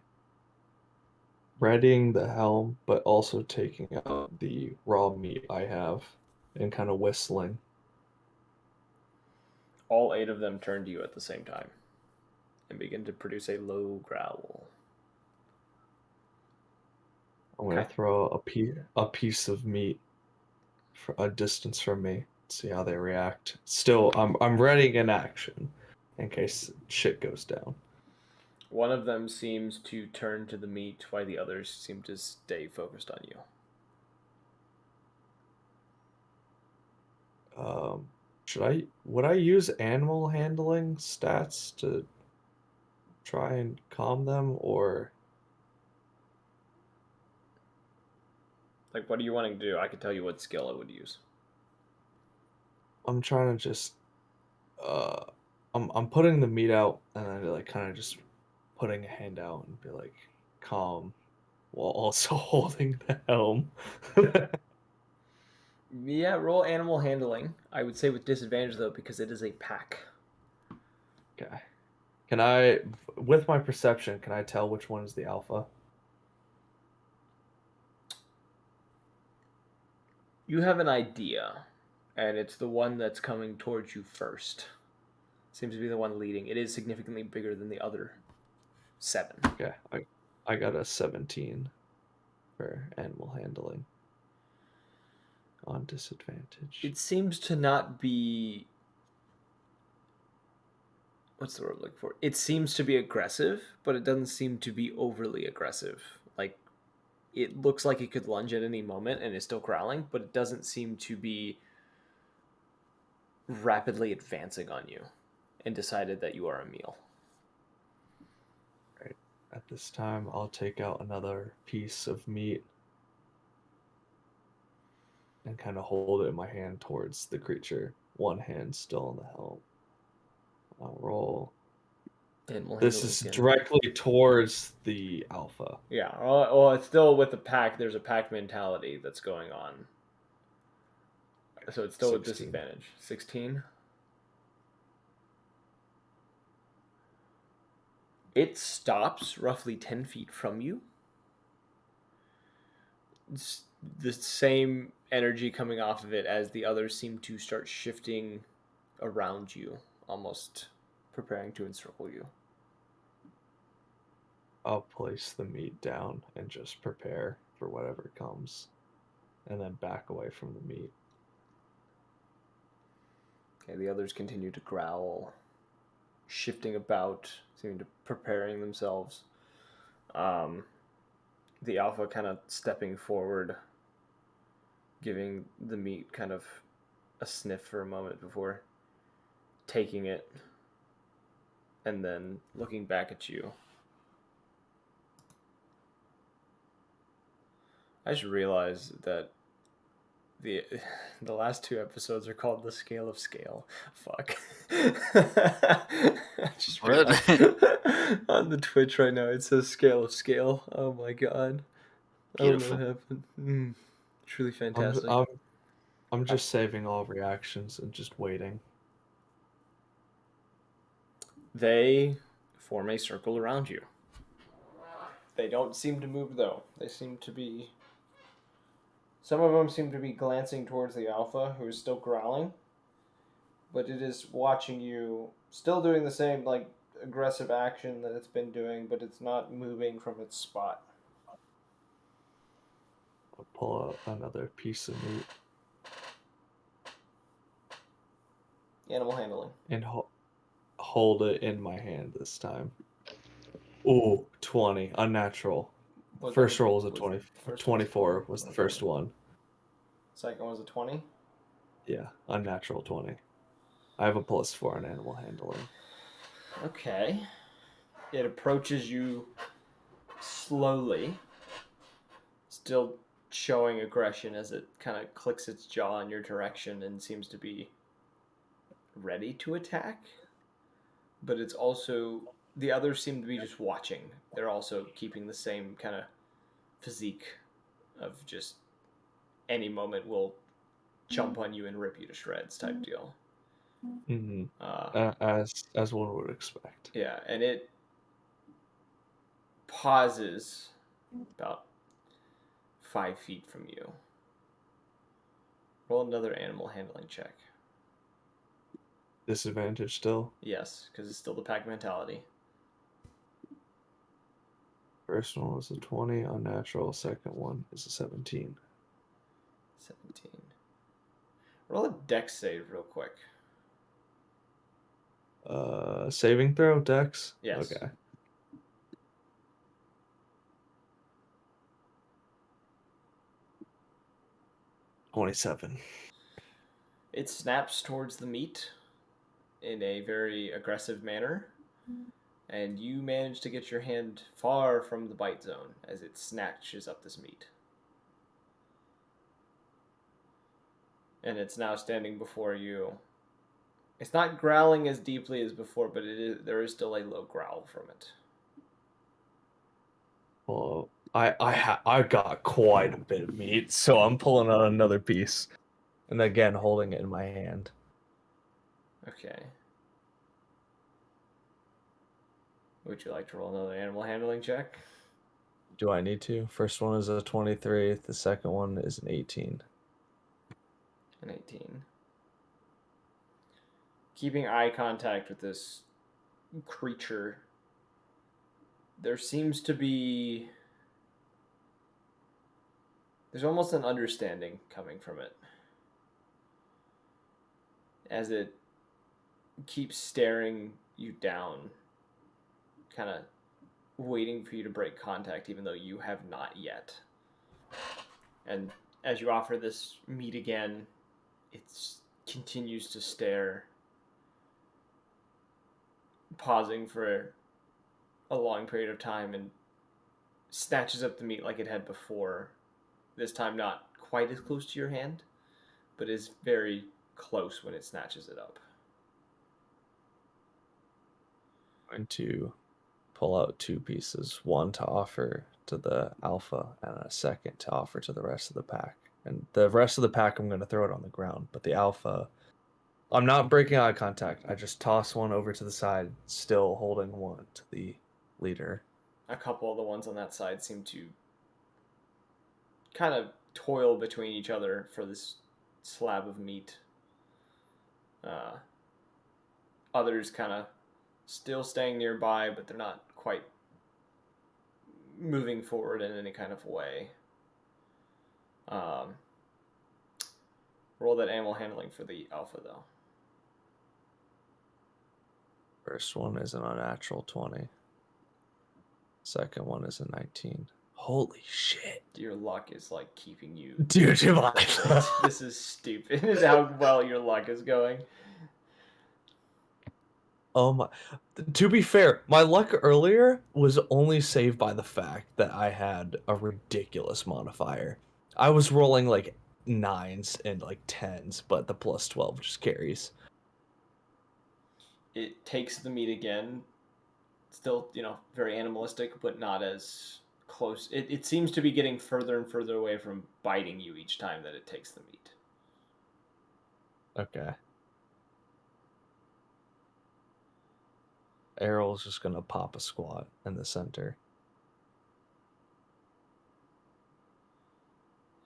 readying the helm, but also taking out the raw meat I have and kind of whistling. All 8 of them turn to you at the same time and begin to produce a low growl. I'm gonna Okay. throw a piece of meat for a distance from me. See how they react. Still, I'm readying an action in case shit goes down. One of them seems to turn to the meat while the others seem to stay focused on you. Would I use animal handling stats to try and calm them, or Like, what are you wanting to do? I could tell you what skill I would use. I'm trying to just I'm putting the meat out and then like kind of just putting a hand out and be like calm while also holding the helm. Yeah, roll animal handling. I would say with disadvantage though, because it is a pack. Okay. Can I, with my perception, can I tell which one is the alpha? You have an idea, and it's the one that's coming towards you first. Seems to be the one leading. It is significantly bigger than the other 7. Okay, I got a 17 for animal handling on disadvantage. It seems to not be. What's the word I'm looking for? It seems to be aggressive, but it doesn't seem to be overly aggressive. Like, it looks like it could lunge at any moment and is still growling, but it doesn't seem to be rapidly advancing on you and decided that you are a meal. Right. At this time, I'll take out another piece of meat and kind of hold it in my hand towards the creature. One hand still on the helm. I'll roll. Animal This handling is again. directly towards the alpha. Yeah, well, it's still with the pack. There's a pack mentality that's going on. So it's still 16. with disadvantage. 16. It stops roughly 10 feet from you. It's the same energy coming off of it as the others seem to start shifting around you, almost preparing to encircle you. I'll place the meat down and just prepare for whatever comes, and then back away from the meat. Okay, the others continue to growl, shifting about, seeming to preparing themselves. The alpha kind of stepping forward, giving the meat kind of a sniff for a moment before taking it and then looking back at you. I just realized that the last 2 episodes are called The Scale of Scale. Fuck. I just What? realized on the Twitch right now it says Scale of Scale. Oh my god. I don't know Beautiful. what happened. Truly I'm, fantastic. I'm, I'm just saving all reactions and just waiting. They form a circle around you. They don't seem to move though. They seem to be. Some of them seem to be glancing towards the alpha, who is still growling, but it is watching you, still doing the same like aggressive action that it's been doing, but it's not moving from its spot. I'll pull out another piece of meat Animal handling. and hold it in my hand this time. Ooh, 20. Unnatural. What First was roll was a the 20. first 24 was the Okay. first one. Second was a 20. Yeah, unnatural 20. I have a +4 on animal handling. Okay. It approaches you slowly, still showing aggression as it kind of clicks its jaw in your direction and seems to be ready to attack. But it's also, the others seem to be just watching. They're also keeping the same kind of physique of just any moment will jump on you and rip you to shreds type deal. Mm-hmm. Uh, As one would expect. yeah, and it pauses about 5 feet from you. Roll another animal handling check. Disadvantage still. Yes, because it's still the pack mentality. First one was a 20 unnatural. Second one is a 17. 17. Roll a dex save real quick. Saving throw, Dex? Yes. Okay. 27. It snaps towards the meat in a very aggressive manner, and you manage to get your hand far from the bite zone as it snatches up this meat. And it's now standing before you. It's not growling as deeply as before, but there is still a low growl from it. Well, I got quite a bit of meat, so I'm pulling out another piece. And again, holding it in my hand. Okay. Would you like to roll another animal handling check? Do I need to? First one is a 23. The second one is an 18. An 18. Keeping eye contact with this creature, there seems to be. There's almost an understanding coming from it. As it keeps staring you down, kind of waiting for you to break contact, even though you have not yet. And as you offer this meat again, it continues to stare, pausing for a long period of time, and snatches up the meat like it had before. This time not quite as close to your hand, but is very close when it snatches it up. I'm going to pull out 2 pieces, one to offer to the alpha and a second to offer to the rest of the pack. And the rest of the pack, I'm going to throw it on the ground, but the alpha, I'm not breaking eye contact. I just toss one over to the side, still holding one to the leader. A couple of the ones on that side seem to kind of toil between each other for this slab of meat. Others kind of still staying nearby, but they're not quite moving forward in any kind of way. Roll that animal handling for the alpha, though. First one is an unnatural 20. Second one is a 19. Holy shit. Your luck is like keeping you. Dude, you're perfect. This is stupid. Is how well your luck is going. Oh my. To be fair, my luck earlier was only saved by the fact that I had a ridiculous modifier. I was rolling like 9s and like 10s, but the plus 12 just carries. It takes the meat again. Still, very animalistic, but not as close. It seems to be getting further and further away from biting you each time that it takes the meat. Okay. Errol's just gonna pop a squat in the center.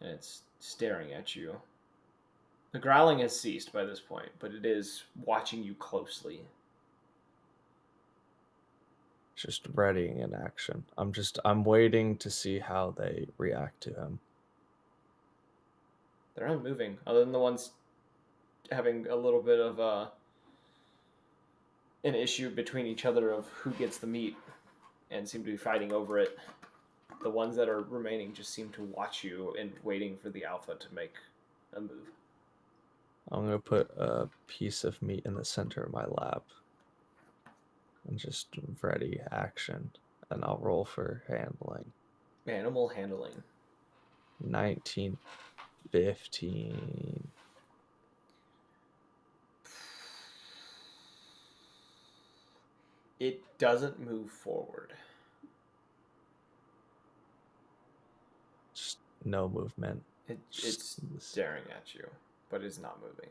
And it's staring at you. The growling has ceased by this point, but it is watching you closely. Just readying in action. I'm waiting to see how they react to him. They're unmoving, other than the ones having a little bit of an issue between each other of who gets the meat and seem to be fighting over it. The ones that are remaining just seem to watch you and waiting for the alpha to make a move. I'm gonna put a piece of meat in the center of my lap. And just ready action. And I'll roll for handling. Animal handling. 19, 15. It doesn't move forward. Just no movement. It's staring at you, but is not moving.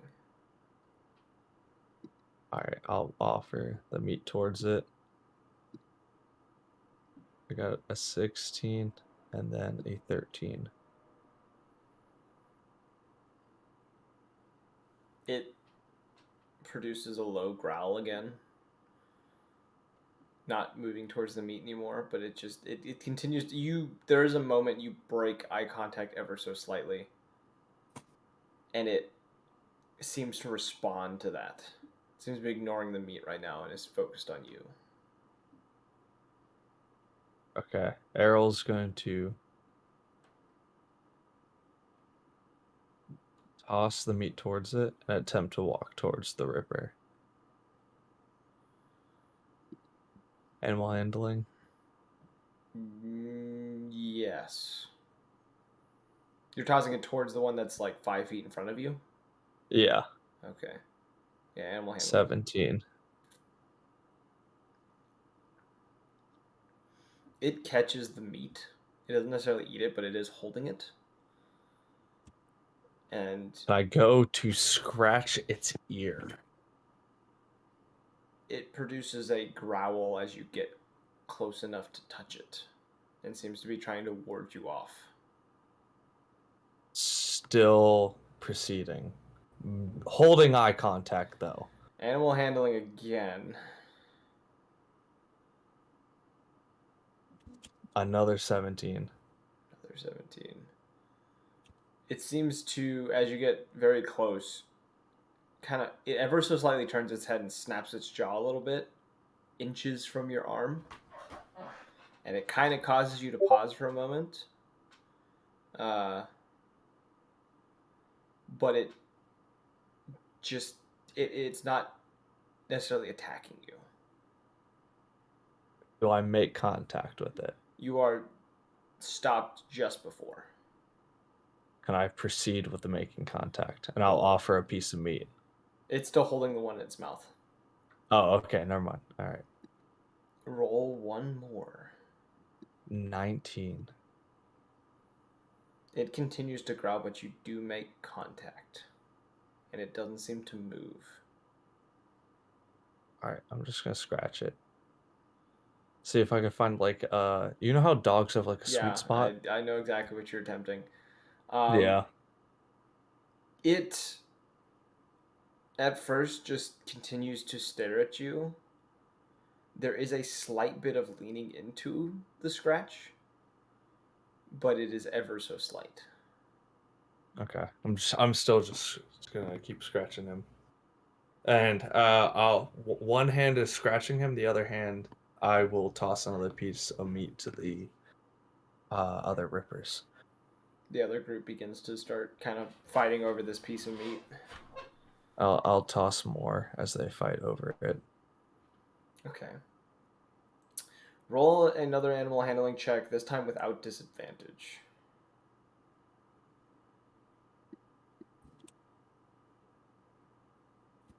Alright, I'll offer the meat towards it. I got a 16 and then a 13. It produces a low growl again. Not moving towards the meat anymore, but it continues to, there is a moment you break eye contact ever so slightly, and it seems to respond to that. It seems to be ignoring the meat right now and is focused on you. Okay, Errol's going to toss the meat towards it and attempt to walk towards the Ripper. Animal handling. Yes. You're tossing it towards the one that's like 5 feet in front of you? Yeah. Okay. Yeah, animal handling. 17. It catches the meat. It doesn't necessarily eat it, but it is holding it. and I go to scratch its ear. it produces a growl as you get close enough to touch it, and seems to be trying to ward you off. Still proceeding. Holding eye contact, though. Animal handling again. Another 17. Another 17. It seems to, as you get very close, kind of, it ever so slightly turns its head and snaps its jaw a little bit, inches from your arm. And it kind of causes you to pause for a moment. But it just, it's not necessarily attacking you. Do I make contact with it? You are stopped just before. Can I proceed with the making contact? And I'll offer a piece of meat. It's still holding the one in its mouth. Oh, okay, never mind. All right. Roll one more. 19. It continues to growl, but you do make contact. And it doesn't seem to move. All right, I'm just gonna scratch it. See if I can find like you know how dogs have like a sweet spot? I know exactly what you're attempting. Yeah. It at first just continues to stare at you. There is a slight bit of leaning into the scratch, but it is ever so slight. Okay. I'm still just gonna keep scratching him. And one hand is scratching him, the other hand I will toss another piece of meat to the other rippers. The other group begins to start kind of fighting over this piece of meat. I'll toss more as they fight over it. Okay. Roll another animal handling check, this time without disadvantage.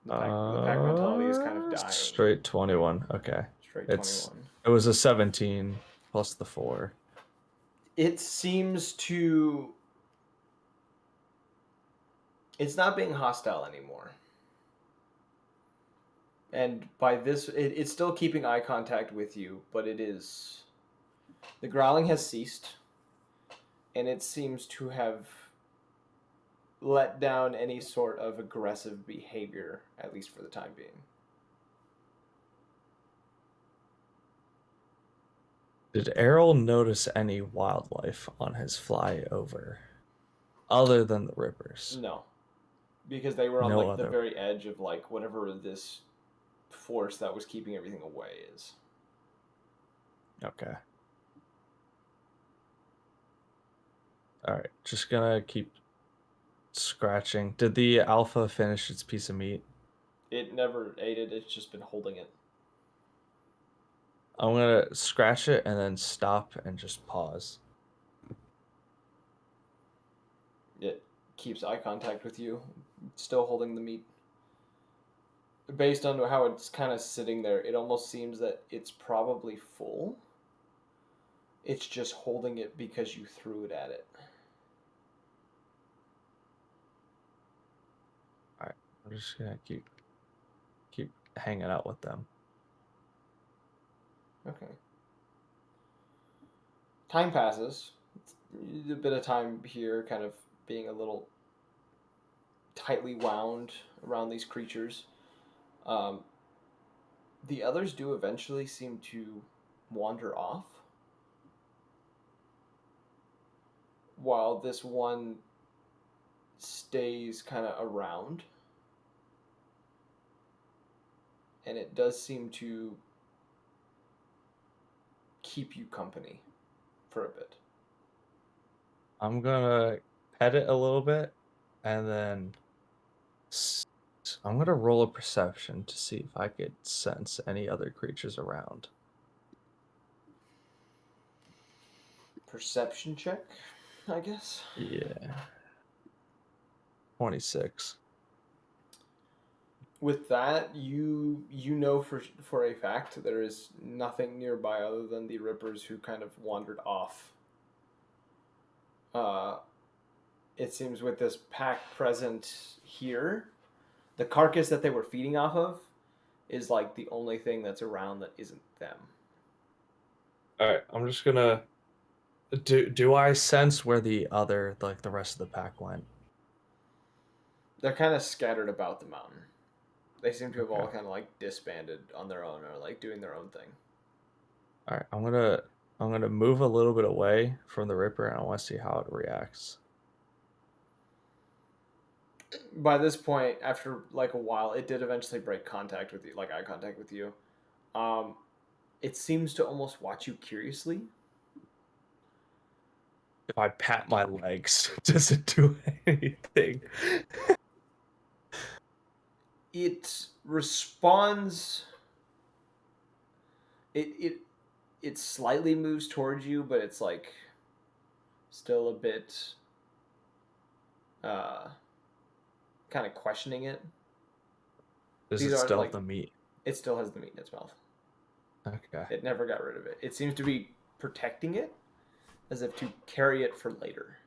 The pack mentality is kind of dying. Straight 21. Okay. Straight It's 21. It was a 17 plus the 4. It seems to... It's not being hostile anymore. And by this, it's still keeping eye contact with you, but it is... The growling has ceased, and it seems to have let down any sort of aggressive behavior, at least for the time being. Did Errol notice any wildlife on his flyover other than the rippers? No. Because they were on No like the other. very edge of like whatever this force that was keeping everything away is. Okay. All right, just gonna keep scratching. Did the alpha finish its piece of meat? It never ate it, it's just been holding it. I'm gonna scratch it and then stop and just pause. It keeps eye contact with you, still holding the meat. Based on how it's kind of sitting there, it almost seems that it's probably full. It's just holding it because you threw it at it. All right, I'm just gonna keep hanging out with them. Okay. Time passes. It's a bit of time here, kind of being a little tightly wound around these creatures. The others do eventually seem to wander off, while this one stays kind of around. And it does seem to keep you company for a bit. I'm gonna pet it a little bit, and then I'm gonna roll a perception to see if I could sense any other creatures around. Perception check, I guess. Yeah. 26. With that, you know for a fact there is nothing nearby other than the rippers who kind of wandered off. it seems with this pack present here, the carcass that they were feeding off of is like the only thing that's around that isn't them. All right, I'm just gonna. Do I sense where the rest of the pack went? They're kind of scattered about the mountain. They seem to have all Okay. kind of like disbanded on their own or like doing their own thing. All right, I'm gonna move a little bit away from the Ripper, and I want to see how it reacts. By this point, after like a while, it did eventually break contact with you, like eye contact with you. It seems to almost watch you curiously. If I pat my legs, does it do anything? It responds. It slightly moves towards you, but it's like still a bit uh kind of questioning it. Does These it aren't still like have the meat? it still has the meat in its mouth. Okay. It never got rid of it. It seems to be protecting it as if to carry it for later.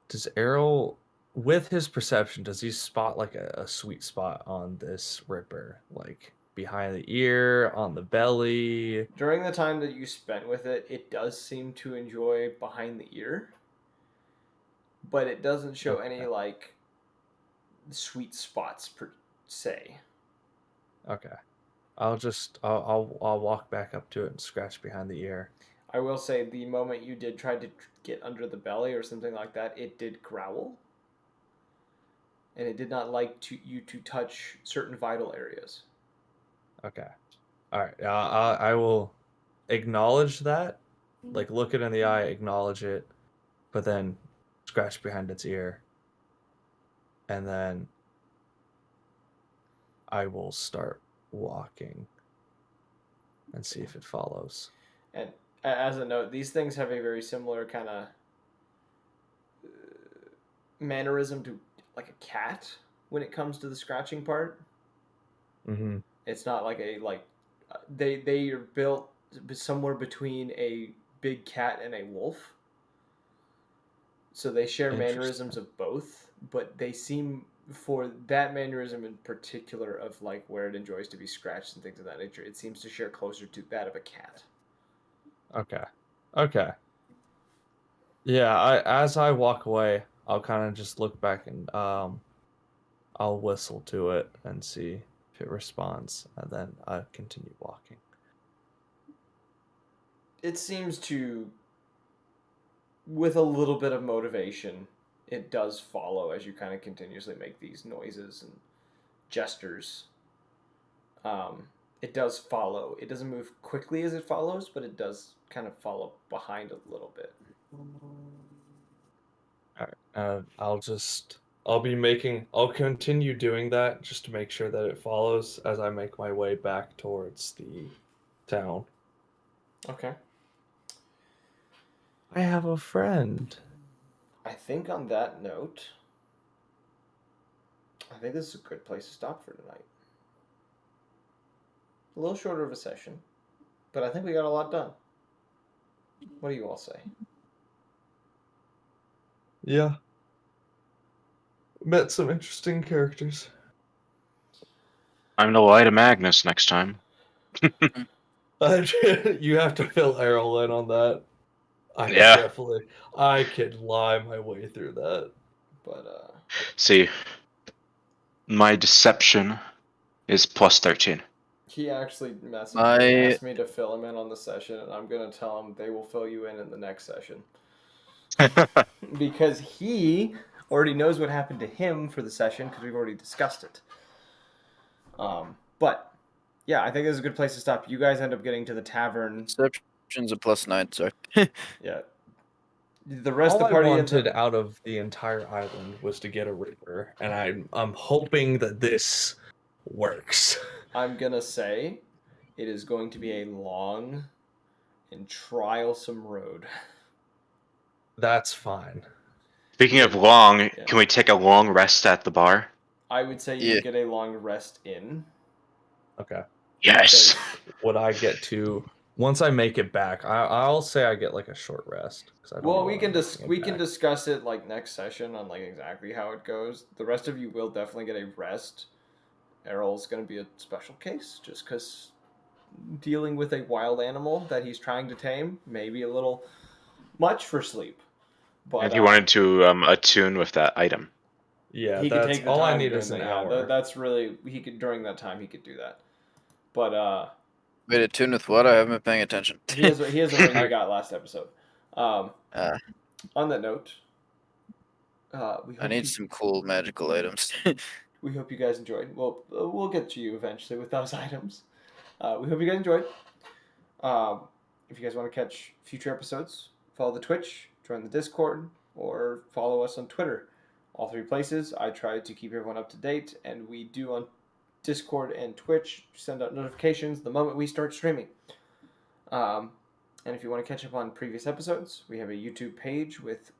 Does Errol, with his perception, does he spot like a sweet spot on this Ripper? Like behind the ear, on the belly? During the time that you spent with it, it does seem to enjoy behind the ear, but it doesn't show any Okay. like sweet spots per se. Okay. I'll walk back up to it and scratch behind the ear. I will say the moment you did try to get under the belly or something like that, it did growl. And it did not like you to touch certain vital areas. Okay. All right. I will acknowledge that, like look it in the eye, acknowledge it, but then scratch behind its ear, and then I will start walking and see if it follows. And as a note, these things have a very similar kind of mannerism to like a cat when it comes to the scratching part. Mm-hmm. It's not like a like they are built somewhere between a big cat and a wolf. So they share mannerisms Interesting. of both, but they seem for that mannerism in particular of like where it enjoys to be scratched and things of that nature, it seems to share closer to that of a cat. Okay. Okay. Yeah, as I walk away, I'll kind of just look back and I'll whistle to it and see if it responds, and then I continue walking. It seems to, with a little bit of motivation, it does follow as you kind of continuously make these noises and gestures. Um, it does follow. It doesn't move quickly as it follows, but it does kind of follow behind a little bit. All right. I'll continue doing that just to make sure that it follows as I make my way back towards the town. Okay. I have a friend. I think on that note, I think this is a good place to stop for tonight. A little shorter of a session, but I think we got a lot done. What do you all say? Yeah. Met some interesting characters. I'm gonna lie to Magnus next time. You have to fill Errol in on that. Yeah. I could lie my way through that. But See, my deception is plus 13. he actually messaged me and My asked me to fill him in on the session, and I'm gonna tell him they will fill you in the next session because he already knows what happened to him for the session because we've already discussed it. But yeah, I think this is a good place to stop. You guys end up getting to the tavern. deception's a +9, sorry. Yeah. The rest All of the I party ends wanted up. out of the entire island was to get a Reaper, and I'm hoping that this works. I'm gonna say it is going to be a long and trialsome road. That's fine. Speaking of long, Yeah. can we take a long rest at the bar? I would say you Yeah. would get a long rest in. Okay. Yes. Because Would I get to once I make it back, I'll say I get like a short rest because I don't. Well, know we when can I'm making it we can back. discuss it like next session on like exactly how it goes. The rest of you will definitely get a rest. Errol's going to be a special case just because dealing with a wild animal that he's trying to tame may be a little much for sleep. But And he wanted to attune with that item. Yeah, he could that's take the all I time need during is an that. hour. Yeah, that's really he could during that time he could do that. But Wait, attune with what? I haven't been paying attention. he has a ring you got last episode. On that note, we I hope need you, some cool magical items. we hope you guys enjoyed. Well, we'll get to you eventually with those items. We hope you guys enjoyed. If you guys want to catch future episodes, follow the Twitch, join the Discord, or follow us on Twitter. All three places. I try to keep everyone up to date, and we do on Discord and Twitch send out notifications the moment we start streaming. And if you want to catch up on previous episodes, we have a YouTube page with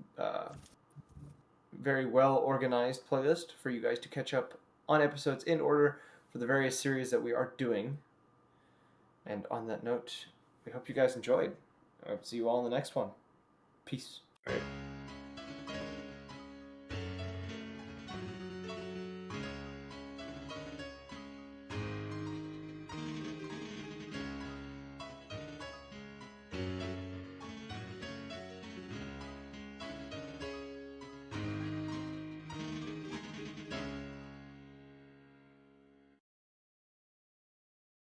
very well organized playlist for you guys to catch up on episodes in order for the various series that we are doing. And on that note, we hope you guys enjoyed. I hope to see you all in the next one. Peace. Right.